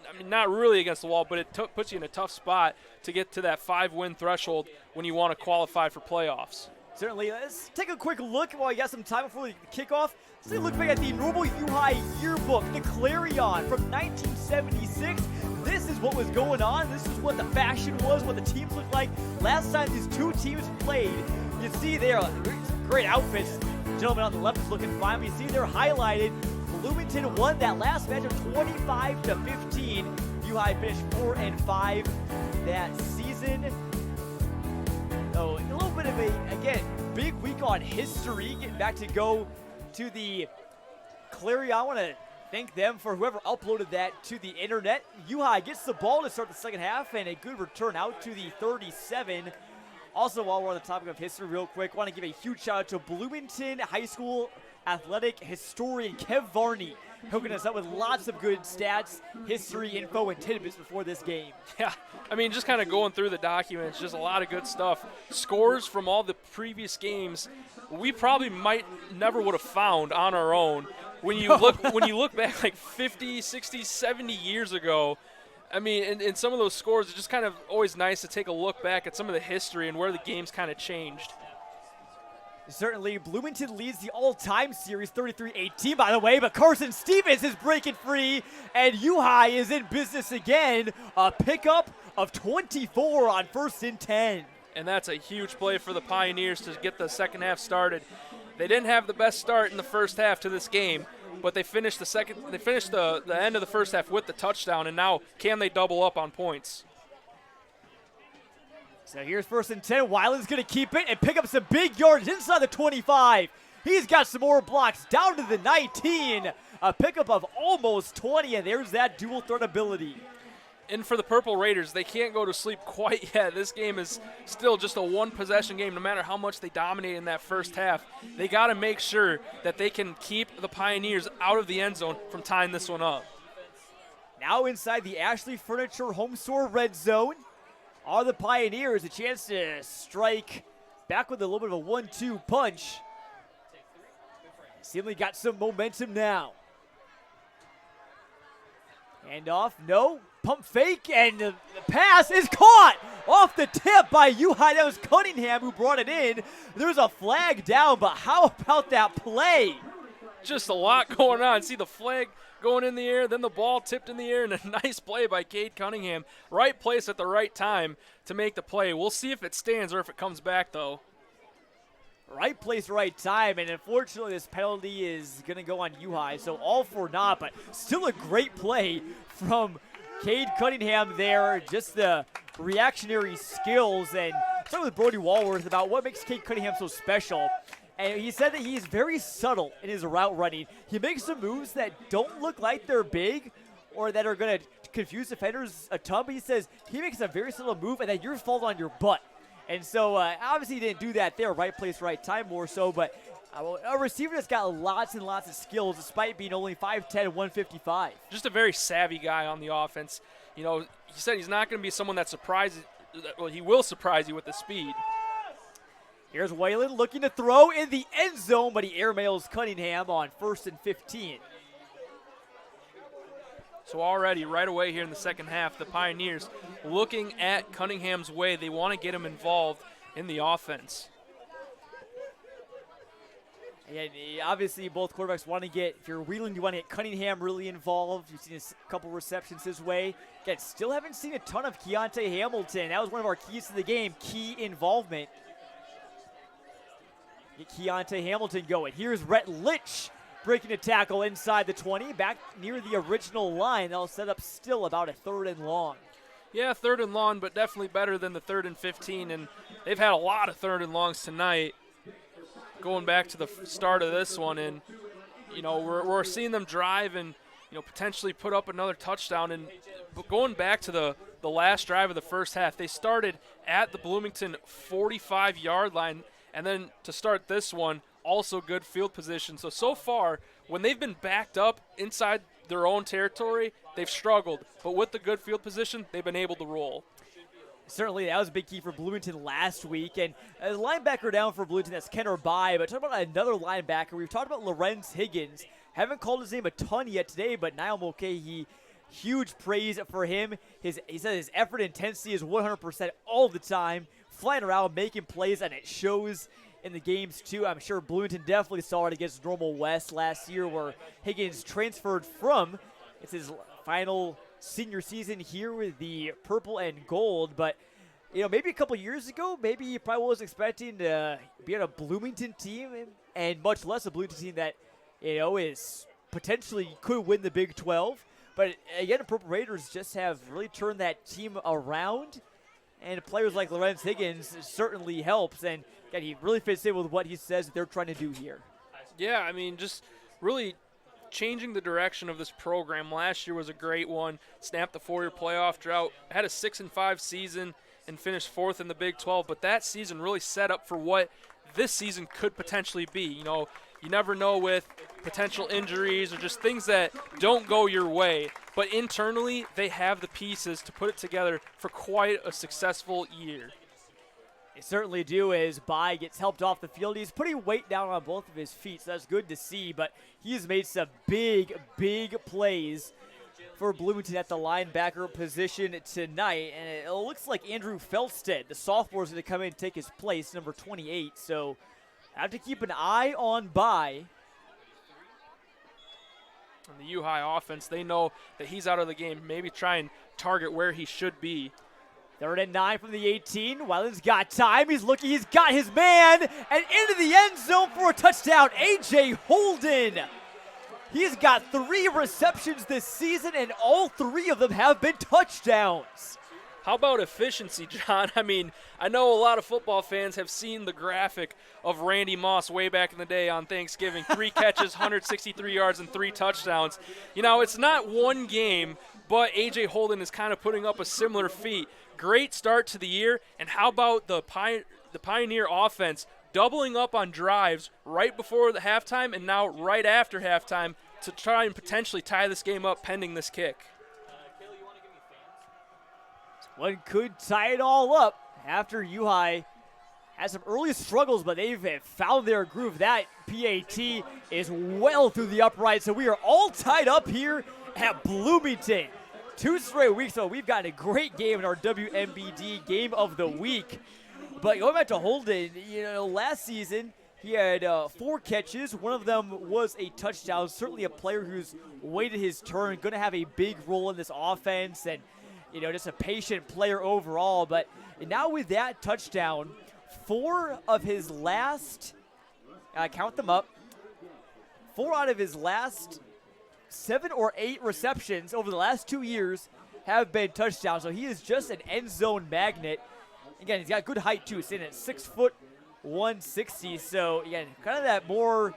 Speaker 2: I mean, not really against the wall, but it puts you in a tough spot to get to that 5-win threshold when you want to qualify for playoffs.
Speaker 1: Certainly. Let's take a quick look while you got some time before the kickoff. Let's take a look back at the Normal U-High yearbook, the Clarion from 1976. This is what was going on. This is what the fashion was, what the teams looked like last time these two teams played. You see there, great outfits. The gentleman on the left is looking fine, but you see they're highlighted. Bloomington won that last match of 25-15. U-High finished 4-5 that season. So a little bit of a, again, big week on history. Getting back to go to the Clarion. I want to thank them for whoever uploaded that to the internet. U-High gets the ball to start the second half and a good return out to the 37. Also, while we're on the topic of history real quick, want to give a huge shout out to Bloomington High School athletic historian Kev Varney, hooking us up with lots of good stats, history, info, and tidbits before this game.
Speaker 2: Yeah, I mean, just kind of going through the documents, just a lot of good stuff. Scores from all the previous games we probably might never would have found on our own. When you look back like 50, 60, 70 years ago, I mean, in some of those scores, it's just kind of always nice to take a look back at some of the history and where the game's kind of changed.
Speaker 1: Certainly, Bloomington leads the all-time series 33-18, by the way, but Carson Stevens is breaking free, and U-High is in business again. A pickup of 24 on 1st and 10.
Speaker 2: And that's a huge play for the Pioneers to get the second half started. They didn't have the best start in the first half to this game, but they finished the end of the first half with the touchdown, and now can they double up on points?
Speaker 1: So here's 1st and 10. Weiland's going to keep it and pick up some big yards inside the 25. He's got some more blocks down to the 19. A pickup of almost 20, and there's that dual threat ability.
Speaker 2: And for the Purple Raiders, they can't go to sleep quite yet. This game is still just a one-possession game. No matter how much they dominate in that first half, they got to make sure that they can keep the Pioneers out of the end zone from tying this one up.
Speaker 1: Now inside the Ashley Furniture Home Store red zone are the Pioneers. A chance to strike back with a little bit of a 1-2 punch. Seemingly got some momentum now. Hand off, no. Pump fake, and the pass is caught off the tip by U-High. That was Cunningham who brought it in. There's a flag down, but how about that play?
Speaker 2: Just a lot going on. See the flag going in the air, then the ball tipped in the air, and a nice play by Cade Cunningham. Right place at the right time to make the play. We'll see if it stands or if it comes back, though.
Speaker 1: Right place, right time, and unfortunately this penalty is going to go on U-High, so all for naught, but still a great play from Cade Cunningham there. Just the reactionary skills, and talking with Brody Walworth about what makes Cade Cunningham so special. And he said that he's very subtle in his route running. He makes some moves that don't look like they're big or that are going to confuse defenders a ton, but he says he makes a very subtle move and then you're falling on your butt. And so obviously he didn't do that there. Right place, right time more so, but a receiver that's got lots and lots of skills despite being only 5'10", 155.
Speaker 2: Just a very savvy guy on the offense. You know, he said he's not going to be someone that surprises. Well, he will surprise you with the speed.
Speaker 1: Here's Whalen looking to throw in the end zone, but he airmails Cunningham on 1st and 15.
Speaker 2: So already, right away here in the second half, the Pioneers looking at Cunningham's way. They want to get him involved in the offense.
Speaker 1: And obviously, both quarterbacks want to get, if you're Wheeling, you want to get Cunningham really involved. You've seen a couple receptions his way. Again, still haven't seen a ton of Keontae Hamilton. That was one of our keys to the game, key involvement. Get Keontae Hamilton going. Here's Rhett Litch breaking a tackle inside the 20, back near the original line. They'll set up still about a 3rd and long.
Speaker 2: Yeah, 3rd and long, but definitely better than the 3rd and 15, and they've had a lot of 3rd and longs tonight. Going back to the start of this one, and you know we're seeing them drive and potentially put up another touchdown. And going back to the last drive of the first half, they started at the Bloomington 45-yard line, and then to start this one, also good field position. So far, when they've been backed up inside their own territory, they've struggled. But with the good field position, they've been able to roll.
Speaker 1: Certainly, that was a big key for Bloomington last week. And a linebacker down for Bloomington, that's Kenner Bai. But talk about another linebacker. We've talked about Lorenz Higgins. Haven't called his name a ton yet today, but Niall Mulcahy, huge praise for him. He said his effort intensity is 100% all the time, flying around, making plays, and it shows in the games too. I'm sure Bloomington definitely saw it against Normal West last year where Higgins transferred from. It's his final senior season here with the purple and gold, but maybe a couple years ago, maybe he probably was expecting to be on a Bloomington team, and much less a Bloomington team that is potentially could win the Big 12. But again, the Purple Raiders just have really turned that team around, and players like Lorenz Higgins certainly helps, and again, he really fits in with what he says they're trying to do here.
Speaker 2: Yeah, I mean, just really changing the direction of this program. Last year was a great one. Snapped the 4-year playoff drought. Had a 6-5 season and finished 4th in the Big 12. But that season really set up for what this season could potentially be. You never know with potential injuries or just things that don't go your way. But internally, they have the pieces to put it together for quite a successful year.
Speaker 1: They certainly do as Bai gets helped off the field. He's putting weight down on both of his feet, so that's good to see. But he's made some big, big plays for Bloomington at the linebacker position tonight. And it looks like Andrew Felstead, the sophomore, is going to come in and take his place, number 28. So have to keep an eye on by.
Speaker 2: And the U-High offense, they know that he's out of the game. Maybe try and target where he should be.
Speaker 1: 3rd and 9 from the 18. Weiland's got time. He's looking. He's got his man. And into the end zone for a touchdown. A.J. Holden. He's got 3 receptions this season, and all 3 of them have been touchdowns.
Speaker 2: How about efficiency, John? I mean, I know a lot of football fans have seen the graphic of Randy Moss way back in the day on Thanksgiving. 3 catches, 163 yards, and 3 touchdowns. You know, it's not one game, but A.J. Holden is kind of putting up a similar feat. Great start to the year, and how about the Pioneer offense doubling up on drives right before the halftime and now right after halftime to try and potentially tie this game up pending this kick.
Speaker 1: One could tie it all up after U-High has some early struggles, but they've found their groove. That PAT is well through the upright, so we are all tied up here at Bloomington. 2 straight weeks, so we've got a great game in our WMBD Game of the Week. But going back to Holden, you know, last season he had 4 catches. One of them was a touchdown. Certainly a player who's waited his turn, going to have a big role in this offense, and you know, just a patient player overall. But now with that touchdown, 4 of his last, count them up, 4 out of his last 7 or 8 receptions over the last 2 years have been touchdowns. So he is just an end zone magnet. Again, he's got good height too. He's sitting at 6 foot 160. So again, kind of that more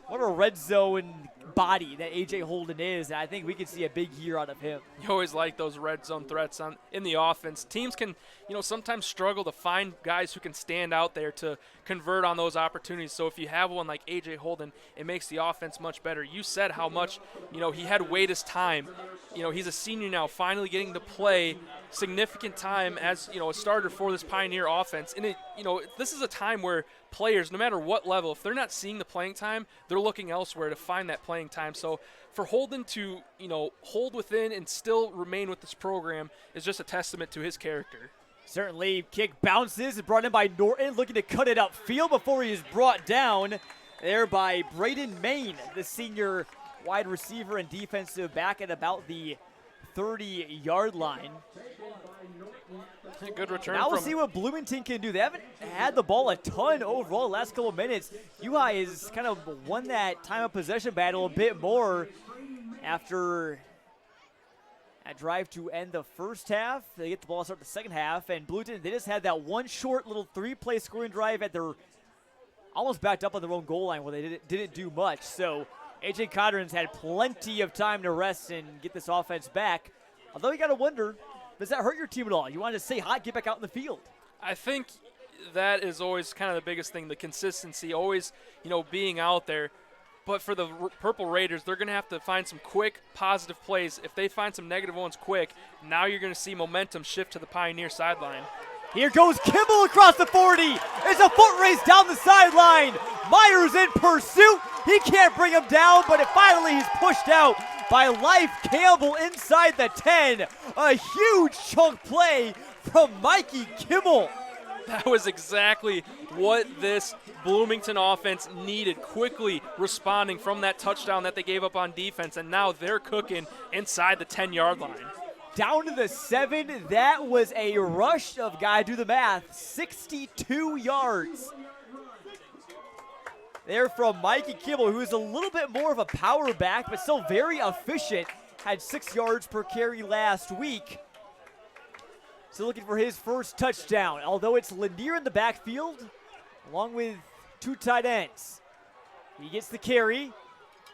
Speaker 1: of a red zone body that A.J. Holden is, and I think we can see a big year out of him.
Speaker 2: You always like those red zone threats in the offense. Teams can, you know, sometimes struggle to find guys who can stand out there to convert on those opportunities. So if you have one like A.J. Holden, it makes the offense much better. You said how much, you know, he had to wait his time. You know, he's a senior now, finally getting to play significant time as, you know, a starter for this Pioneer offense. And, you know, this is a time where players, no matter what level, if they're not seeing the playing time, they're looking elsewhere to find that playing time. So for Holden to, you know, hold within and still remain with this program is just a testament to his character.
Speaker 1: Certainly, kick bounces, brought in by Norton, looking to cut it upfield before he is brought down there by Braden Main, the senior wide receiver and defensive back at about the 30-yard line.
Speaker 2: Good return.
Speaker 1: Now we'll see what Bloomington can do. They haven't had the ball a ton overall the last couple of minutes. U-High has kind of won that time of possession battle a bit more after that drive to end the first half. They get the ball to start the second half, and Bloomington, they just had that one short little 3-play scoring drive at their almost backed up on their own goal line where they didn't do much. So A.J. Codron's had plenty of time to rest and get this offense back. Although you got to wonder, does that hurt your team at all? You want to stay hot, get back out in the field.
Speaker 2: I think that is always kind of the biggest thing, the consistency, always, you know, being out there. But for the Purple Raiders, they're going to have to find some quick, positive plays. If they find some negative ones quick, now you're going to see momentum shift to the Pioneer sideline.
Speaker 1: Here goes Kimball across the 40. It's a foot race down the sideline. Myers in pursuit. He can't bring him down, but finally he's pushed out by Life Campbell inside the 10. A huge chunk play from Mikey Kimball.
Speaker 2: That was exactly what this Bloomington offense needed, quickly responding from that touchdown that they gave up on defense, and now they're cooking inside the 10-yard line.
Speaker 1: Down to the 7. That was a rush of, gotta do the math, 62 yards. There from Mikey Kimball, who is a little bit more of a power back, but still very efficient. Had 6 yards per carry last week. So looking for his first touchdown, although it's Lanier in the backfield, along with 2 tight ends. He gets the carry.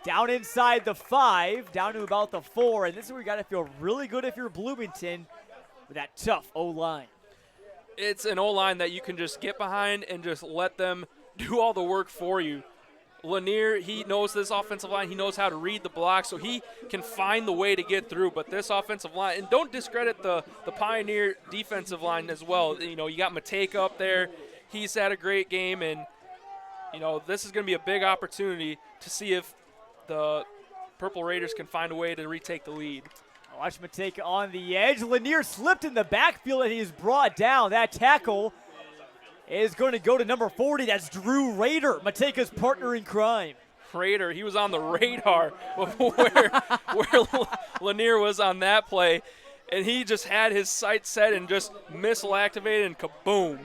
Speaker 1: Down inside the 5, down to about the 4, and this is where you got to feel really good if you're Bloomington with that tough O-line.
Speaker 2: It's an O-line that you can just get behind and just let them do all the work for you. Lanier, he knows this offensive line. He knows how to read the block, so he can find the way to get through. But this offensive line, and don't discredit the Pioneer defensive line as well. You know, you got Mateka up there. He's had a great game, and, you know, this is going to be a big opportunity to see if the Purple Raiders can find a way to retake the lead.
Speaker 1: Watch Mateka on the edge. Lanier slipped in the backfield, and he is brought down. That tackle is going to go to number 40. That's Drew Rader, Mateika's partner in crime.
Speaker 2: Rader, he was on the radar where Lanier was on that play, and he just had his sights set and just missile activated and kaboom.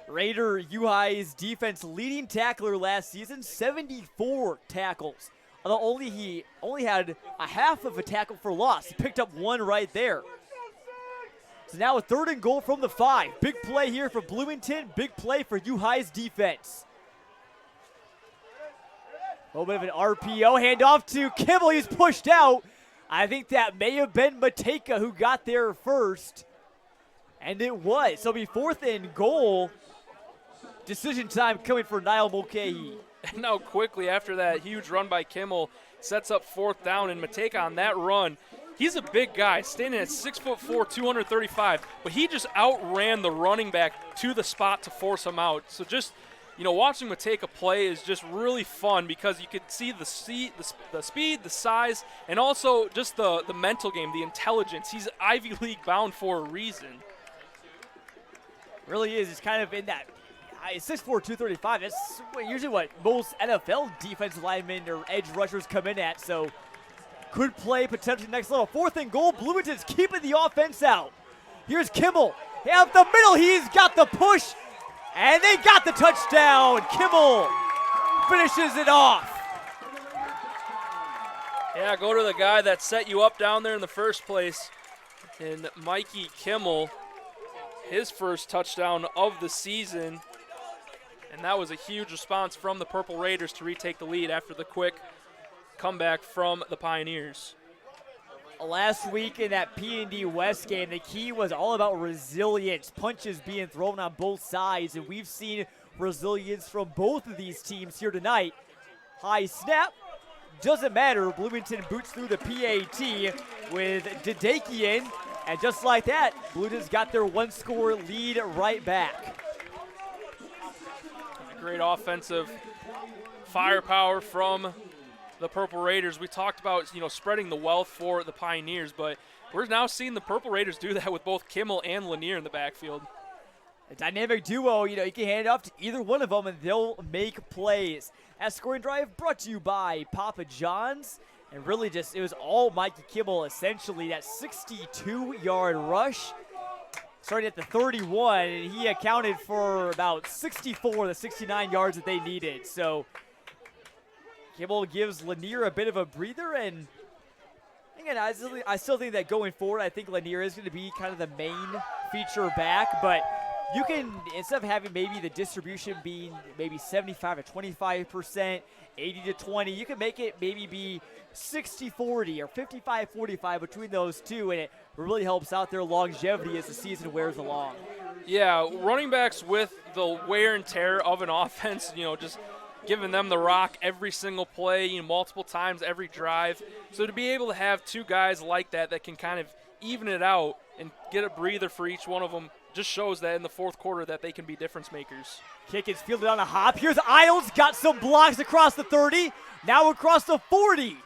Speaker 1: Rader, U-High's defense leading tackler last season, 74 tackles. Although he only had a half of a tackle for loss. He picked up one right there. So now a 3rd and goal from the 5. Big play here for Bloomington. Big play for U-High's defense. A little bit of an RPO handoff to Kimmel. He's pushed out. I think that may have been Mateika who got there first. And it was. So it'll be 4th and goal. Decision time coming for Niall Mulcahy.
Speaker 2: And now quickly after that huge run by Kimmel, sets up 4th down, and Mateika on that run. He's a big guy, standing at 6'4", 235, but he just outran the running back to the spot to force him out. So just, watching Mateika play is just really fun because you could see the speed, the size, and also just the mental game, the intelligence. He's Ivy League bound for a reason.
Speaker 1: Really is. It's kind of in that 6'4", 235. That's usually what most NFL defensive linemen or edge rushers come in at. So could play potentially next level. 4th and goal. Bloomington's keeping the offense out. Here's Kimmel. Up the middle. He's got the push. And they got the touchdown. Kimmel finishes it off.
Speaker 2: Yeah, go to the guy that set you up down there in the first place. And Mikey Kimmel, his first touchdown of the season. And that was a huge response from the Purple Raiders to retake the lead after the quick comeback from the Pioneers.
Speaker 1: Last week in that P&D West game, the key was all about resilience, punches being thrown on both sides, and we've seen resilience from both of these teams here tonight. High snap, doesn't matter. Bloomington boots through the PAT with Dedekian, and just like that, Bloomington's got their 1-score lead right back.
Speaker 2: Great offensive firepower from the Purple Raiders. We talked about, spreading the wealth for the Pioneers, but we're now seeing the Purple Raiders do that with both Kimmel and Lanier in the backfield.
Speaker 1: A dynamic duo, you can hand it off to either one of them and they'll make plays. That scoring drive brought to you by Papa John's. And really it was all Mikey Kimmel essentially. That 62-yard rush starting at the 31, and he accounted for about 64 of the 69 yards that they needed. So Kimmel gives Lanier a bit of a breather, and again, I still think that going forward, I think Lanier is going to be kind of the main feature back, but you can, instead of having maybe the distribution being maybe 75 to 25%, 80 to 20, you can make it maybe be 60-40 or 55-45 between those two, and it really helps out their longevity as the season wears along.
Speaker 2: Yeah, running backs with the wear and tear of an offense, just giving them the rock every single play, multiple times every drive. So to be able to have two guys like that can kind of even it out and get a breather for each one of them just shows that in the fourth quarter that they can be difference makers.
Speaker 1: Kick is fielded on a hop. Here's Isles, got some blocks across the 30, now across the 40.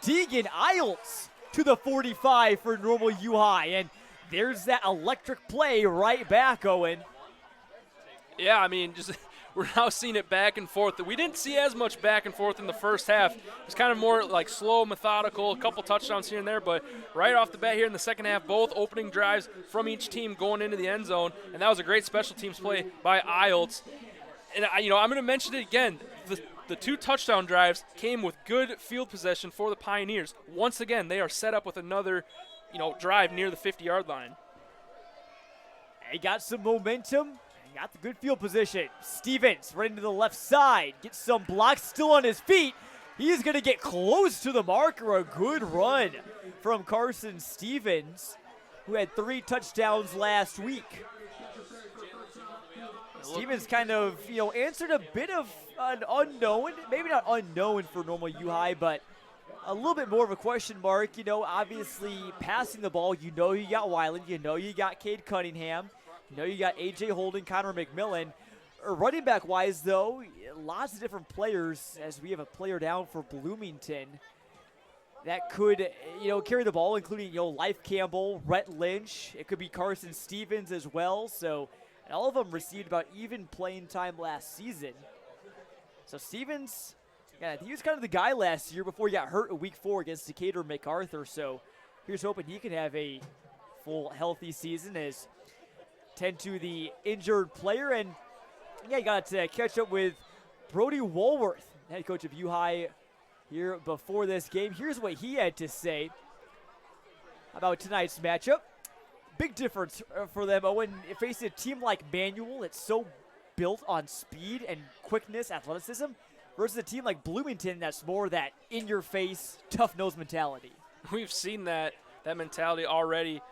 Speaker 1: Deegan Isles to the 45 for Normal U-High, and there's that electric play right back, Owen.
Speaker 2: Yeah, we're now seeing it back and forth. We didn't see as much back and forth in the first half. It was kind of more like slow, methodical, a couple touchdowns here and there, but right off the bat here in the second half, both opening drives from each team going into the end zone, and that was a great special teams play by Isles. And, I'm going to mention it again. The two touchdown drives came with good field possession for the Pioneers. Once again, they are set up with another, drive near the 50-yard line.
Speaker 1: They got some momentum. Got the good field position. Stevens running to the left side. Gets some blocks still on his feet. He's going to get close to the marker. A good run from Carson Stevens, who had 3 touchdowns last week. Stevens kind of, answered a bit of an unknown. Maybe not unknown for Normal U-High, but a little bit more of a question mark. Obviously passing the ball, you got Weiland. You got Cade Cunningham. You got A.J. Holden, Connor McMillan. Running back-wise, though, lots of different players as we have a player down for Bloomington that could, carry the ball, including, Life Campbell, Rhett Lynch. It could be Carson Stevens as well. So And all of them received about even playing time last season. So Stevens, yeah, he was kind of the guy last year before he got hurt in week 4 against Decatur MacArthur. So here's hoping he can have a full healthy season as tend to the injured player. And yeah, you got to catch up with Brody Woolworth, head coach of U-High, here before this game. Here's what he had to say about tonight's matchup. Big difference for them, Owen, facing a team like Manual that's so built on speed and quickness, athleticism, versus a team like Bloomington that's more that in-your-face, tough-nosed mentality.
Speaker 2: We've seen that mentality already.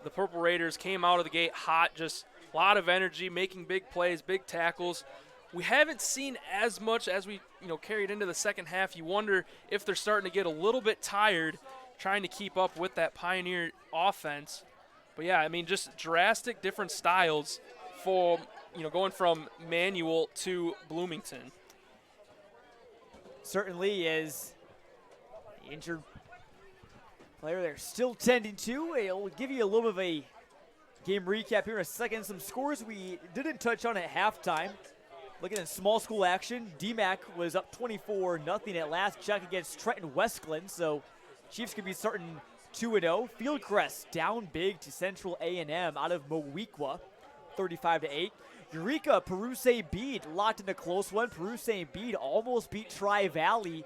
Speaker 2: The Purple Raiders came out of the gate hot, just a lot of energy, making big plays, big tackles. We haven't seen as much as we carried into the second half. You wonder if they're starting to get a little bit tired trying to keep up with that Pioneer offense. But yeah, I mean, just drastic different styles for, going from Manual to Bloomington.
Speaker 1: Certainly is the injured player they're still tending to. It'll give you a little bit of a game recap here in a second. Some scores we didn't touch on at halftime. Looking at small school action, DMAC was up 24-0 at last check against Trenton Westglen. So Chiefs could be starting 2-0. Fieldcrest down big to Central A&M out of Moweaqua, 35-8. Eureka, Peru St. Bede locked in a close one. Peru St. Bede almost beat Tri-Valley,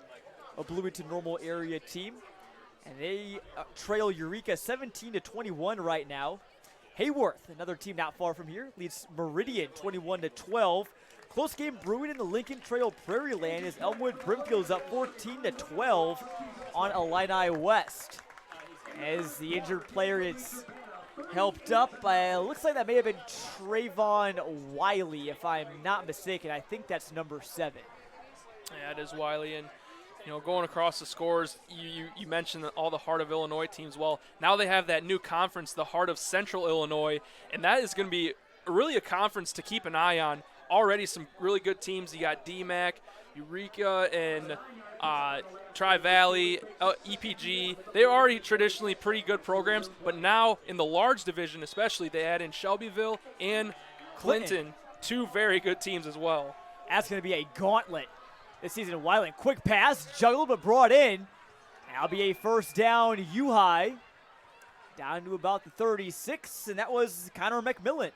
Speaker 1: a Bloomington normal area team. And they trail Eureka 17-21 right now. Hayworth, another team not far from here, leads Meridian 21-12. Close game brewing in the Lincoln Trail Prairie Land as Elmwood Brimfield's up 14-12 on Illini West. As the injured player is helped up, looks like that may have been Trayvon Wiley, if I'm not mistaken. I think that's number 7.
Speaker 2: Yeah, it is Wiley. And, going across the scores, you mentioned all the Heart of Illinois teams. Well, now they have that new conference, the Heart of Central Illinois, and that is going to be really a conference to keep an eye on. Already some really good teams. You got DMAC, Eureka, and Tri-Valley, EPG. They're already traditionally pretty good programs, but now in the large division especially, they add in Shelbyville and Clinton, 2 very good teams as well.
Speaker 1: That's going to be a gauntlet this season. Wyland, quick pass, juggled but brought in. That'll be a first down, U-High, down to about the 36, and that was Connor McMillan.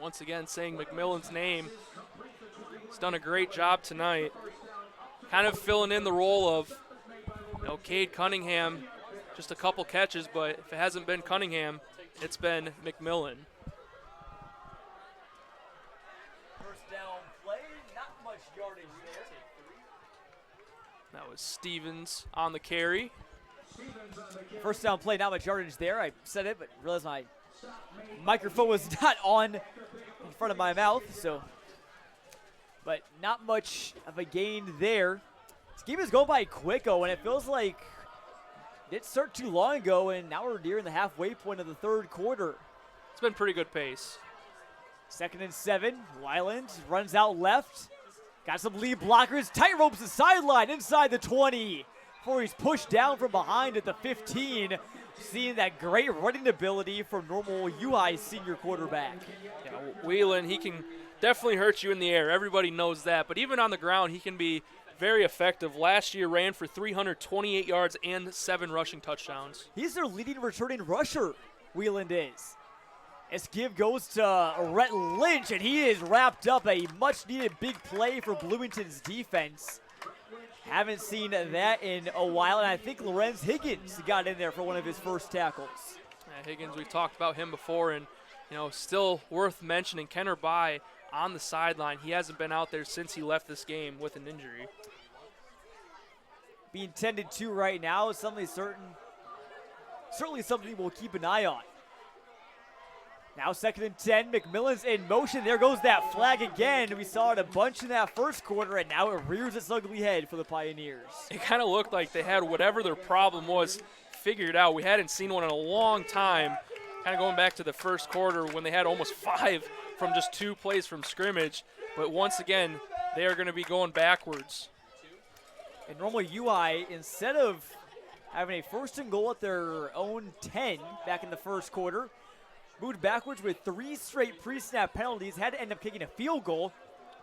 Speaker 2: Once again, saying McMillan's name. He's done a great job tonight. Kind of filling in the role of, Cade Cunningham. Just a couple catches, but if it hasn't been Cunningham, it's been McMillan.
Speaker 1: First down play, not much yardage there.
Speaker 2: That was Stevens on the carry.
Speaker 1: First down play, not much yardage there. I said it, but realized my microphone was not on in front of my mouth, but not much of a gain there. This game is going by quick, and it feels like it didn't start too long ago, and now we're nearing the halfway point of the third quarter.
Speaker 2: It's been pretty good pace.
Speaker 1: 2nd and 7. Wyland runs out left. Got some lead blockers. Tight ropes the sideline inside the 20 before he's pushed down from behind at the 15. Seeing that great running ability from normal U-High senior quarterback.
Speaker 2: Yeah, Whelan, he can definitely hurt you in the air. Everybody knows that. But even on the ground, he can be very effective. Last year ran for 328 yards and 7 rushing touchdowns.
Speaker 1: He's their leading returning rusher, Whelan is. As give goes to Rhett Lynch, and he is wrapped up a much-needed big play for Bloomington's defense. Haven't seen that in a while, and I think Lorenz Higgins got in there for one of his first tackles.
Speaker 2: Higgins, we've talked about him before, and still worth mentioning. Kenner Bai on the sideline. He hasn't been out there since he left this game with an injury.
Speaker 1: Being tended to right now is certainly something we'll keep an eye on. Now 2nd and 10, McMillan's in motion. There goes that flag again. We saw it a bunch in that first quarter, and now it rears its ugly head for the Pioneers.
Speaker 2: It kind of looked like they had whatever their problem was figured out. We hadn't seen one in a long time, kind of going back to the first quarter when they had almost 5 from just 2 plays from scrimmage. But once again, they are going to be going backwards.
Speaker 1: And normal UI, instead of having a 1st and goal at their own 10 back in the first quarter, moved backwards with 3 straight pre-snap penalties, had to end up kicking a field goal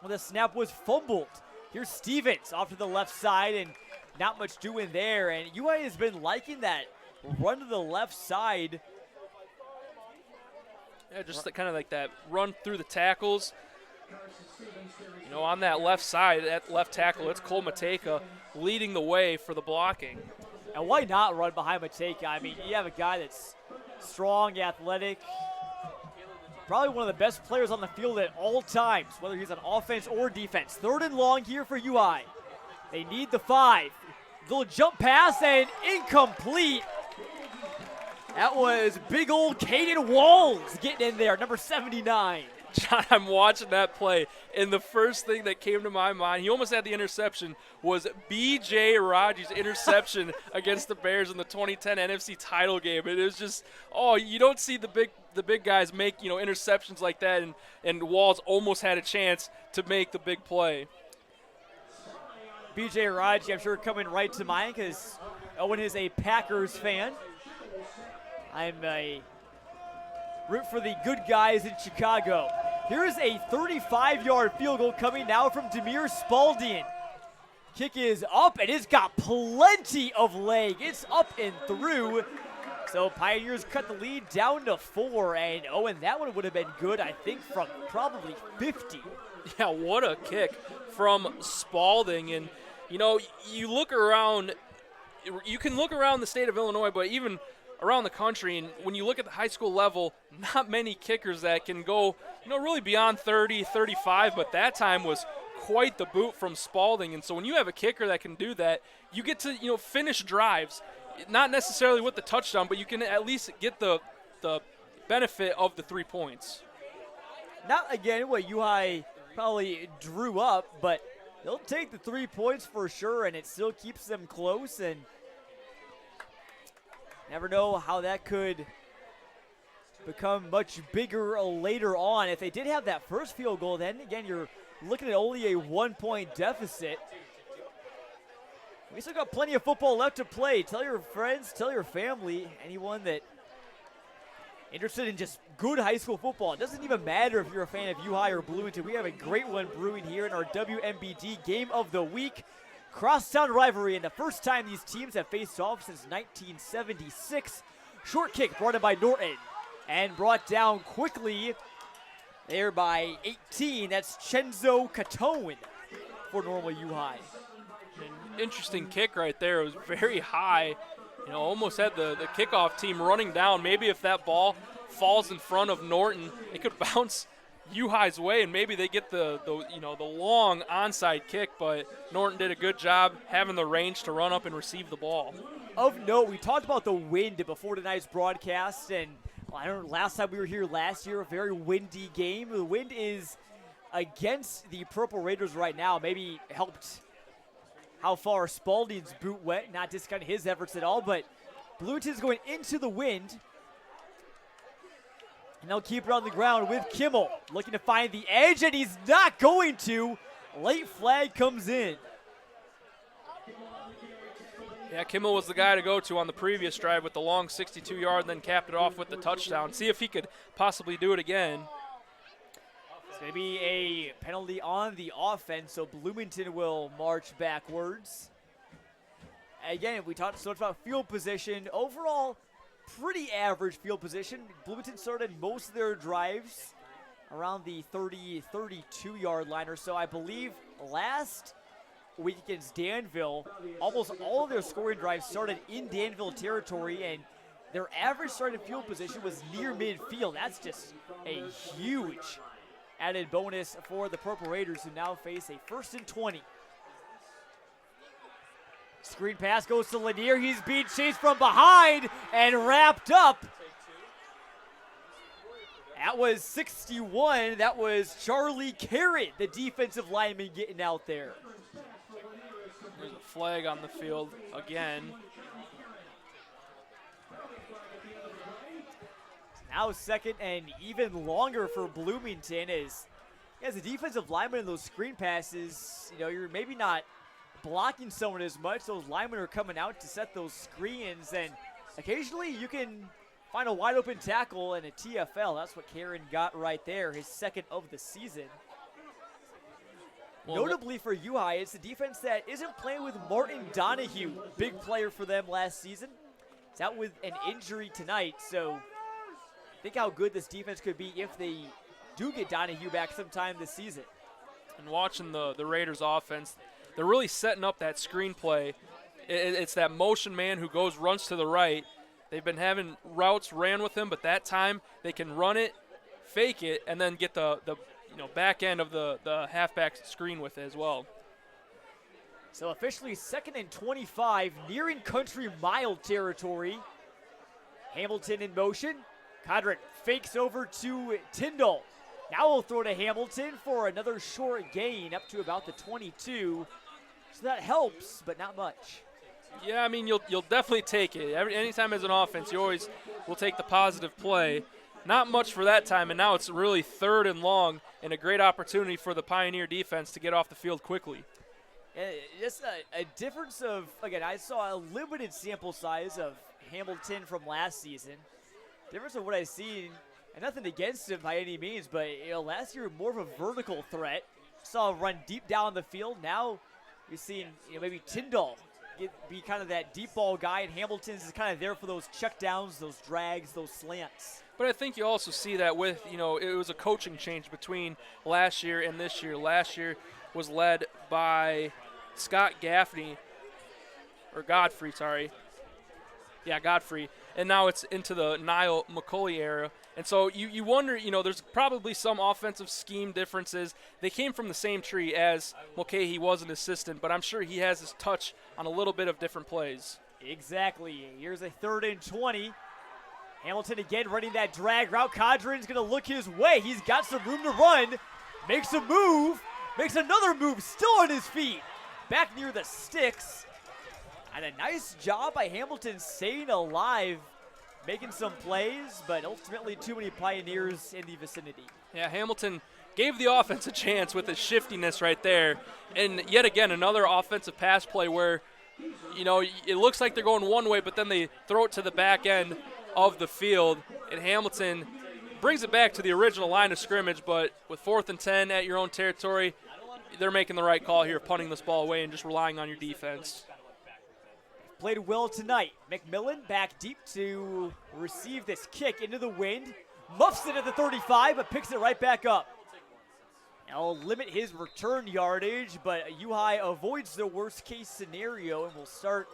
Speaker 1: when the snap was fumbled. Here's Stevens off to the left side, and not much doing there. And UI has been liking that run to the left side.
Speaker 2: Yeah, just kind of like that run through the tackles. You know, on that left side, that left tackle, it's Cole Mateka leading the way for the blocking.
Speaker 1: And why not run behind Mateka? I mean, you have a guy that's strong, athletic, probably one of the best players on the field at all times, whether he's on offense or defense. 3rd and long here for UI. They need the 5. Little jump pass and incomplete. That was big old Caden Walls getting in there, number 79.
Speaker 2: John, I'm watching that play, and the first thing that came to my mind, he almost had the interception, was B.J. Raji's interception against the Bears in the 2010 NFC title game. It was just, you don't see the big guys make, interceptions like that, and Walls almost had a chance to make the big play.
Speaker 1: B.J. Raji, I'm sure, coming right to mind because Owen is a Packers fan. I'm a root for the good guys in Chicago. Here's a 35-yard field goal coming now from Demir Spalding. Kick is up, and it's got plenty of leg. It's up and through. So Pioneers cut the lead down to 4, and Owen, that one would have been good, I think, from probably 50.
Speaker 2: Yeah, what a kick from Spalding. And, you look around, you can look around the state of Illinois, but even around the country, and when you look at the high school level, not many kickers that can go, really beyond 30, 35, but that time was quite the boot from Spalding. And so when you have a kicker that can do that, you get to, finish drives, not necessarily with the touchdown, but you can at least get the benefit of the 3 points.
Speaker 1: Not, again, what UI probably drew up, but they'll take the 3 points for sure, and it still keeps them close, and never know how that could become much bigger later on. If they did have that first field goal, then again, you're looking at only a 1-point deficit. We still got plenty of football left to play. Tell your friends, tell your family, anyone that interested in just good high school football. It doesn't even matter if you're a fan of UI or Bloomington. We have a great one brewing here in our WMBD Game of the Week. Crosstown rivalry, and the first time these teams have faced off since 1976. Short kick brought in by Norton and brought down quickly there by 18. That's Chenzo Catone for Normal UI.
Speaker 2: An interesting kick right there. It was very high. Almost had the kickoff team running down. Maybe if that ball falls in front of Norton, it could bounce UHi's way, and maybe they get the long onside kick, but Norton did a good job having the range to run up and receive the ball.
Speaker 1: Of note, we talked about the wind before tonight's broadcast, and I don't know, last time we were here last year, a very windy game. The wind is against the Purple Raiders right now. Maybe helped how far Spalding's boot went, not discounting his efforts at all, but Bloomington's going into the wind. And they'll keep it on the ground with Kimmel looking to find the edge, and he's not going to. Late flag comes in.
Speaker 2: Yeah, Kimmel was the guy to go to on the previous drive with the long 62-yard, and then capped it off with the touchdown. See if he could possibly do it again.
Speaker 1: It's going to be a penalty on the offense, so Bloomington will march backwards. Again, we talked so much about field position. Overall, pretty average field position. Bloomington started most of their drives around the 30, 32-yard line or so. I believe last week against Danville, almost all of their scoring drives started in Danville territory, and their average starting field position was near midfield. That's just a huge added bonus for the Purple Raiders, who now face a 1st and 20. Screen pass goes to Lanier. He's being chased from behind and wrapped up. That was 61. That was Charlie Carrot, the defensive lineman, getting out there.
Speaker 2: There's a flag on the field again.
Speaker 1: Now 2nd and even longer for Bloomington as a defensive lineman in those screen passes, you're maybe not blocking someone as much. Those linemen are coming out to set those screens, and occasionally you can Find a wide open tackle and a TFL. That's what Karen got right there, his second of the season.
Speaker 2: Well,
Speaker 1: notably for U-High, it's the defense that isn't playing with Martin Donahue, big player for them last season. It's out with an injury tonight, so think how good this defense could be if they do get Donahue back sometime this season.
Speaker 2: And watching the Raiders offense, they're really setting up that screenplay. It's that motion man who runs to the right. They've been having routes ran with him, but that time they can run it, fake it, and then get the back end of the halfback screen with it as well.
Speaker 1: So officially 2nd and 25, nearing country mile territory. Hamilton in motion. Kodrick fakes over to Tyndall. Now we'll throw to Hamilton for another short gain up to about the 22. So that helps, but not much.
Speaker 2: Yeah, I mean, you'll definitely take it. Anytime as an offense, you always will take the positive play. Not much for that time, and now it's really 3rd and long and a great opportunity for the Pioneer defense to get off the field quickly.
Speaker 1: Just a difference of, again, I saw a limited sample size of Hamilton from last season. Difference of what I've seen, and nothing against him by any means, but last year more of a vertical threat. Saw a run deep down the field. Now you're seeing maybe Tyndall be kind of that deep ball guy, and Hamilton's is kind of there for those checkdowns, those drags, those slants.
Speaker 2: But I think you also see that with, it was a coaching change between last year and this year. Last year was led by Scott Godfrey. And now it's into the Niall McCauley era. And so you wonder, there's probably some offensive scheme differences. They came from the same tree as Mulcahy was an assistant, but I'm sure he has his touch on a little bit of different plays.
Speaker 1: Exactly. Here's a 3rd and 20. Hamilton again running that drag route. Kodrin's going to look his way. He's got some room to run. Makes a move. Makes another move. Still on his feet. Back near the sticks. And a nice job by Hamilton staying alive, making some plays, but ultimately too many Pioneers in the vicinity.
Speaker 2: Yeah, Hamilton gave the offense a chance with his shiftiness right there. And yet again, another offensive pass play where, it looks like they're going one way, but then they throw it to the back end of the field, and Hamilton brings it back to the original line of scrimmage, but with 4th and 10 at your own territory, they're making the right call here, punting this ball away and just relying on your defense.
Speaker 1: Played well tonight. McMillan back deep to receive this kick into the wind. Muffs it at the 35, but picks it right back up. Now limit his return yardage, but U-High avoids the worst case scenario and will start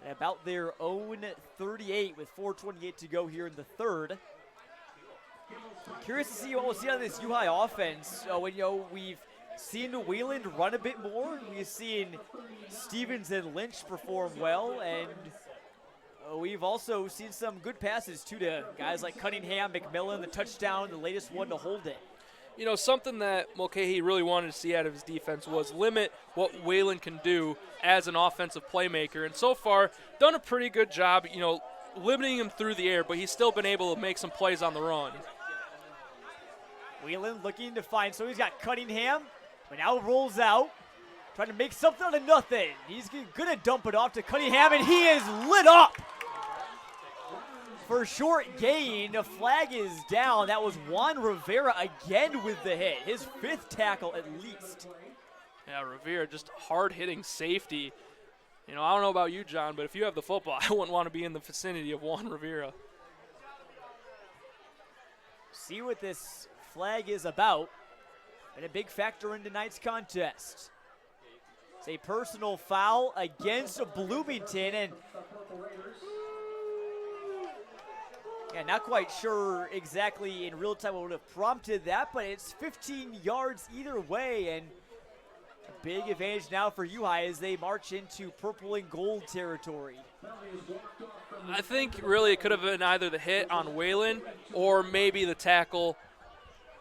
Speaker 1: at about their own 38 with 4:28 to go here in the 3rd. Curious to see what we'll see on this U-High offense. When we've seen Wayland run a bit more. We've seen Stevens and Lynch perform well, and we've also seen some good passes too to guys like Cunningham, McMillan, the touchdown, the latest one to hold it.
Speaker 2: Something that Mulcahy really wanted to see out of his defense was limit what Wayland can do as an offensive playmaker. And so far, done a pretty good job, limiting him through the air, but he's still been able to make some plays on the run.
Speaker 1: Wayland looking to find, so he's got Cunningham, but now rolls out, trying to make something out of nothing. He's going to dump it off to Cunningham, and he is lit up. For a short gain, a flag is down. That was Juan Rivera again with the hit. His 5th tackle at least.
Speaker 2: Yeah, Rivera just hard-hitting safety. I don't know about you, John, but if you have the football, I wouldn't want to be in the vicinity of Juan Rivera.
Speaker 1: See what this flag is about, and a big factor in tonight's contest. It's a personal foul against Bloomington, and not quite sure exactly in real time what would have prompted that, but it's 15 yards either way, and a big advantage now for U-High as they march into purple and gold territory.
Speaker 2: I think really it could have been either the hit on Wayland or maybe the tackle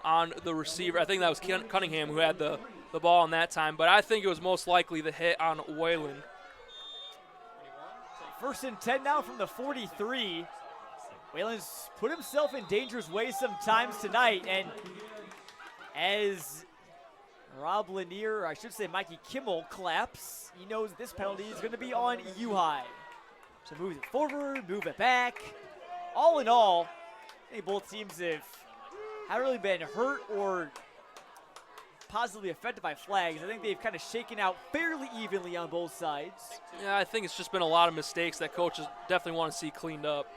Speaker 2: on the receiver. I think that was Cunningham who had the ball on that time, but I think it was most likely the hit on Wayland.
Speaker 1: 1st and 10 now from the 43. Wayland's put himself in dangerous ways sometimes tonight, and as Rob Lanier, or I should say Mikey Kimmel, claps, he knows this penalty is going to be on U-High. So move it forward, move it back. all in all, I think both teams haven't really been hurt or positively affected by flags. I think they've kind of shaken out fairly evenly on both sides.
Speaker 2: Yeah, I think it's just been a lot of mistakes that coaches definitely want to see cleaned up.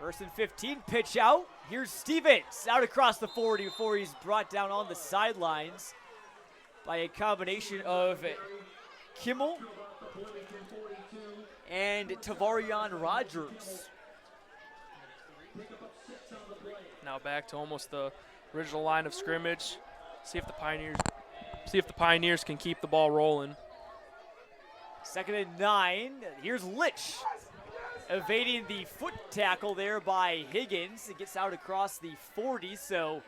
Speaker 1: 1st and 15, pitch out. Here's Stevens out across the 40 before he's brought down on the sidelines by a combination of Kimmel and Tavarian Rogers.
Speaker 2: Now back to almost the original line of scrimmage. See if the Pioneers can keep the ball rolling.
Speaker 1: 2nd and 9. Here's Litch evading the foot tackle there by Higgins. It gets out across the 40, so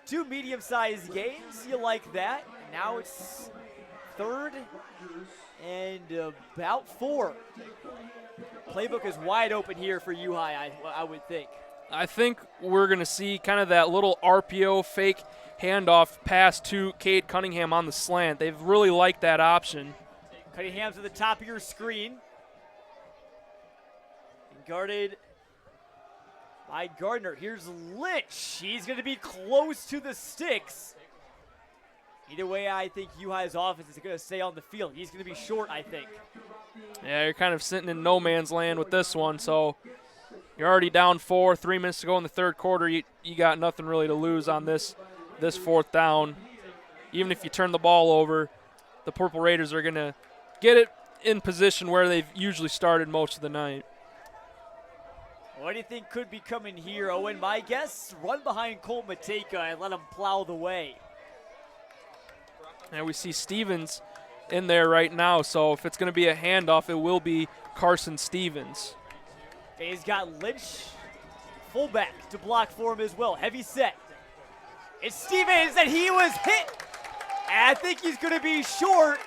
Speaker 1: 2 medium-sized gains. You like that. Now it's 3rd and about 4. Playbook is wide open here for U-High, I would think.
Speaker 2: I think we're going to see kind of that little RPO fake handoff pass to Cade Cunningham on the slant. They've really liked that option.
Speaker 1: Cunningham's at the top of your screen. And guarded by Gardner. Here's Litch. He's going to be close to the sticks. Either way, I think U-High's offense is going to stay on the field. He's going to be short, I think.
Speaker 2: Yeah, you're kind of sitting in no man's land with this one, so you're already down 4, 3 minutes to go in the 3rd quarter. You got nothing really to lose on this 4th down. Even if you turn the ball over, the Purple Raiders are going to get it in position where they've usually started most of the night.
Speaker 1: What do you think could be coming here, Owen? My guess, run behind Colt Mateka and let him plow the way.
Speaker 2: And we see Stevens in there right now, so if it's going to be a handoff, it will be Carson Stevens.
Speaker 1: He's got Lynch, fullback, to block for him as well. Heavy set. It's Stevens, and he was hit. And I think he's going to be short.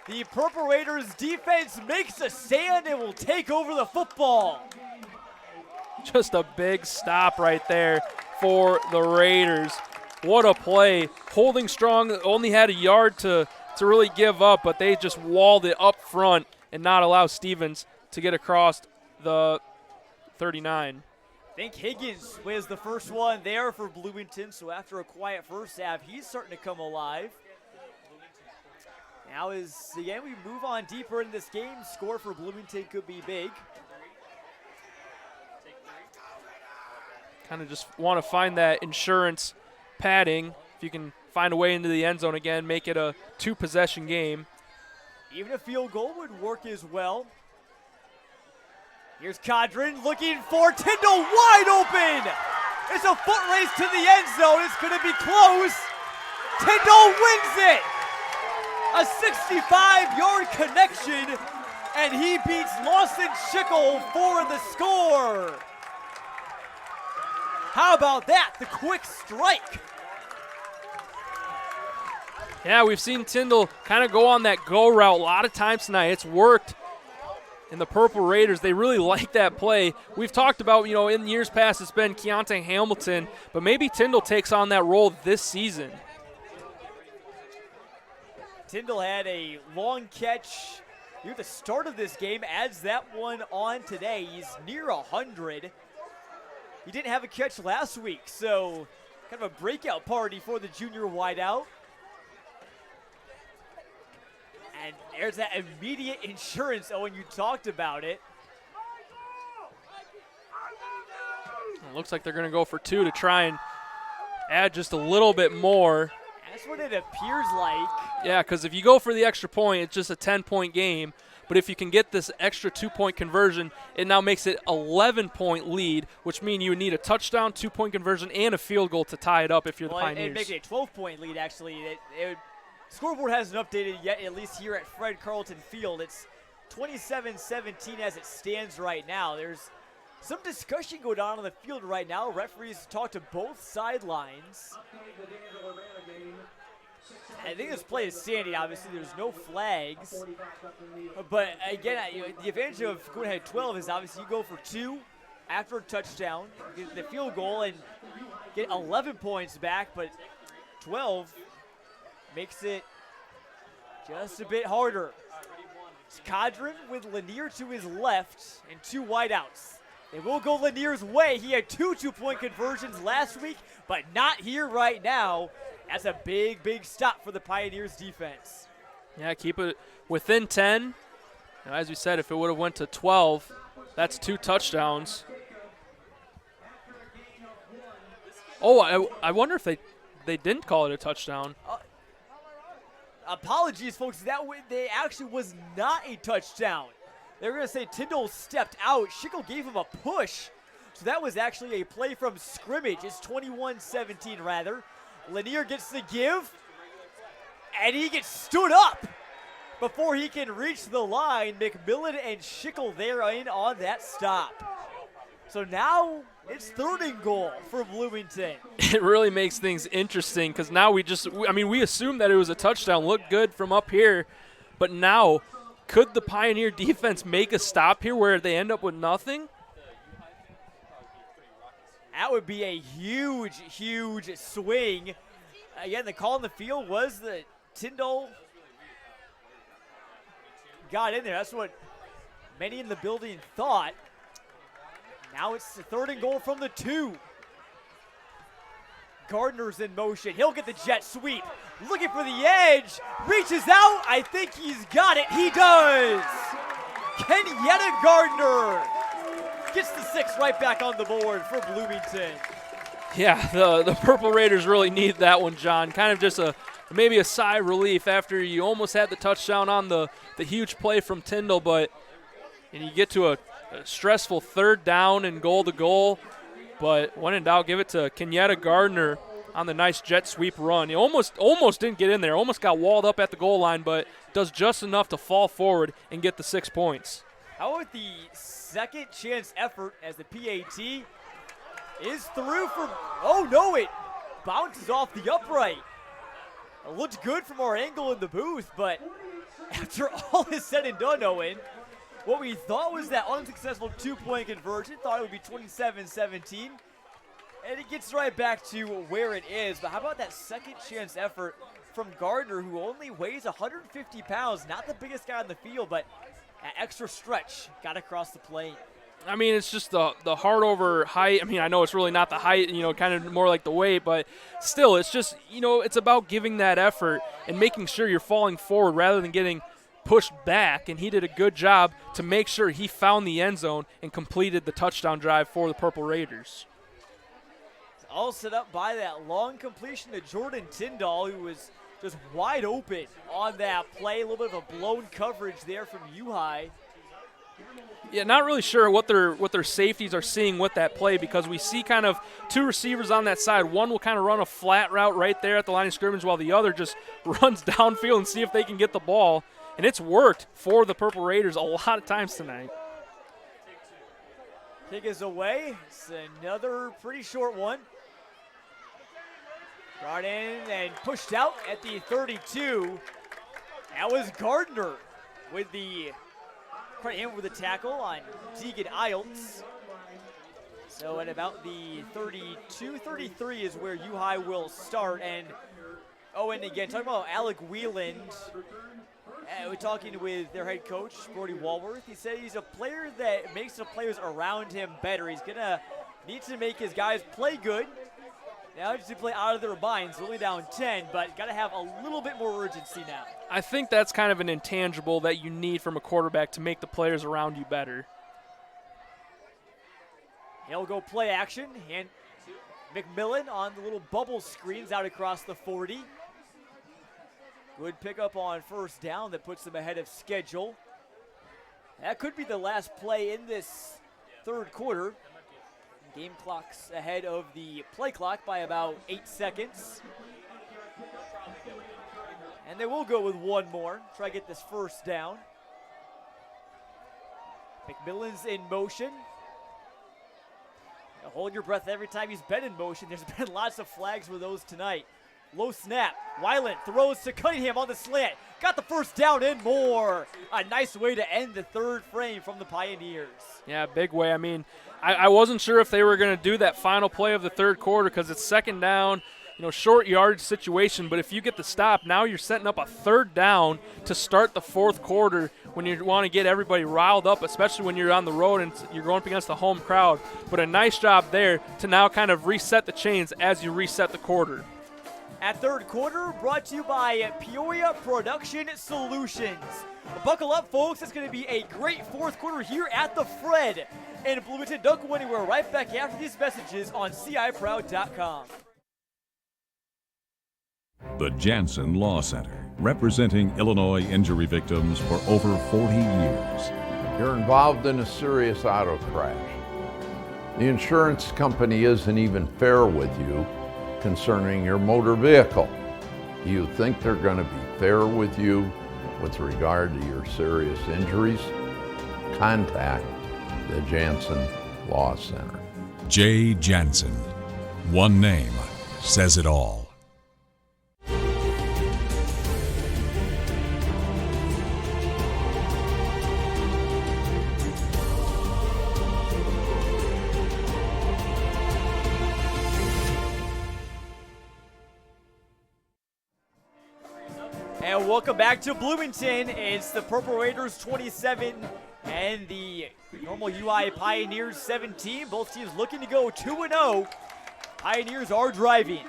Speaker 1: The Purple Raiders defense makes a stand and will take over the football.
Speaker 2: Just a big stop right there for the Raiders. What a play. Holding strong, only had a yard to really give up, but they just walled it up front and not allow Stevens to get across the 39.
Speaker 1: I think Higgins was the first one there for Bloomington, so after a quiet first half, he's starting to come alive. Now again, we move on deeper in this game. Score for Bloomington could be big.
Speaker 2: Kind of just want to find that insurance padding. If you can find a way into the end zone again, make it a 2-possession game.
Speaker 1: Even a field goal would work as well. Here's Cadron looking for Tyndall, wide open. It's a foot race to the end zone. It's going to be close. Tyndall wins it. A 65-yard connection, and he beats Lawson Schickel for the score. How about that? The quick strike.
Speaker 2: Yeah, we've seen Tyndall kind of go on that go route a lot of times tonight. It's worked. And the Purple Raiders, they really like that play. We've talked about, in years past it's been Keontae Hamilton, but maybe Tyndall takes on that role this season.
Speaker 1: Tyndall had a long catch near the start of this game, adds that one on today. He's near 100. He didn't have a catch last week, so kind of a breakout party for the junior wideout. And there's that immediate insurance, Owen, you talked about it.
Speaker 2: It looks like they're going to go for 2 to try and add just a little bit more.
Speaker 1: That's what it appears like.
Speaker 2: Yeah, because if you go for the extra point, it's just a 10-point game. But if you can get this extra 2-point conversion, it now makes it 11-point lead, which means you would need a touchdown, 2-point conversion, and a field goal to tie it up if you're the Pioneers.
Speaker 1: It'd make it a 12-point lead, actually. Scoreboard hasn't updated yet, at least here at Fred Carlton Field. It's 27-17 as it stands right now. There's some discussion going on the field right now. Referees talk to both sidelines. I think this play is standing, obviously. There's no flags. But, again, the advantage of going ahead 12 is obviously you go for 2 after a touchdown, get the field goal, and get 11 points back. But 12 makes it just a bit harder. It's Cadron with Lanier to his left and 2 wideouts. It will go Lanier's way. He had 2 2-point conversions last week, but not here right now. That's a big, big stop for the Pioneers defense.
Speaker 2: Yeah, keep it within 10. Now, as we said, if it would have went to 12, that's 2 touchdowns. Oh, I wonder if they didn't call it a touchdown.
Speaker 1: Apologies, folks. They actually was not a touchdown. They were going to say Tyndall stepped out. Schickel gave him a push. So that was actually a play from scrimmage. It's 21-17 rather. Lanier gets the give, and he gets stood up before he can reach the line. McMillan and Schickel there in on that stop. So now it's 3rd and goal for Bloomington.
Speaker 2: It really makes things interesting because now we assumed that it was a touchdown. Looked good from up here, but now could the Pioneer defense make a stop here where they end up with nothing?
Speaker 1: That would be a huge, huge swing. Again, the call in the field was that Tyndall got in there. That's what many in the building thought. Now it's the 3rd and goal from the 2. Gardner's in motion. He'll get the jet sweep. Looking for the edge. Reaches out. I think he's got it. He does. Kenyatta Gardner gets the 6 right back on the board for Bloomington.
Speaker 2: Yeah, the Purple Raiders really need that one, John. Kind of just maybe a sigh of relief after you almost had the touchdown on the huge play from Tyndall, and you get to a stressful 3rd down and goal to goal. But when in doubt, give it to Kenyatta Gardner on the nice jet sweep run. He almost didn't get in there, almost got walled up at the goal line, but does just enough to fall forward and get the 6 points.
Speaker 1: How about the second chance effort as the PAT is through for, oh no, it bounces off the upright. It looked good from our angle in the booth, but after all is said and done, Owen, what we thought was that unsuccessful 2-point conversion, thought it would be 27-17, and it gets right back to where it is. But how about that second chance effort from Gardner, who only weighs 150 pounds, not the biggest guy on the field, but that extra stretch got across the plane.
Speaker 2: I mean, it's just the heart over height. I mean, I know it's really not the height, kind of more like the weight, but still, it's just, it's about giving that effort and making sure you're falling forward rather than getting pushed back, and he did a good job to make sure he found the end zone and completed the touchdown drive for the Purple Raiders.
Speaker 1: It's all set up by that long completion to Jordan Tyndall, who was just wide open on that play. A little bit of a blown coverage there from U-High.
Speaker 2: Yeah, not really sure what their safeties are seeing with that play, because we see kind of 2 receivers on that side. One will kind of run a flat route right there at the line of scrimmage, while the other just runs downfield and see if they can get the ball. And it's worked for the Purple Raiders a lot of times tonight.
Speaker 1: Kick is away. It's another pretty short one. Brought in and pushed out at the 32. That was Gardner with the credit him with the tackle on Deegan Iltz. So at about the 32-33 is where U-High will start. And again, talking about Alec Wieland, we're talking with their head coach, Brody Walworth. He said he's a player that makes the players around him better. He's going to need to make his guys play good. Now just to play out of their minds, only down 10, but got to have a little bit more urgency now.
Speaker 2: I think that's kind of an intangible that you need from a quarterback to make the players around you better.
Speaker 1: He'll go play action, and McMillan on the little bubble screens out across the 40. Good pickup on 1st down that puts them ahead of schedule. That could be the last play in this 3rd quarter. Game clock's ahead of the play clock by about 8 seconds. And they will go with one more. Try to get this 1st down. McMillan's in motion. Now hold your breath every time he's been in motion. There's been lots of flags with those tonight. Low snap. Weiland throws to Cunningham on the slant. Got the 1st down and more. A nice way to end the 3rd frame from the Pioneers.
Speaker 2: Yeah, big way. I mean, I wasn't sure if they were going to do that final play of the 3rd quarter because it's 2nd down. short yardage situation, but if you get the stop, now you're setting up a 3rd down to start the 4th quarter when you want to get everybody riled up, especially when you're on the road and you're going up against the home crowd. But a nice job there to now kind of reset the chains as you reset the quarter.
Speaker 1: At 3rd quarter, brought to you by Peoria Production Solutions. Buckle up, folks. It's going to be a great 4th quarter here at the Fred in Bloomington. Don't go anywhere. Right back after these messages on CIProud.com.
Speaker 10: The Jansen Law Center, representing Illinois injury victims for over 40 years.
Speaker 11: You're involved in a serious auto crash. The insurance company isn't even fair with you concerning your motor vehicle. Do you think they're going to be fair with you with regard to your serious injuries? Contact the Jansen Law Center.
Speaker 10: J. Jansen. One name says it all.
Speaker 1: And welcome back to Bloomington. It's the Purple Raiders 27 and the Normal UI Pioneers 17. Both teams looking to go 2-0. Pioneers are driving.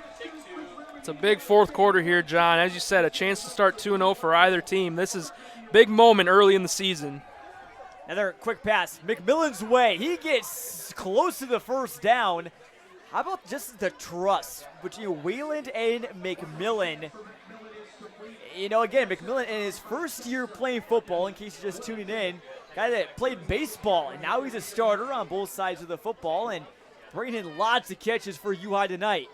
Speaker 2: It's a big 4th quarter here, John. As you said, a chance to start 2-0 for either team. This is a big moment early in the season.
Speaker 1: Another quick pass. McMillan's way. He gets close to the 1st down. How about just the trust between Wayland and McMillan? Again, McMillan in his 1st year playing football, in case you're just tuning in, guy that played baseball, and now he's a starter on both sides of the football and bringing in lots of catches for U-High tonight.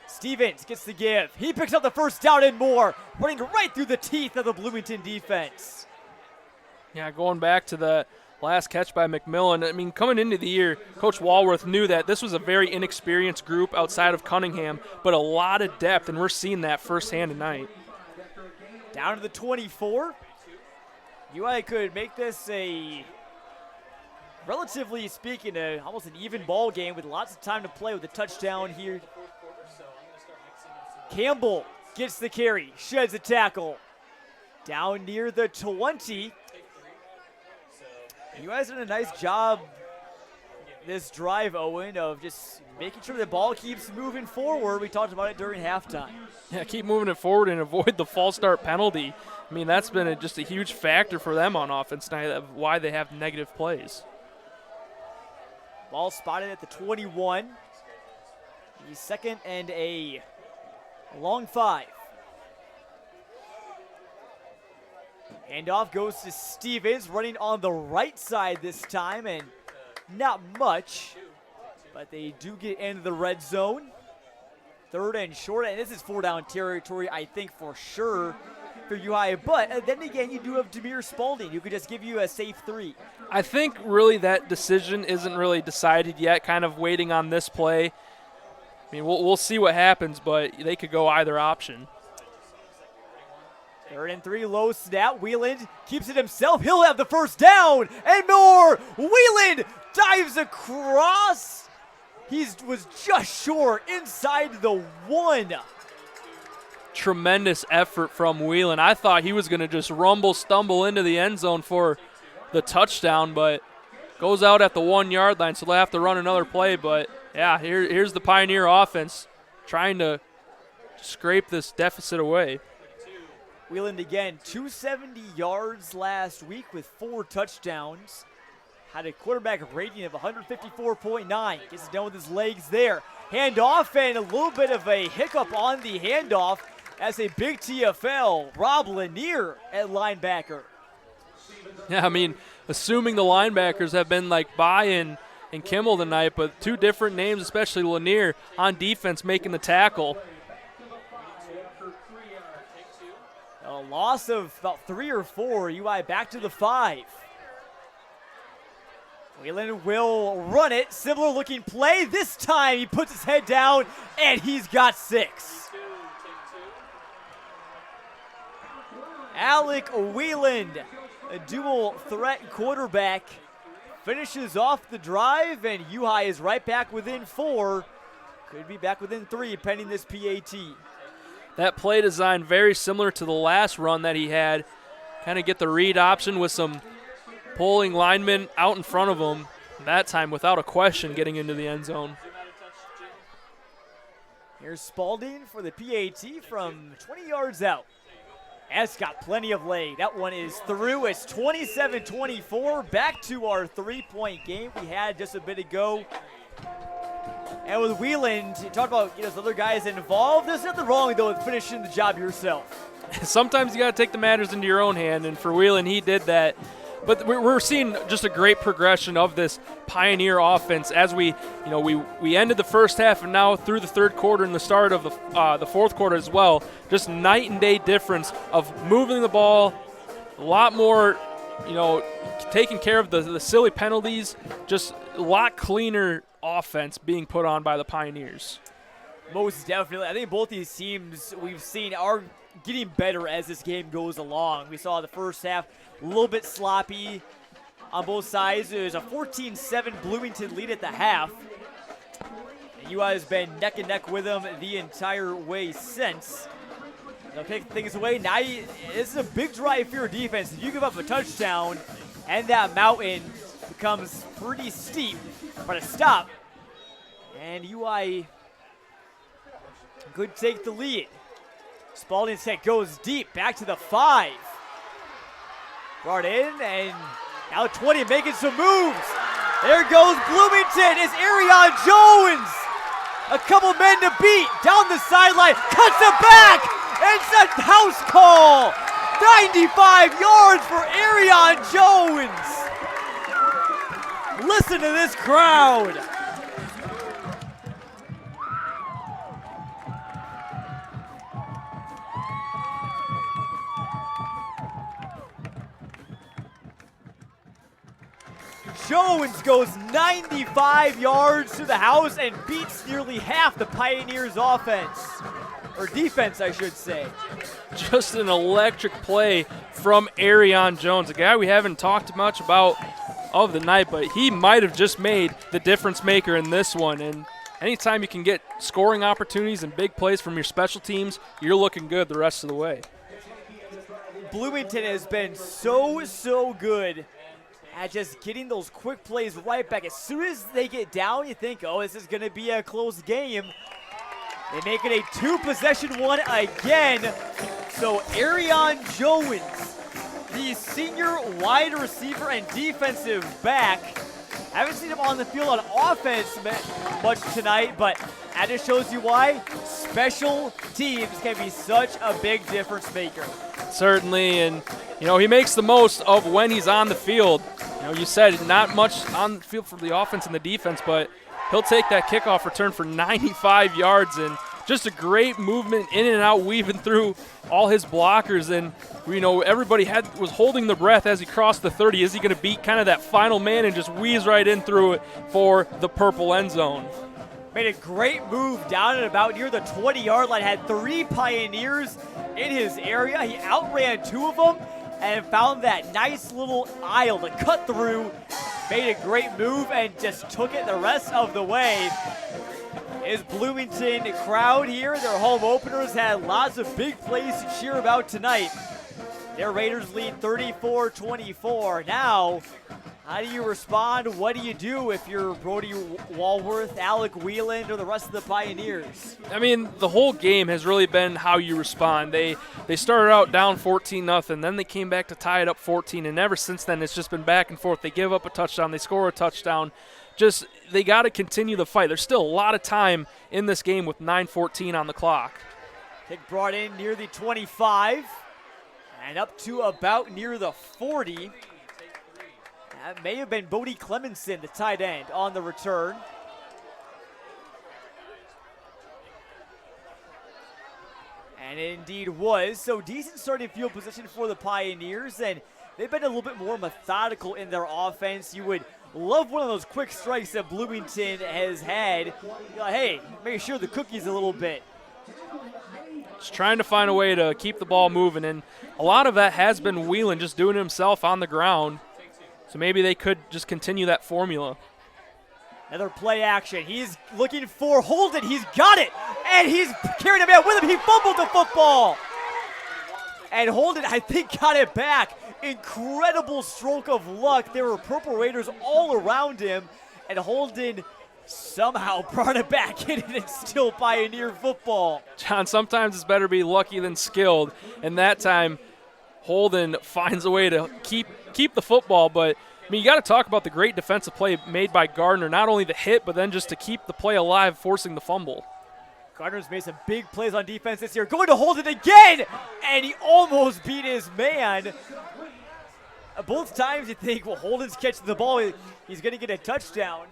Speaker 1: Stevens gets the give. He picks up the 1st down and more, running right through the teeth of the Bloomington defense.
Speaker 2: Yeah, going back to the last catch by McMillan, I mean, coming into the year, Coach Walworth knew that this was a very inexperienced group outside of Cunningham, but a lot of depth, and we're seeing that firsthand tonight.
Speaker 1: Down to the 24. UI could make this a, relatively speaking, almost an even ball game with lots of time to play with a touchdown here. Campbell gets the carry, sheds a tackle. Down near the 20. You guys done a nice job this drive, Owen, of just making sure the ball keeps moving forward. We talked about it during halftime.
Speaker 2: Yeah, keep moving it forward and avoid the false start penalty. I mean, that's been just a huge factor for them on offense tonight of why they have negative plays.
Speaker 1: Ball spotted at the 21. The 2nd and a long 5. Handoff goes to Stevens, running on the right side this time, and not much, but they do get into the red zone. 3rd and short, and this is 4-down territory, I think, for sure for UI. But then again, you do have Demir Spalding, who could just give you a safe 3.
Speaker 2: I think really that decision isn't really decided yet, kind of waiting on this play. I mean, we'll see what happens, but they could go either option.
Speaker 1: 3rd and 3, low snap. Wheeland keeps it himself. He'll have the 1st down and more. Wheeland dives across. He was just short inside the 1.
Speaker 2: Tremendous effort from Wheeland. I thought he was going to just stumble into the end zone for the touchdown, but goes out at the 1-yard line, so they'll have to run another play. But, yeah, here's the Pioneer offense trying to scrape this deficit away.
Speaker 1: Wheeland again, 270 yards last week with 4 touchdowns. Had a quarterback rating of 154.9. Gets it done with his legs there. Handoff, and a little bit of a hiccup on the handoff as a big TFL, Rob Lanier at linebacker.
Speaker 2: Yeah, I mean, assuming the linebackers have been like By and Kimmel tonight, but 2 different names, especially Lanier, on defense making the tackle.
Speaker 1: A loss of about 3 or 4. UI back to the 5. Wheeland will run it. Similar looking play. This time he puts his head down and he's got 6. Alec Wheeland, a dual threat quarterback, finishes off the drive, and U-High is right back within 4. could be back within 3 pending this PAT.
Speaker 2: That play design very similar to the last run that he had. Kind of get the read option with some pulling linemen out in front of him. That time without a question getting into the end zone.
Speaker 1: Here's Spalding for the PAT from 20 yards out. That's got plenty of leg. That one is through. It's 27-24. Back to our 3-point game we had just a bit ago. And with Wheeland, you talked about those other guys involved. There's nothing wrong, though, with finishing the job yourself.
Speaker 2: Sometimes you got to take the matters into your own hand, and for Wheeland, he did that. But we're seeing just a great progression of this Pioneer offense as we ended the first half and now through the third quarter and the start of the fourth quarter as well. Just night and day difference of moving the ball, a lot more, taking care of the silly penalties, just a lot cleaner offense being put on by the Pioneers.
Speaker 1: Most definitely. I think both these teams we've seen are getting better as this game goes along. We saw the first half a little bit sloppy on both sides. It was a 14-7 Bloomington lead at the half. And UI has been neck and neck with them the entire way since. They'll take things away. Now this is a big drive for your defense. If you give up a touchdown and that mountain becomes pretty steep, but a stop. And UI could take the lead. Spalding's hit goes deep, back to the 5. Brought in, and now 20 making some moves. There goes Bloomington. It's Arion Jones. A couple men to beat. Down the sideline, cuts it back. It's a house call. 95 yards for Arion Jones. Listen to this crowd. Jones goes 95 yards to the house and beats nearly half the Pioneers' offense. Or defense, I should say.
Speaker 2: Just an electric play from Arion Jones, a guy we haven't talked much about of the night, but he might have just made the difference maker in this one. And anytime you can get scoring opportunities and big plays from your special teams, you're looking good the rest of the way.
Speaker 1: Bloomington has been so good at just getting those quick plays right back. As soon as they get down, you think, oh, this is going to be a close game. They make it a 2-possession one again. So Arion Jones, the senior wide receiver and defensive back, haven't seen him on the field on offense much tonight, but that just shows you why special teams can be such a big difference maker.
Speaker 2: Certainly, and he makes the most of when he's on the field. You said not much on the field for the offense and the defense, but he'll take that kickoff return for 95 yards and just a great movement in and out, weaving through all his blockers. And everybody was holding their breath as he crossed the 30. Is he going to beat kind of that final man and just weaves right in through it for the purple end zone?
Speaker 1: Made a great move down at about near the 20-yard line. Had 3 Pioneers in his area. He outran 2 of them and found that nice little aisle to cut through. Made a great move and just took it the rest of the way. His Bloomington crowd here, their home openers, had lots of big plays to cheer about tonight. Their Raiders lead 34-24. Now, how do you respond? What do you do if you're Brody Walworth, Alec Wheeland, or the rest of the Pioneers?
Speaker 2: I mean, the whole game has really been how you respond. They started out down 14-0, then they came back to tie it up 14, and ever since then it's just been back and forth. They give up a touchdown, they score a touchdown. Just they got to continue the fight. There's still a lot of time in this game with 9:14 on the clock.
Speaker 1: Kick brought in near the 25 and up to about near the 40. That may have been Bodie Clemenson, the tight end, on the return. And it indeed was. So decent starting field position for the Pioneers, and they've been a little bit more methodical in their offense. You would love one of those quick strikes that Bloomington has had. Hey, make sure the cookies a little bit.
Speaker 2: Just trying to find a way to keep the ball moving, and a lot of that has been Wheeland just doing it himself on the ground. So maybe they could just continue that formula.
Speaker 1: Another play action. He's looking for Holden. He's got it. And he's carrying a man with him. He fumbled the football. And Holden, I think, got it back. Incredible stroke of luck. There were Purple Raiders all around him. And Holden somehow brought it back in, and it's still Pioneer football.
Speaker 2: John, sometimes it's better to be lucky than skilled. And that time, Holden finds a way to keep the football. But, I mean, you got to talk about the great defensive play made by Gardner. Not only the hit, but then just to keep the play alive, forcing the fumble.
Speaker 1: Gardner's made some big plays on defense this year. Going to Holden again, and he almost beat his man. Both times you think, well, Holden's catching the ball. He's going to get a touchdown.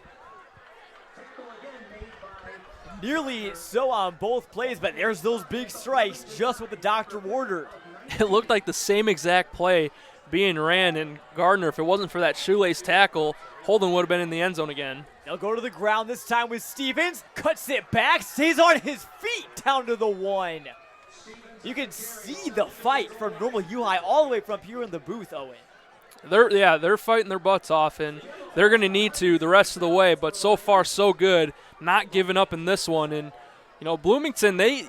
Speaker 1: Nearly so on both plays, but there's those big strikes, just what the doctor ordered.
Speaker 2: It looked like the same exact play being ran, and Gardner, if it wasn't for that shoelace tackle, Holden would have been in the end zone again.
Speaker 1: They'll go to the ground this time with Stevens. Cuts it back, stays on his feet down to the 1. You can see the fight from Normal U-High all the way from here in the booth, Owen.
Speaker 2: They're fighting their butts off, and they're going to need to the rest of the way, but so far so good, not giving up in this one. And, Bloomington, they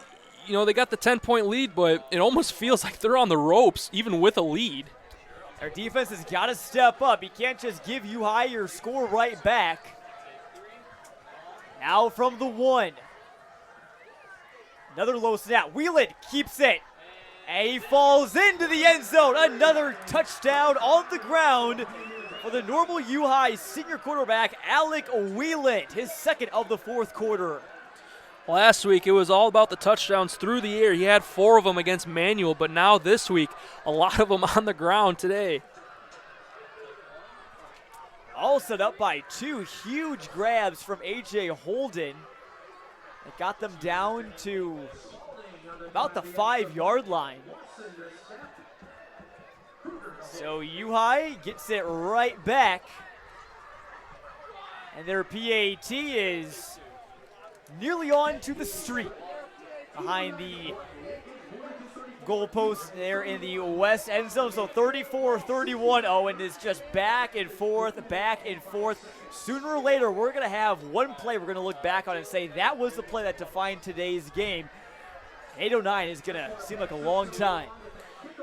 Speaker 2: got the 10-point lead, but it almost feels like they're on the ropes, even with a lead.
Speaker 1: Their defense has got to step up. You can't just give U-High your score right back. Now from the 1. Another low snap. Wheelan keeps it. And he falls into the end zone. Another touchdown on the ground for the Normal U-High senior quarterback, Alec Wheelan, his second of the fourth quarter.
Speaker 2: Last week, it was all about the touchdowns through the air. He had 4 of them against Manual, but now this week, a lot of them on the ground today.
Speaker 1: All set up by 2 huge grabs from A.J. Holden. It got them down to about the 5-yard line. So U-High gets it right back. And their PAT is nearly on to the street behind the goalpost there in the west end zone. So 34-31, Owen, is just back and forth. Sooner or later, we're going to have one play we're going to look back on and say that was the play that defined today's game. 8:09 is going to seem like a long time.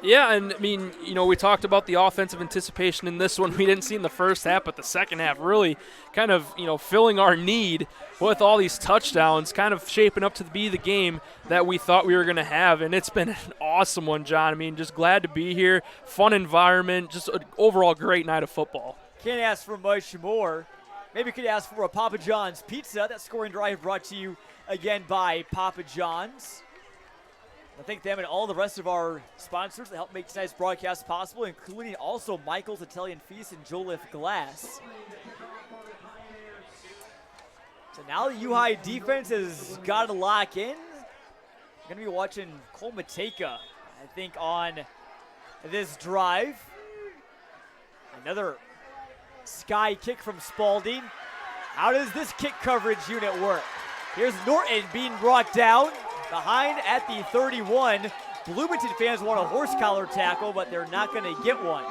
Speaker 2: Yeah, and I mean, we talked about the offensive anticipation in this one. We didn't see in the first half, but the second half really kind of, filling our need with all these touchdowns, kind of shaping up to be the game that we thought we were going to have. And it's been an awesome one, John. I mean, just glad to be here. Fun environment, just an overall great night of football.
Speaker 1: Can't ask for much more. Maybe you could ask for a Papa John's pizza. That scoring drive brought to you again by Papa John's. I thank them and all the rest of our sponsors that help make tonight's broadcast possible, including also Michael's Italian Feast and Joliffe Glass. So now the U-High defense has got to lock in. We're going to be watching Cole Mateka, I think, on this drive. Another sky kick from Spalding. How does this kick coverage unit work? Here's Norton being brought down. Behind at the 31. Bloomington fans want a horse collar tackle, but they're not going to get one.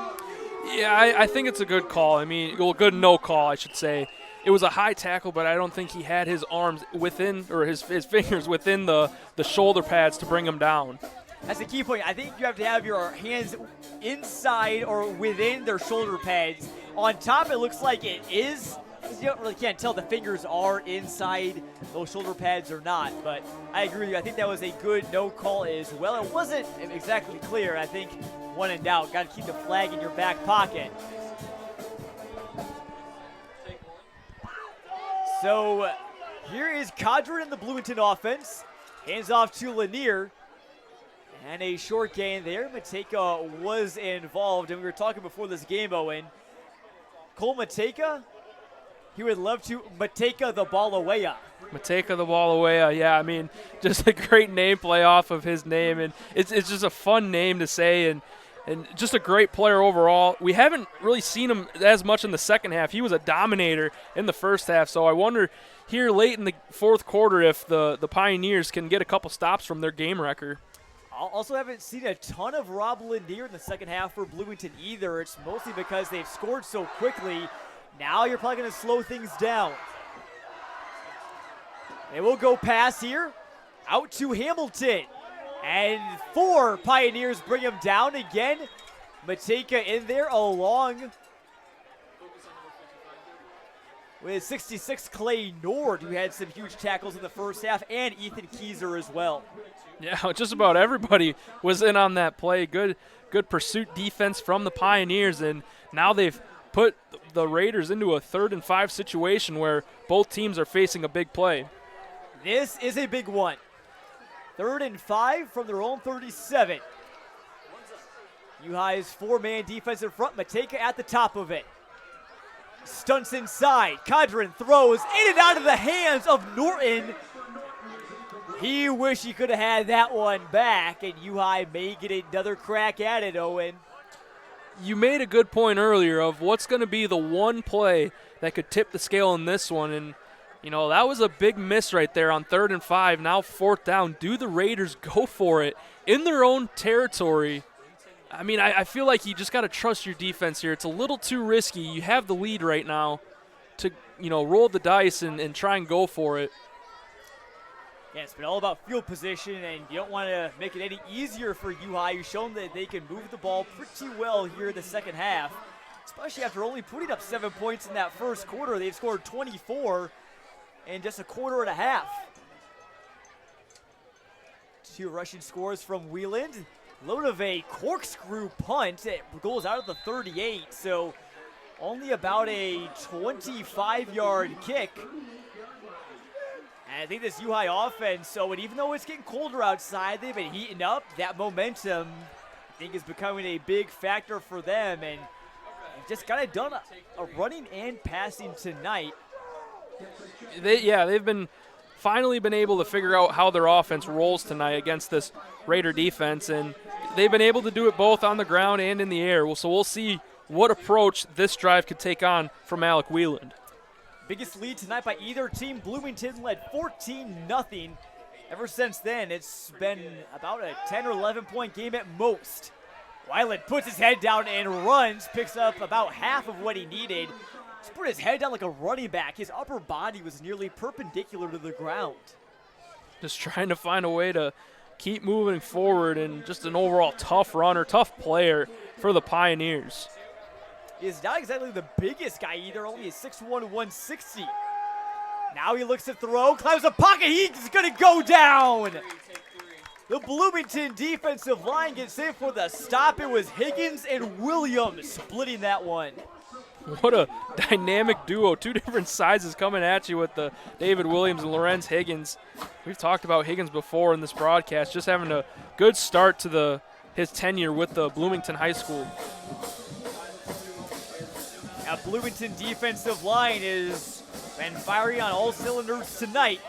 Speaker 2: Yeah, I think it's a good call. I mean, good no call, I should say. It was a high tackle, but I don't think he had his arms within, or his fingers within the shoulder pads to bring him down.
Speaker 1: That's the key point. I think you have to have your hands inside or within their shoulder pads. On top, it looks like it is. You really can't tell the fingers are inside those shoulder pads or not, but I agree with you. I think that was a good no call as well. It wasn't exactly clear. I think when in doubt, got to keep the flag in your back pocket. So here is Cadron in the Bloomington offense. Hands off to Lanier. And a short gain there. Mateka was involved, and we were talking before this game, Owen. Cole Mateka, he would love to Mateka the ball away.
Speaker 2: Mateka the ball away, yeah. I mean, just a great name play off of his name, and it's just a fun name to say, and just a great player overall. We haven't really seen him as much in the second half. He was a dominator in the first half, so I wonder here late in the fourth quarter if the Pioneers can get a couple stops from their game record.
Speaker 1: Also haven't seen a ton of Rob Lanier in the second half for Bloomington either. It's mostly because they've scored so quickly. Now you're probably going to slow things down. They will go pass here, out to Hamilton. And 4 Pioneers bring him down again. Matejka in there along with 66 Clay Nord, who had some huge tackles in the first half, and Ethan Keyser as well.
Speaker 2: Yeah, just about everybody was in on that play. Good pursuit defense from the Pioneers, and now they've put the Raiders into a 3rd and 5 situation where both teams are facing a big play.
Speaker 1: This is a big one. 3rd and 5 from their own 37. U-High's 4-man defense in front. Matejka at the top of it. Stunts inside. Cadron throws in and out of the hands of Norton. He wished he could have had that one back, and U-High may get another crack at it, Owen.
Speaker 2: You made a good point earlier of what's going to be the one play that could tip the scale in this one, and that was a big miss right there on 3rd and 5. Now 4th down. Do the Raiders go for it in their own territory? I mean, I feel like you just got to trust your defense here. It's a little too risky. You have the lead right now to, roll the dice and try and go for it.
Speaker 1: Yeah, it's been all about field position, and you don't want to make it any easier for U-High. You've shown that they can move the ball pretty well here in the second half, especially after only putting up 7 points in that first quarter. They've scored 24 in just a quarter and a half. 2 rushing scores from Wheeland. Load of a corkscrew punt. It goes out of the 38, so only about a 25-yard kick. And I think this U-High offense, and even though it's getting colder outside, they've been heating up. That momentum, I think, is becoming a big factor for them, and they've just got it done a running and passing tonight.
Speaker 2: They've finally been able to figure out how their offense rolls tonight against this Raider defense, and they've been able to do it both on the ground and in the air. So we'll see what approach this drive could take on from Alec Wheeland.
Speaker 1: Biggest lead tonight by either team. Bloomington led 14-0. Ever since then, it's been about a 10 or 11-point game at most. Weiland puts his head down and runs, picks up about half of what he needed. He's put his head down like a running back. His upper body was nearly perpendicular to the ground.
Speaker 2: Just trying to find a way to keep moving forward, and just an overall tough runner, tough player for the Pioneers.
Speaker 1: He's not exactly the biggest guy either, only a 6'1", 160. Now he looks to throw, climbs the pocket, he's going to go down. The Bloomington defensive line gets in for the stop. It was Higgins and Williams splitting that one.
Speaker 2: What a dynamic duo. 2 different sizes coming at you with the David Williams and Lorenz Higgins. We've talked about Higgins before in this broadcast, just having a good start to his tenure with the Bloomington High School.
Speaker 1: Now Bloomington defensive line has been firing on all cylinders tonight.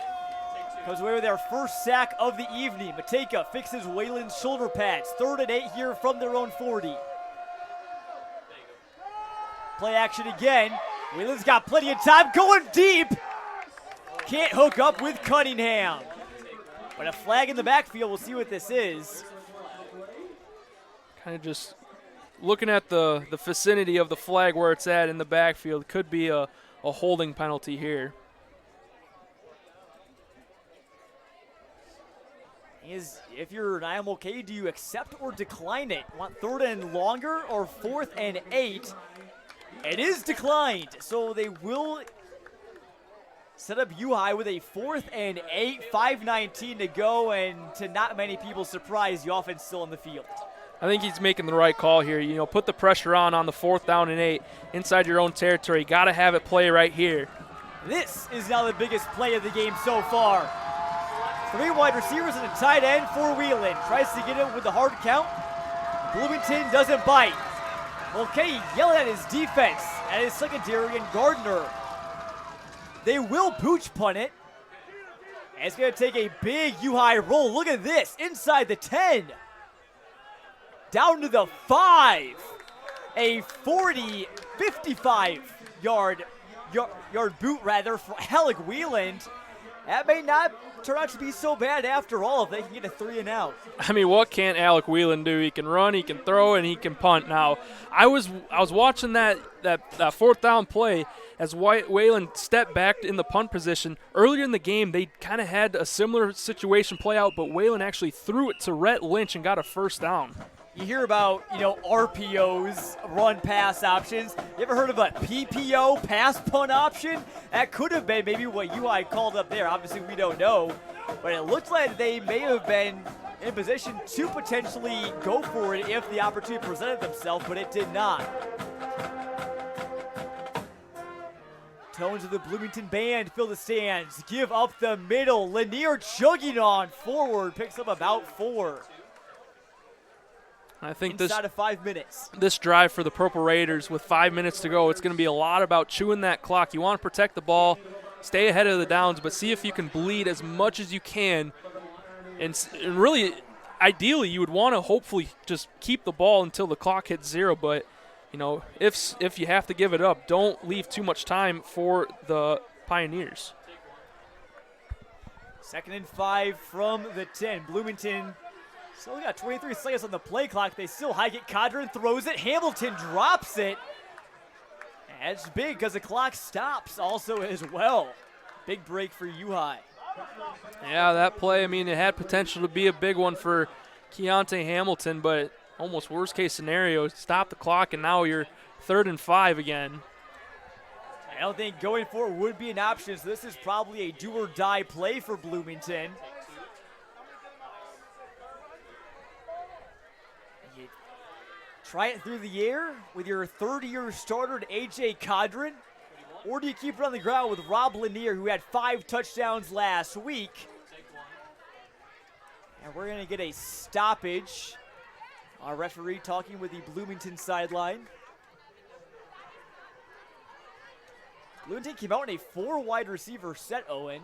Speaker 1: Comes away with their first sack of the evening. Matejka fixes Wayland's shoulder pads. 3rd and 8 here from their own 40. Play action again. Wheeland's got plenty of time, going deep. Can't hook up with Cunningham. But a flag in the backfield, we'll see what this is.
Speaker 2: Kind of just looking at the vicinity of the flag where it's at in the backfield. Could be a holding penalty here.
Speaker 1: If you're an IMOK, do you accept or decline it? Want 3rd and longer or 4th and 8? It is declined, so they will set up U-High with a 4th and 8, 5:19 to go, and to not many people's surprise, the offense still in the field.
Speaker 2: I think he's making the right call here. Put the pressure on the 4th down and 8 inside your own territory. Got to have it play right here.
Speaker 1: This is now the biggest play of the game so far. 3 wide receivers and a tight end for Wheeland. Tries to get it with the hard count. Bloomington doesn't bite. Mulcahy yelling at his defense, at his secondary and Gardner. They will pooch punt it. And it's going to take a big U-High roll. Look at this, inside the 10. Down to the 5. A 55 yard boot rather for Alec Wheeland. That may not turn out to be so bad after all if they can get a 3 and out.
Speaker 2: I mean, what can't Alec Whelan do? He can run, he can throw, and he can punt. Now, I was watching that 4th down play as Whelan stepped back in the punt position. Earlier in the game, they kind of had a similar situation play out, but Whelan actually threw it to Rhett Lynch and got a 1st down.
Speaker 1: You hear about, RPOs, run-pass options. You ever heard of a PPO, pass-punt option? That could have been maybe what UI called up there. Obviously, we don't know. But it looks like they may have been in position to potentially go for it if the opportunity presented themselves, but it did not. Tones of the Bloomington band fill the stands. Give up the middle. Lanier chugging on forward. Picks up about 4.
Speaker 2: I think
Speaker 1: inside of 5 minutes.
Speaker 2: This drive for the Purple Raiders with 5 minutes to go, it's going to be a lot about chewing that clock. You want to protect the ball, stay ahead of the downs, but see if you can bleed as much as you can. And really, ideally, you would want to hopefully just keep the ball until the clock hits 0. But, if you have to give it up, don't leave too much time for the Pioneers.
Speaker 1: 2nd and 5 from the 10. Bloomington still got 23 seconds on the play clock. They still hike it. Cadron throws it. Hamilton drops it. And it's big because the clock stops also as well. Big break for U-High.
Speaker 2: Yeah, that play, it had potential to be a big one for Keontae Hamilton, but almost worst case scenario, stop the clock, and now you're 3rd and 5 again.
Speaker 1: I don't think going for it would be an option, so this is probably a do-or-die play for Bloomington. Try it through the air with your third-year starter, A.J. Cadron, or do you keep it on the ground with Rob Lanier, who had 5 touchdowns last week? And we're going to get a stoppage. Our referee talking with the Bloomington sideline. Bloomington came out in a 4-wide receiver set, Owen.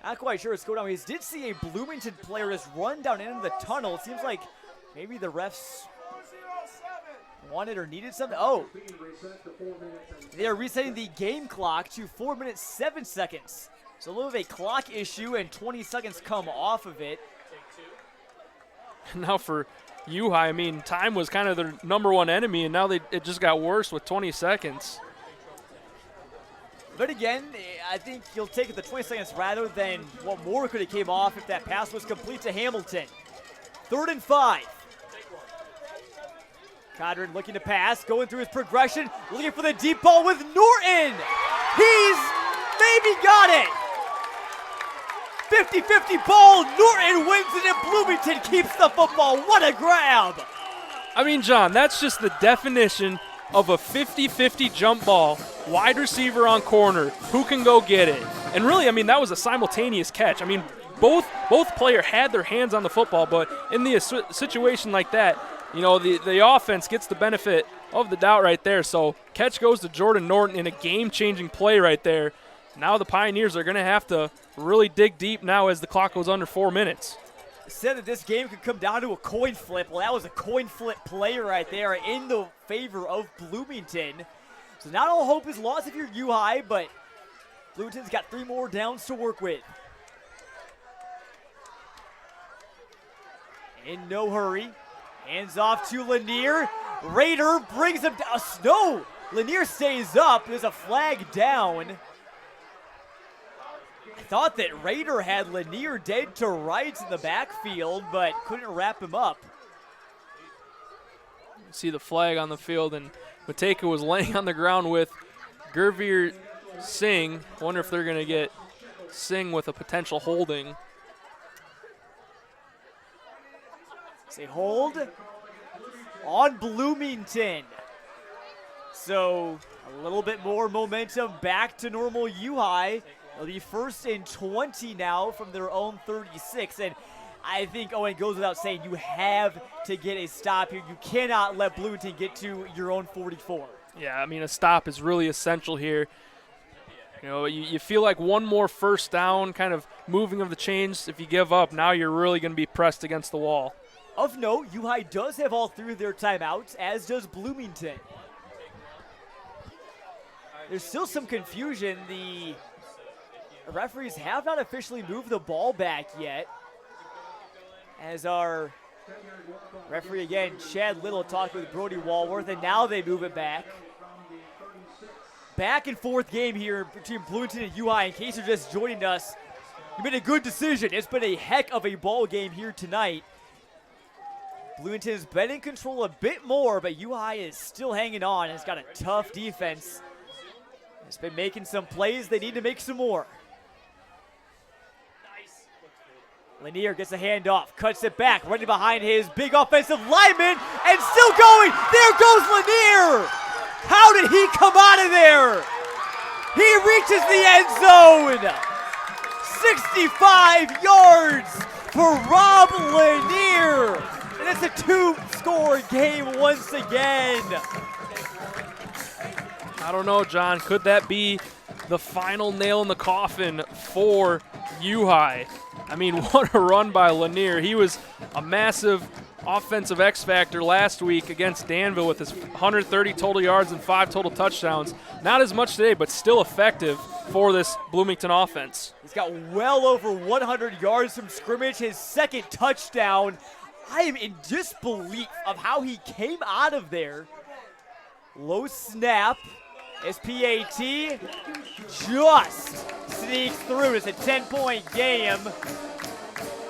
Speaker 1: Not quite sure what's going on. We did see a Bloomington player just run down into the tunnel. It seems like maybe the refs wanted or needed something. Oh, they are resetting the game clock to 4 minutes, 7 seconds. So a little bit of a clock issue, and 20 seconds come off of it.
Speaker 2: Now for U-High, time was kind of their number one enemy, and now it just got worse with 20 seconds.
Speaker 1: But again, I think you'll take the 20 seconds rather than what more could have came off if that pass was complete to Hamilton. 3rd and 5. Cadron looking to pass, going through his progression, looking for the deep ball with Norton. He's maybe got it. 50-50 ball. Norton wins it, and Bloomington keeps the football. What a grab.
Speaker 2: John, that's just the definition of a 50-50 jump ball, wide receiver on corner, who can go get it? And really, that was a simultaneous catch. Both player had their hands on the football, but in the situation like that, the offense gets the benefit of the doubt right there. So catch goes to Jordan Norton in a game-changing play right there. Now the Pioneers are going to have to really dig deep now as the clock goes under 4 minutes.
Speaker 1: Said that this game could come down to a coin flip. Well, that was a coin flip play right there in the favor of Bloomington. So not all hope is lost if you're U-High, but Bloomington's got 3 more downs to work with. In no hurry. Hands off to Lanier. Raider brings him down. No! Lanier stays up. There's a flag down. I thought that Raider had Lanier dead to rights in the backfield, but couldn't wrap him up.
Speaker 2: See the flag on the field, and Mateka was laying on the ground with Gurveer Singh. Wonder if they're going to get Singh with a potential holding.
Speaker 1: Say hold on Bloomington. So a little bit more momentum back to normal U-High. It'll be 1st and 20 now from their own 36. And I think Owen goes without saying, you have to get a stop here. You cannot let Bloomington get to your own 44.
Speaker 2: Yeah, a stop is really essential here. You feel like one more first down, kind of moving of the chains. If you give up, now you're really going to be pressed against the wall.
Speaker 1: Of note, U-High does have all 3 of their timeouts, as does Bloomington. there's still some confusion. The referees have not officially moved the ball back yet. As our referee again, Chad Little, talked with Brody Walworth, and now they move it back. Back and forth game here between Bloomington and UI. In case you're just joining us, you made a good decision. It's been a heck of a ball game here tonight. Bloomington's been in control a bit more, but UI is still hanging on. It's got a tough defense. It's been making some plays. They need to make some more. Lanier gets a handoff, cuts it back, running behind his big offensive lineman, and still going. There goes Lanier. How did he come out of there? He reaches the end zone. 65 yards for Rob Lanier. And it's a 2-score game once again.
Speaker 2: I don't know, John. Could that be the final nail in the coffin for U-High? I mean, what a run by Lanier. He was a massive offensive X factor last week against Danville with his 130 total yards and 5 total touchdowns. Not as much today, but still effective for this Bloomington offense.
Speaker 1: He's got well over 100 yards from scrimmage, his second touchdown. I am in disbelief of how he came out of there. Low snap. SPAT just sneaks through. It's a 10-point game.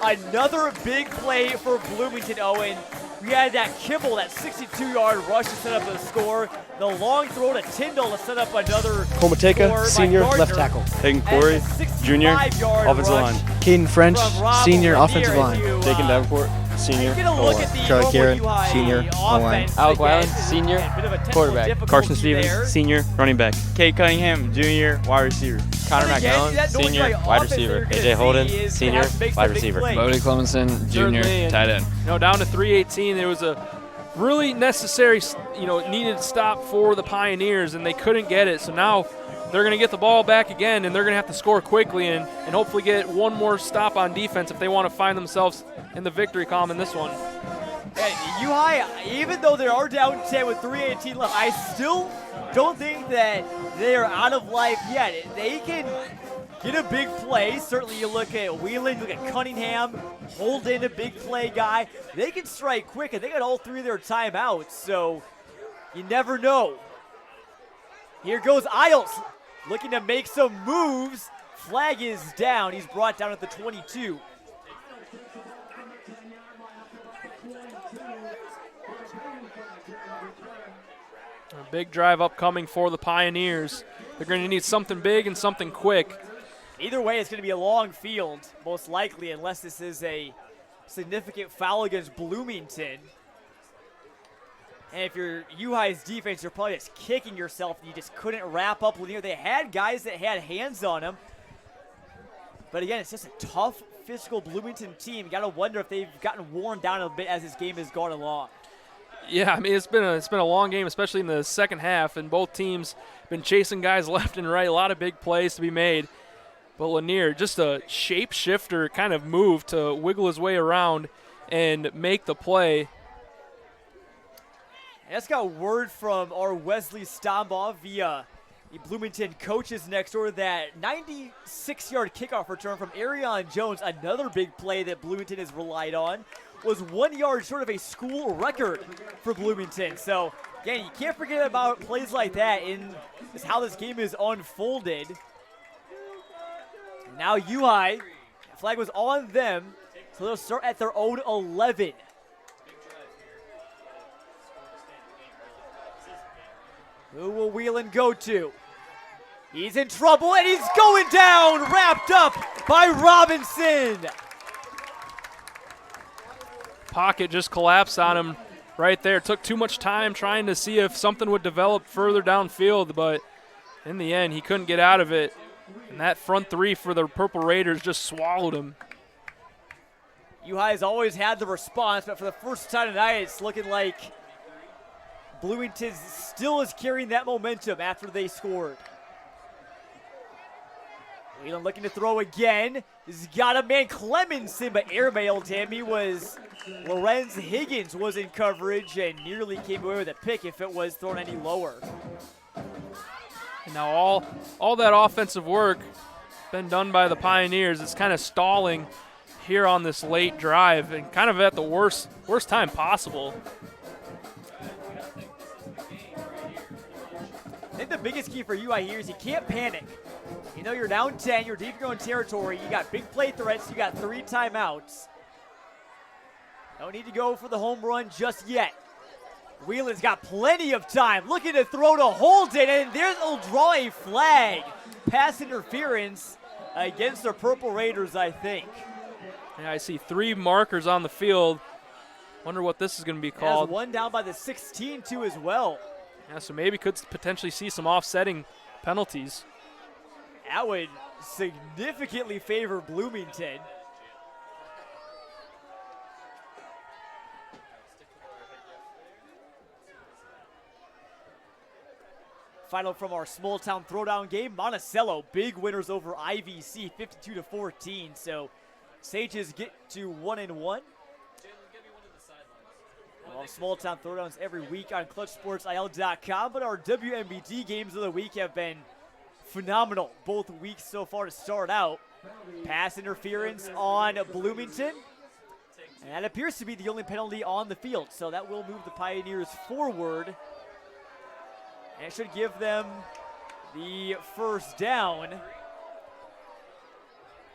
Speaker 1: Another big play for Bloomington, Owen. We had that Kibble, that 62-yard rush to set up the score. The long throw to Tyndall to set up another
Speaker 12: Komateka,
Speaker 1: score
Speaker 12: senior,
Speaker 1: by
Speaker 12: left
Speaker 1: Gardner.
Speaker 12: tackle.
Speaker 13: Hayden Corey, junior, offensive line.
Speaker 12: Caden French,
Speaker 1: Rob
Speaker 12: senior,
Speaker 1: Lanier
Speaker 12: offensive line.
Speaker 13: Dakin Davenport, senior,
Speaker 1: Get a look at the
Speaker 12: Charlie
Speaker 1: normal
Speaker 12: Garrett,
Speaker 1: UI
Speaker 12: senior, O-line.
Speaker 1: offense
Speaker 13: Alec
Speaker 1: again.
Speaker 13: Weiland, senior,
Speaker 1: A bit of a technical
Speaker 13: quarterback.
Speaker 1: difficulty
Speaker 13: Carson Stevens,
Speaker 1: there.
Speaker 13: senior, running back. Kate Cunningham, junior, wide receiver. Connor
Speaker 1: And again,
Speaker 13: McMillan,
Speaker 1: that noise
Speaker 13: senior,
Speaker 1: by
Speaker 13: wide
Speaker 1: offense that you're
Speaker 13: receiver.
Speaker 1: gonna
Speaker 13: AJ Holden,
Speaker 1: see is
Speaker 13: senior,
Speaker 1: that makes
Speaker 13: wide
Speaker 1: the big
Speaker 13: receiver.
Speaker 1: play.
Speaker 13: Bodie Clemenson, junior,
Speaker 2: Certainly, and,
Speaker 13: tight end.
Speaker 2: Down to 3:18, there was a really necessary, needed stop for the Pioneers, and they couldn't get it. So now they're going to get the ball back again, and they're going to have to score quickly and hopefully get one more stop on defense if they want to find themselves in the victory column in this one.
Speaker 1: And UI, even though they are down 10 with 3:18 left, I still don't think that they are out of life yet. They can get a big play. Certainly you look at Wheeling, look at Cunningham, Holden, a big play guy. They can strike quick, and they got all 3 of their timeouts, so you never know. Here goes Isles, looking to make some moves. Flag is down. He's brought down at the 22.
Speaker 2: A big drive upcoming for the Pioneers. They're going to need something big and something quick.
Speaker 1: Either way, it's going to be a long field, most likely, unless this is a significant foul against Bloomington. And if you're U-High's defense, you're probably just kicking yourself that you just couldn't wrap up with you. They had guys that had hands on them. But again, it's just a tough, physical Bloomington team. You got to wonder if they've gotten worn down a bit as this game has gone along.
Speaker 2: Yeah, I mean, it's been a long game, especially in the second half, and both teams been chasing guys left and right. A lot of big plays to be made. But Lanier, just a shapeshifter kind of move to wiggle his way around and make the play.
Speaker 1: I just got word from our Wesley Stombaugh via the Bloomington coaches next door that 96-yard kickoff return from Arion Jones, another big play that Bloomington has relied on, was 1 yard short of a school record for Bloomington. So, again, you can't forget about plays like that in how this game is unfolded. Now UI, flag was on them, so they'll start at their own 11. Who will Whelan go to? He's in trouble, and he's going down, wrapped up by Robinson.
Speaker 2: Pocket just collapsed on him right there. Took too much time trying to see if something would develop further downfield, but in the end, he couldn't get out of it. And that front 3 for the Purple Raiders just swallowed him.
Speaker 1: UI has always had the response, but for the first time tonight, it's looking like Bloomington still is carrying that momentum after they scored. Whelan looking to throw again. He's got a man, Clemenson, but airmailed him. Lorenz Higgins was in coverage and nearly came away with a pick if it was thrown any lower.
Speaker 2: Now all that offensive work been done by the Pioneers. It's kind of stalling here on this late drive and kind of at the worst time possible.
Speaker 1: I think the biggest key for UI here is you can't panic. You know you're down 10, you're deep in your own territory, you got big play threats, you got 3 timeouts. Don't need to go for the home run just yet. Whelan's got plenty of time, looking to throw to Holden, and they'll draw a flag. Pass interference against the Purple Raiders, I think.
Speaker 2: Yeah, I see 3 markers on the field. Wonder what this is going to be called.
Speaker 1: Has one down by the 16 too as well.
Speaker 2: Yeah, so maybe could potentially see some offsetting penalties.
Speaker 1: That would significantly favor Bloomington. Final from our small town throwdown game, Monticello, big winners over IVC, 52-14. So Sages get to 1-1. Well, small town throwdowns every week on ClutchSportsIL.com, but our WMBD games of the week have been phenomenal both weeks so far to start out. Pass interference on Bloomington, and that appears to be the only penalty on the field, so that will move the Pioneers forward. And it should give them the first down.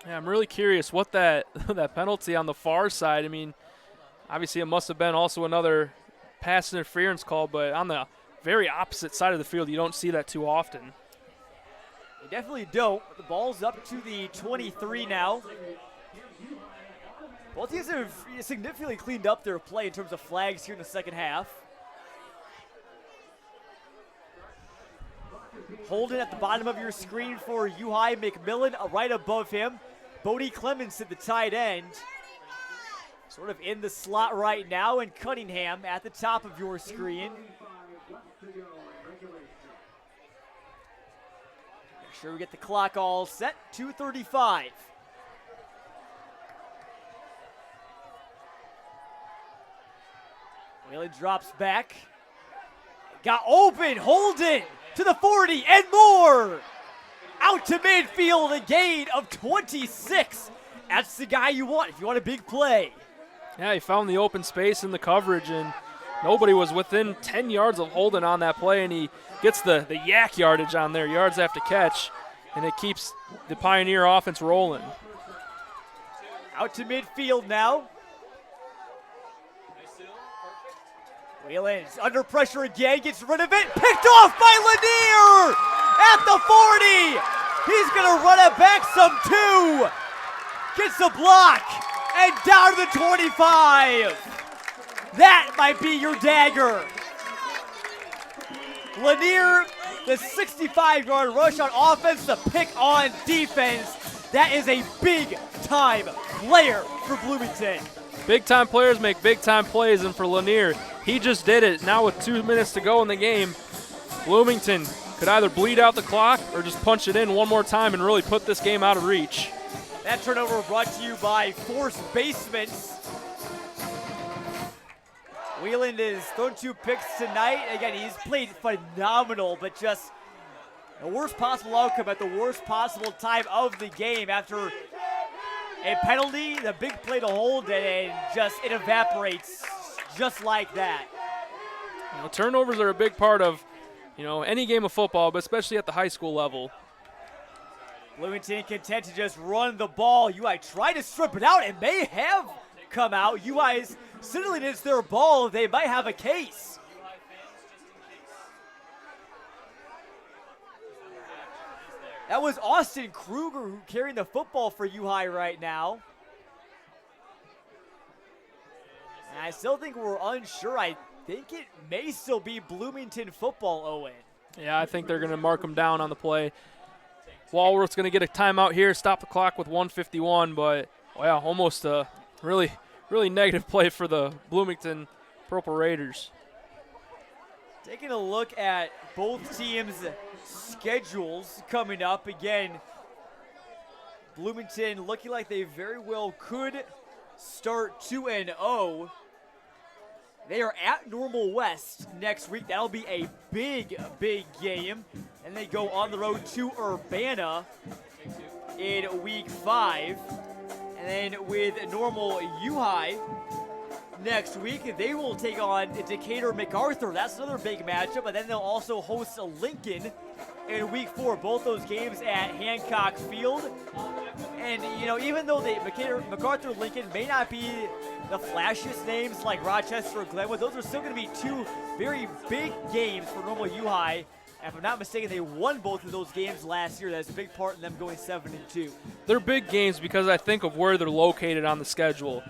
Speaker 2: Yeah, I'm really curious what that penalty on the far side, I mean, obviously it must have been also another pass interference call, but on the very opposite side of the field, you don't see that too often.
Speaker 1: You definitely don't. The ball's up to the 23 now. Both teams have significantly cleaned up their play in terms of flags here in the second half. Holden at the bottom of your screen for U-High. McMillan right above him. Bodie Clemens at the tight end. Sort of in the slot right now, and Cunningham at the top of your screen. Make sure we get the clock all set. 2:35. Whalen drops back. Got open. Holden to the 40 and more. Out to midfield, a gain of 26. That's the guy you want if you want a big play.
Speaker 2: Yeah, he found the open space in the coverage, and nobody was within 10 yards of Holden on that play, and he gets the yak yardage on there, yards after catch, and it keeps the Pioneer offense rolling.
Speaker 1: Out to midfield now. Whelan's under pressure again, gets rid of it, picked off by Lanier at the 40. He's gonna run it back some too. Gets the block and down to the 25. That might be your dagger. Lanier, the 65-yard rush on offense, the pick on defense. That is a big-time player for Bloomington.
Speaker 2: Big-time players make big-time plays, and for Lanier, he just did it. Now with 2 minutes to go in the game, Bloomington could either bleed out the clock or just punch it in one more time and really put this game out of reach.
Speaker 1: That turnover brought to you by Force Basements. Whelan has thrown 2 picks tonight. Again, he's played phenomenal, but just the worst possible outcome at the worst possible time of the game after a penalty, the big play to hold, and just it evaporates just like that.
Speaker 2: You know, turnovers are a big part of, any game of football, but especially at the high school level.
Speaker 1: Bloomington content to just run the ball. UI tried to strip it out and may have come out. UI's signaling it's their ball. They might have a case. That was Austin Kruger who carrying the football for U-High right now. And I still think we're unsure. I think it may still be Bloomington football, Owen.
Speaker 2: Yeah, I think they're going to mark them down on the play. Walworth's going to get a timeout here, stop the clock with 1:51, but wow, almost a really negative play for the Bloomington Purple Raiders.
Speaker 1: Taking a look at both teams' schedules coming up again. Bloomington looking like they very well could start 2-0. They are at Normal West next week. That'll be a big, big game. And they go on the road to Urbana in week 5. And then with Normal U-High next week, they will take on Decatur MacArthur. That's another big matchup. But then they'll also host Lincoln in week 4. Both those games at Hancock Field. And, you know, even though the MacArthur Lincoln may not be the flashiest names like Rochester or Glenwood, those are still going to be 2 very big games for Normal U-High. And if I'm not mistaken, they won both of those games last year. That's a big part in them going 7-2.
Speaker 2: They're big games because I think of where they're located on the schedule.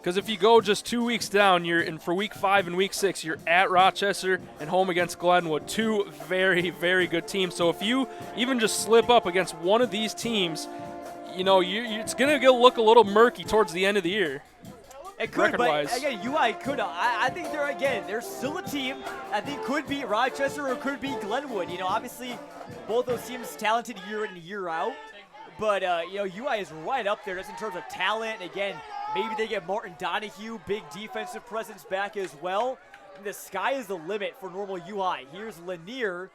Speaker 2: Because if you go just 2 weeks down, you're in for week 5 and week 6, you're at Rochester and home against Glenwood. 2 very, very good teams. So if you even just slip up against one of these teams, you know, it's going to look a little murky towards the end of the year.
Speaker 1: It could, but again, UI could. I think they're still a team. I think could be Rochester or could be Glenwood. You know, obviously, both those teams talented year in and year out. But, you know, UI is right up there just in terms of talent. Again, maybe they get Martin Donahue, big defensive presence back as well. And the sky is the limit for Normal UI. Here's Lanier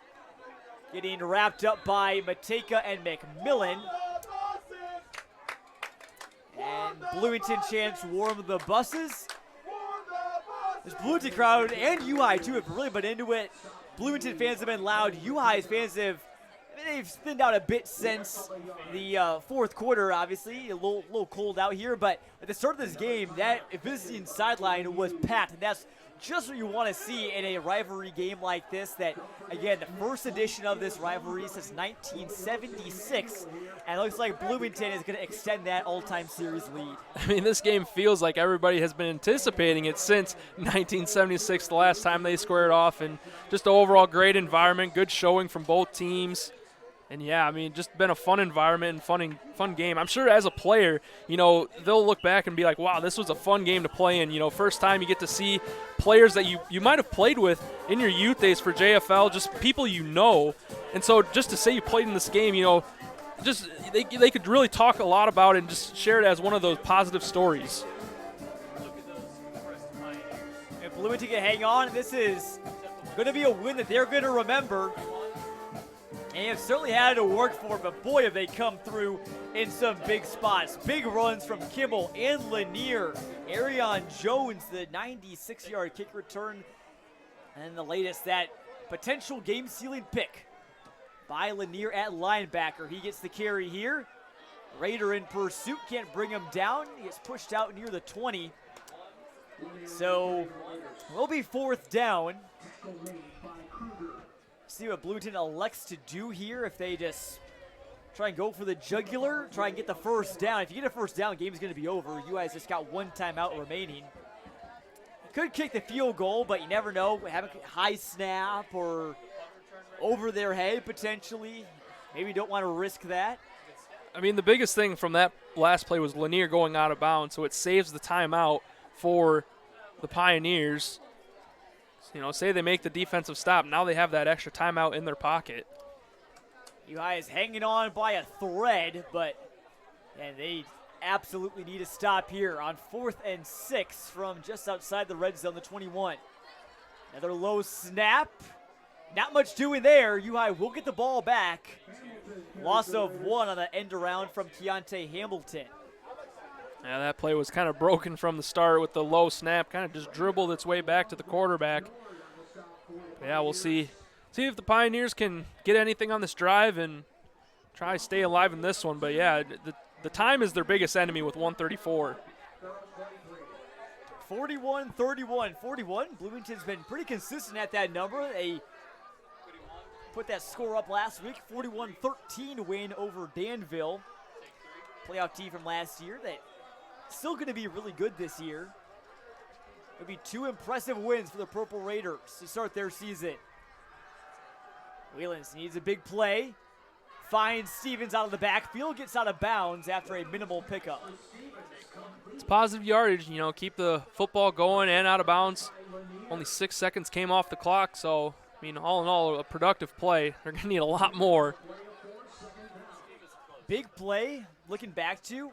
Speaker 1: getting wrapped up by Mateka and McMillan. And Bloomington chants warm the buses. This Bloomington crowd and UI too have really been into it. Bloomington fans have been loud. UI's fans they've thinned out a bit since the fourth quarter, obviously. A little cold out here, but at the start of this game, that visiting sideline was packed, and that's just what you want to see in a rivalry game like this. That, again, the first edition of this rivalry since 1976, and it looks like Bloomington is going to extend that all-time series lead.
Speaker 2: I mean, this game feels like everybody has been anticipating it since 1976, the last time they squared off, and just an overall great environment, good showing from both teams. And, yeah, I mean, just been a fun environment and fun game. I'm sure as a player, you know, they'll look back and be like, wow, this was a fun game to play in. You know, first time you get to see players that you might have played with in your youth days for JFL, just people you know. And so just to say you played in this game, you know, just they could really talk a lot about it and just share it as one of those positive stories.
Speaker 1: If Bloomington can hang on, this is going to be a win that they're going to remember. And have certainly had to work for, but boy, have they come through in some big spots. Big runs from Kimmel and Lanier. Arion Jones, the 96-yard kick return. And the latest, that potential game-sealing pick by Lanier at linebacker. He gets the carry here. Raider in pursuit, can't bring him down. He gets pushed out near the 20. So, will be 4th down. See what Bloomington elects to do here. If they just try and go for the jugular, try and get the first down. If you get a first down, game is going to be over. You guys just got 1 timeout remaining. Could kick the field goal, but you never know. Have a high snap or over their head potentially. Maybe don't want to risk that.
Speaker 2: I mean, the biggest thing from that last play was Lanier going out of bounds, so it saves the timeout for the Pioneers. You know, say they make the defensive stop. Now they have that extra timeout in their pocket.
Speaker 1: UI is hanging on by a thread, but they absolutely need a stop here on 4th and 6 from just outside the red zone, the 21. Another low snap. Not much doing there. UI will get the ball back. Loss of 1 on the end around from Keontae Hamilton.
Speaker 2: Yeah, that play was kind of broken from the start with the low snap. Kind of just dribbled its way back to the quarterback. But yeah, we'll see if the Pioneers can get anything on this drive and try to stay alive in this one. But yeah, the time is their biggest enemy with 1:34.
Speaker 1: 41-31. Bloomington's been pretty consistent at that number. They put that score up last week, 41-13 win over Danville. Playoff team from last year that still going to be really good this year. It'll be 2 impressive wins for the Purple Raiders to start their season. Whelans needs a big play. Finds Stevens out of the backfield, gets out of bounds after a minimal pickup.
Speaker 2: It's positive yardage, you know, keep the football going and out of bounds. Only 6 seconds came off the clock, so, I mean, all in all, a productive play. They're going to need a lot more.
Speaker 1: Big play, looking back to,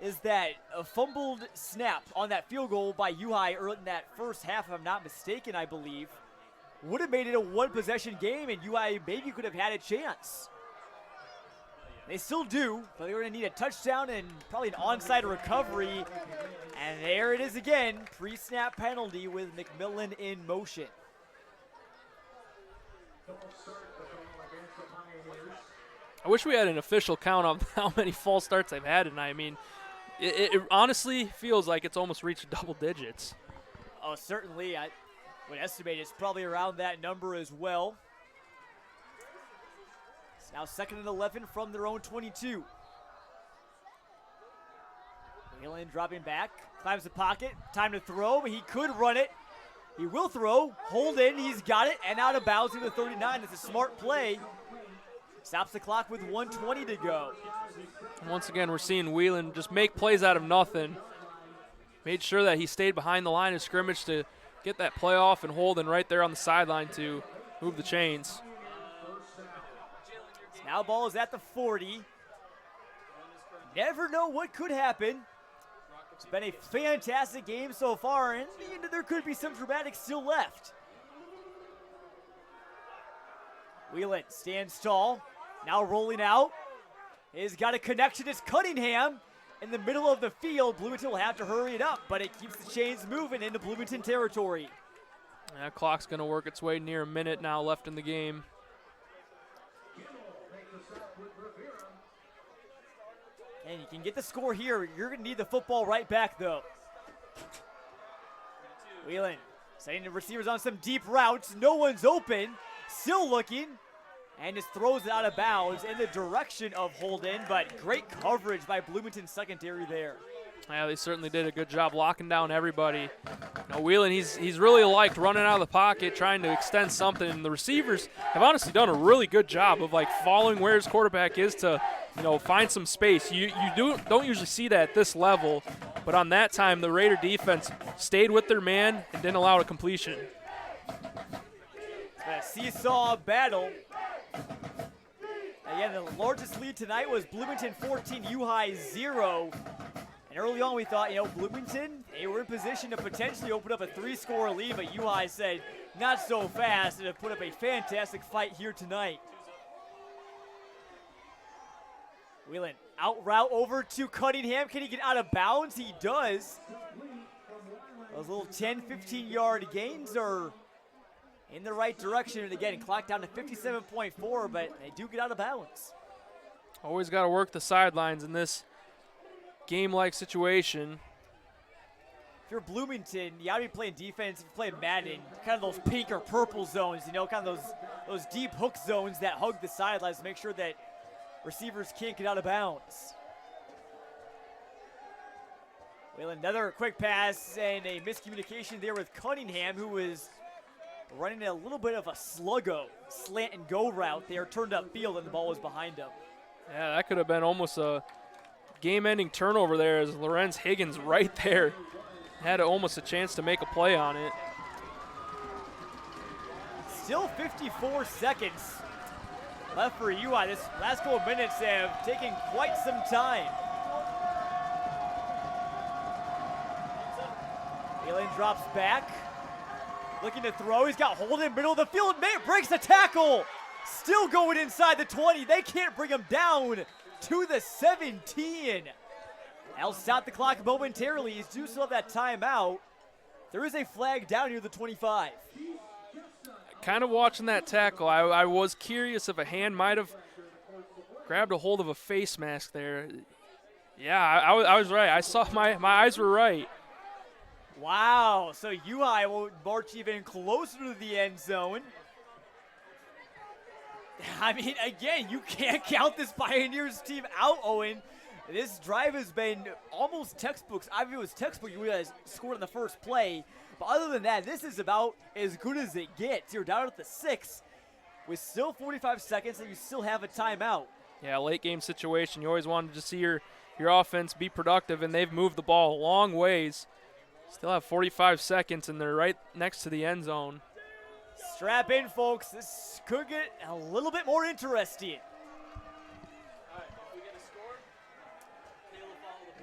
Speaker 1: is that a fumbled snap on that field goal by U-High early in that first half, if I'm not mistaken, I believe, would have made it a one-possession game, and U-High maybe could have had a chance. They still do, but they're going to need a touchdown and probably an onside recovery. And there it is again, pre-snap penalty with McMillan in motion.
Speaker 2: I wish we had an official count on how many false starts they've had tonight. I mean, it honestly feels like it's almost reached double digits.
Speaker 1: Oh, certainly. I would estimate it's probably around that number as well. It's now 2nd and 11 from their own 22. Whelan dropping back, climbs the pocket, time to throw, but he could run it. He will throw, hold in, he's got it, and out of bounds to the 39. It's a smart play. Stops the clock with 1:20 to go.
Speaker 2: Once again, we're seeing Whelan just make plays out of nothing. Made sure that he stayed behind the line of scrimmage to get that play off, and Holden right there on the sideline to move the chains.
Speaker 1: Now ball is at the 40. Never know what could happen. It's been a fantastic game so far, and there could be some dramatics still left. Whelan stands tall, now rolling out. He's got a connection, it's Cunningham in the middle of the field. Bloomington will have to hurry it up, but it keeps the chains moving into Bloomington territory.
Speaker 2: That clock's going to work its way near a minute now left in the game.
Speaker 1: And you can get the score here. You're going to need the football right back, though. Whelan setting the receivers on some deep routes. No one's open. Still looking. And just throws it out of bounds in the direction of Holden. But great coverage by Bloomington secondary there.
Speaker 2: Yeah, they certainly did a good job locking down everybody. Whelan, he's really liked running out of the pocket, trying to extend something, and the receivers have honestly done a really good job of following where his quarterback is to, find some space. You don't usually see that at this level, but on that time the Raider defense stayed with their man and didn't allow a completion.
Speaker 1: A seesaw battle. Again, the largest lead tonight was Bloomington 14, U-High 0. And early on we thought, Bloomington, they were in position to potentially open up a 3-score lead, but U-High said not so fast and have put up a fantastic fight here tonight. Whelan out route over to Cunningham. Can he get out of bounds? He does. Those little 10, 15-yard gains are in the right direction. And again, clock down to 57.4, but they do get out of bounds.
Speaker 2: Always got to work the sidelines in this game-like situation.
Speaker 1: If you're Bloomington, you gotta be playing defense. If you're playing Madden, kind of those pink or purple zones, kind of those deep hook zones that hug the sidelines to make sure that receivers can't get out of bounds. Well, another quick pass and a miscommunication there with Cunningham, who was running a little bit of a sluggo slant and go route there, turned up field, and the ball was behind him.
Speaker 2: Yeah, that could have been almost a game-ending turnover there, as Lorenz Higgins right there had almost a chance to make a play on it.
Speaker 1: Still 54 seconds left for UI. This last couple of minutes have taken quite some time. Whelan drops back, looking to throw. He's got Holden middle of the field. Breaks the tackle. Still going inside the 20. They can't bring him down to the 17. They'll stop the clock momentarily. He's do still have that timeout. There is a flag down near the 25.
Speaker 2: Kind of watching that tackle, I was curious if a hand might have grabbed a hold of a face mask there. Yeah, I was right. I saw my eyes were right.
Speaker 1: Wow, so UI will march even closer to the end zone. I mean, again, you can't count this Pioneers team out, Owen. This drive has been almost textbooks. I mean, it was textbook. You guys scored on the first play. But other than that, this is about as good as it gets. You're down at the 6 with still 45 seconds, and you still have a timeout.
Speaker 2: Yeah, late game situation. You always wanted to see your offense be productive, and they've moved the ball a long ways. Still have 45 seconds, and they're right next to the end zone.
Speaker 1: Strap in, folks. This could get a little bit more interesting.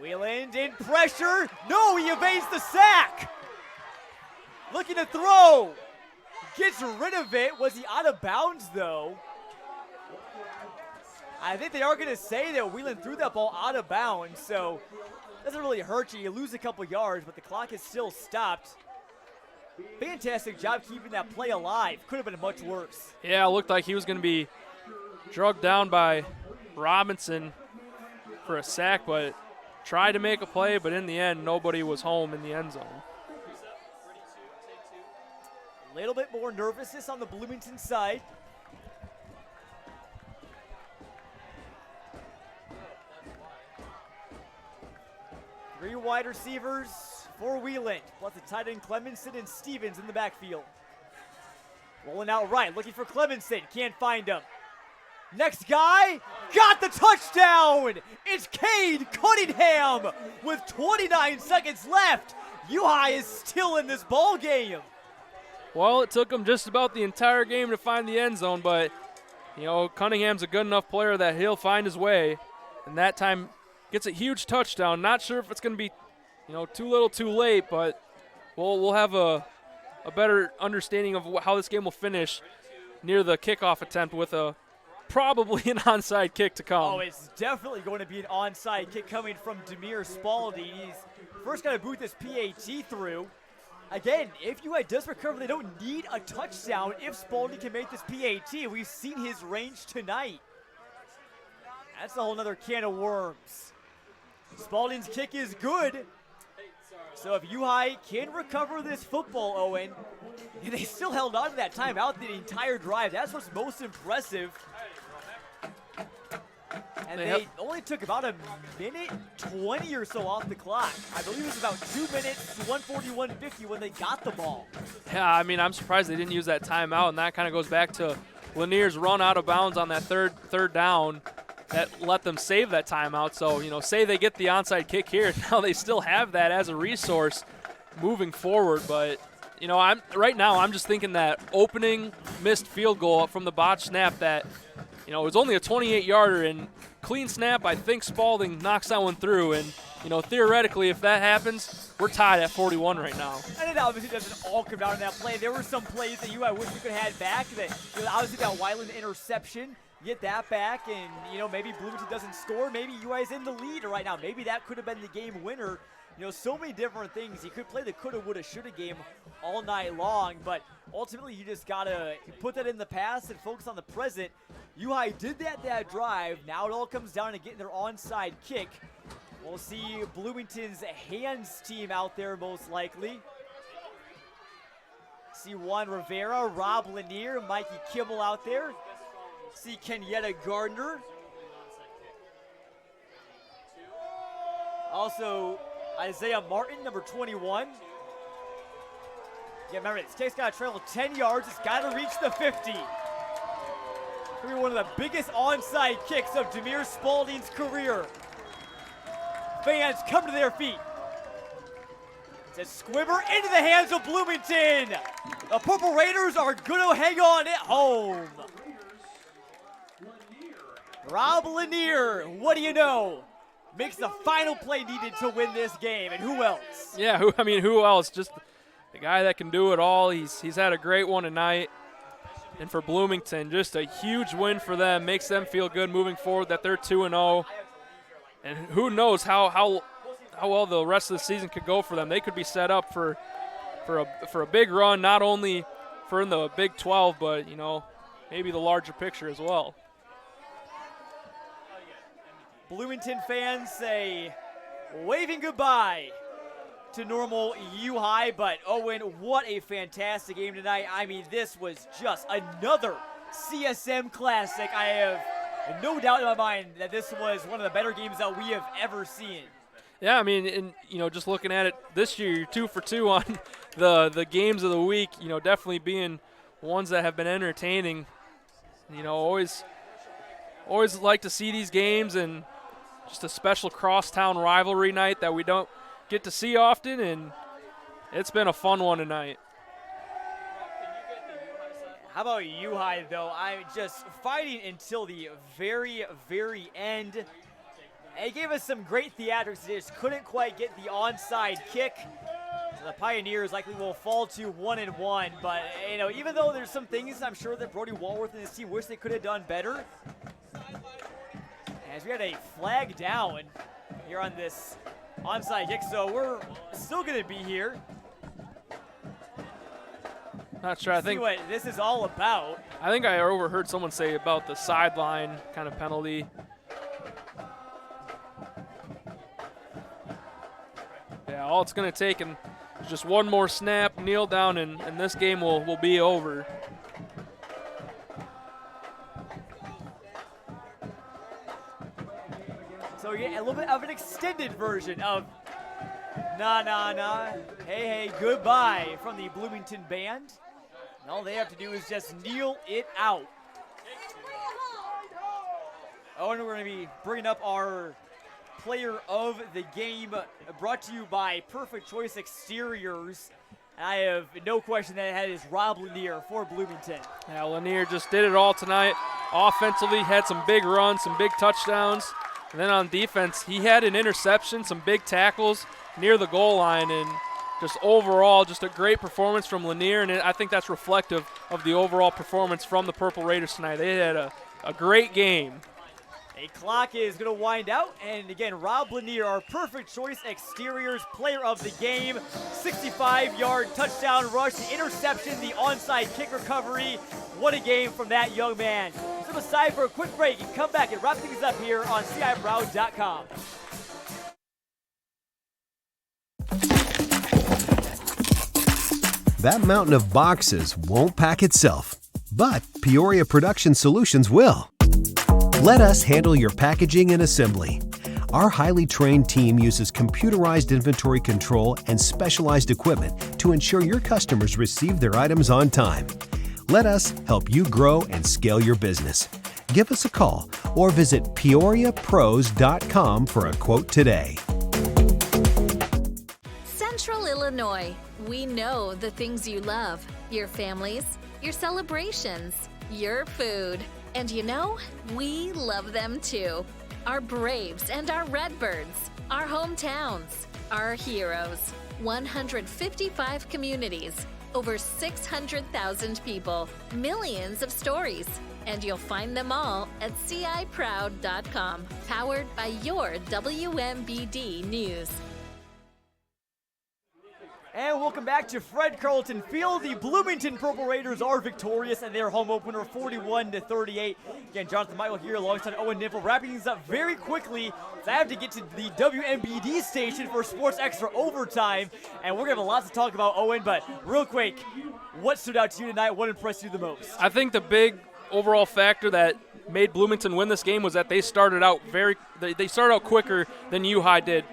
Speaker 1: Wheeland in pressure. No, he evades the sack. Looking to throw. Gets rid of it. Was he out of bounds, though? I think they are going to say that Wheeland threw that ball out of bounds, so doesn't really hurt you. You lose a couple yards, but the clock is still stopped. Fantastic job keeping that play alive. Could have been much worse.
Speaker 2: Yeah, it looked like he was going to be drugged down by Robinson for a sack, but tried to make a play, but in the end, nobody was home in the end zone.
Speaker 1: A little bit more nervousness on the Bloomington side. Three wide receivers for Wheeland, plus the tight end Clemenson and Stevens in the backfield. Rolling out right, looking for Clemenson, can't find him. Next guy, got the touchdown! It's Cade Cunningham with 29 seconds left. U-High is still in this ball game.
Speaker 2: Well, it took him just about the entire game to find the end zone, but, you know, Cunningham's a good enough player that he'll find his way, and that time gets a huge touchdown. Not sure if it's going to be, you know, too little too late, but we'll have a better understanding of how this game will finish near the kickoff attempt with probably an onside kick to come.
Speaker 1: Oh, it's definitely going to be an onside kick coming from Demir Spalding. He's first got to boot this PAT through. Again, if UI does recover, they don't need a touchdown if Spalding can make this PAT. We've seen his range tonight. That's a whole nother can of worms. Spalding's kick is good. So if U-High can recover this football, Owen, and they still held on to that timeout the entire drive. That's what's most impressive. And they only took about a minute 20 or so off the clock. I believe it was about 2 minutes, 1:41:50 when they got the ball.
Speaker 2: Yeah, I mean, I'm surprised they didn't use that timeout, and that kind of goes back to Lanier's run out of bounds on that third down that let them save that timeout. So, you know, say they get the onside kick here, now they still have that as a resource moving forward. But, you know, right now I'm just thinking that opening missed field goal from the botch snap that, you know, it was only a 28-yarder, and clean snap, I think Spalding knocks that one through. And, you know, theoretically, if that happens, we're tied at 41 right now.
Speaker 1: And it obviously doesn't all come down to that play. There were some plays that I wish we could have had back. That, you know, obviously that Weiland interception, get that back, and, you know, maybe Bloomington doesn't score. Maybe UI's in the lead right now. Maybe that could have been the game winner. You know, so many different things. You could play the coulda, woulda, shoulda game all night long, but ultimately you just got to put that in the past and focus on the present. UI did that drive. Now it all comes down to getting their onside kick. We'll see Bloomington's hands team out there most likely. See Juan Rivera, Rob Lanier, Mikey Kimmel out there. See Kenyatta Gardner. Also, Isaiah Martin, number 21. Yeah, remember, this kick's got to travel 10 yards. It's got to reach the 50. Could be one of the biggest onside kicks of Demir Spalding's career. Fans come to their feet. It's a squibber into the hands of Bloomington. The Purple Raiders are going to hang on at home. Rob Lanier, what do you know? Makes the final play needed to win this game, and who else?
Speaker 2: Yeah, who else? Just the guy that can do it all. He's had a great one tonight. And for Bloomington, just a huge win for them. Makes them feel good moving forward that they're 2-0. And who knows how well the rest of the season could go for them. They could be set up for a big run, not only for in the Big 12, but, you know, maybe the larger picture as well.
Speaker 1: Bloomington fans say waving goodbye to normal U-High, but Owen, what a fantastic game tonight. I mean, this was just another CSM classic. I have no doubt in my mind that this was one of the better games that we have ever seen.
Speaker 2: Yeah, I mean, and, you know, just looking at it this year, you're 2 for 2 on the games of the week, you know, definitely being ones that have been entertaining. You know, always like to see these games, and just a special crosstown rivalry night that we don't get to see often, and it's been a fun one tonight.
Speaker 1: How about U-High, though? I'm just fighting until the very, very end. It gave us some great theatrics. They just couldn't quite get the onside kick. So the Pioneers likely will fall to 1-1. But, you know, even though there's some things I'm sure that Brody Walworth and his team wish they could have done better, as we had a flag down here on this onside kick, so we're still going to be here.
Speaker 2: Not sure. I think
Speaker 1: see what this is all about.
Speaker 2: I think I overheard someone say about the sideline kind of penalty. Yeah, all it's going to take is just one more snap, kneel down, and this game will be over.
Speaker 1: So you get a little bit of an extended version of nah, nah, nah, hey, hey, goodbye from the Bloomington band. And all they have to do is just kneel it out. Oh, and we're going to be bringing up our player of the game, brought to you by Perfect Choice Exteriors. I have no question that it is Rob Lanier for Bloomington.
Speaker 2: Yeah, Lanier just did it all tonight. Offensively, had some big runs, some big touchdowns. And then on defense, he had an interception, some big tackles near the goal line, and just overall, just a great performance from Lanier, and I think that's reflective of the overall performance from the Purple Raiders tonight. They had a great game.
Speaker 1: A clock is going to wind out, and again, Rob Lanier, our Perfect Choice Exteriors player of the game. 65-yard touchdown rush, the interception, the onside kick recovery. What a game from that young man. Step aside for a quick break and come back and wrap things up here on CIBrown.com.
Speaker 12: That mountain of boxes won't pack itself, but Peoria Production Solutions will. Let us handle your packaging and assembly. Our highly trained team uses computerized inventory control and specialized equipment to ensure your customers receive their items on time. Let us help you grow and scale your business. Give us a call or visit PeoriaPros.com for a quote today.
Speaker 14: Central Illinois. We know the things you love. Your families, your celebrations, your food. And you know, we love them too. Our Braves and our Redbirds, our hometowns, our heroes. 155 communities, over 600,000 people, millions of stories. And you'll find them all at CIProud.com, powered by your WMBD News.
Speaker 1: And welcome back to Fred Carlton Field. The Bloomington Purple Raiders are victorious in their home opener, 41-38. Again, Jonathan Michael here alongside Owen Niffel, wrapping things up very quickly. So I have to get to the WMBD station for Sports Extra Overtime, and we're going to have a lot to talk about, Owen, but real quick, what stood out to you tonight? What impressed you the most?
Speaker 2: I think the big overall factor that made Bloomington win this game was that they started out quicker than U-High did.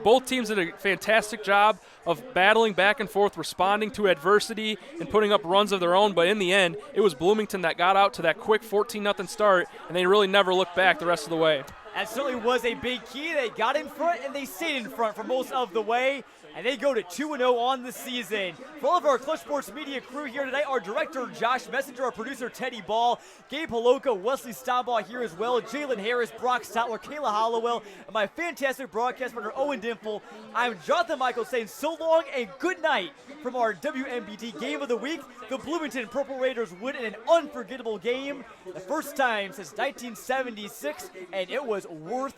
Speaker 2: Both teams did a fantastic job of battling back and forth, responding to adversity, and putting up runs of their own. But in the end, it was Bloomington that got out to that quick 14-0 start, and they really never looked back the rest of the way.
Speaker 1: That certainly was a big key. They got in front, and they stayed in front for most of the way, and they go to 2-0 on the season. For all of our Clutch Sports Media crew here today, our director, Josh Messenger, our producer, Teddy Ball, Gabe Holoka, Wesley Stombaugh here as well, Jalen Harris, Brock Stotler, Kayla Hollowell, and my fantastic broadcast partner, Owen Dimple. I'm Jonathan Michael saying so long and good night from our WMBD Game of the Week. The Bloomington Purple Raiders win in an unforgettable game, the first time since 1976, and it was worth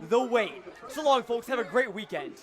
Speaker 1: the wait. So long, folks. Have a great weekend.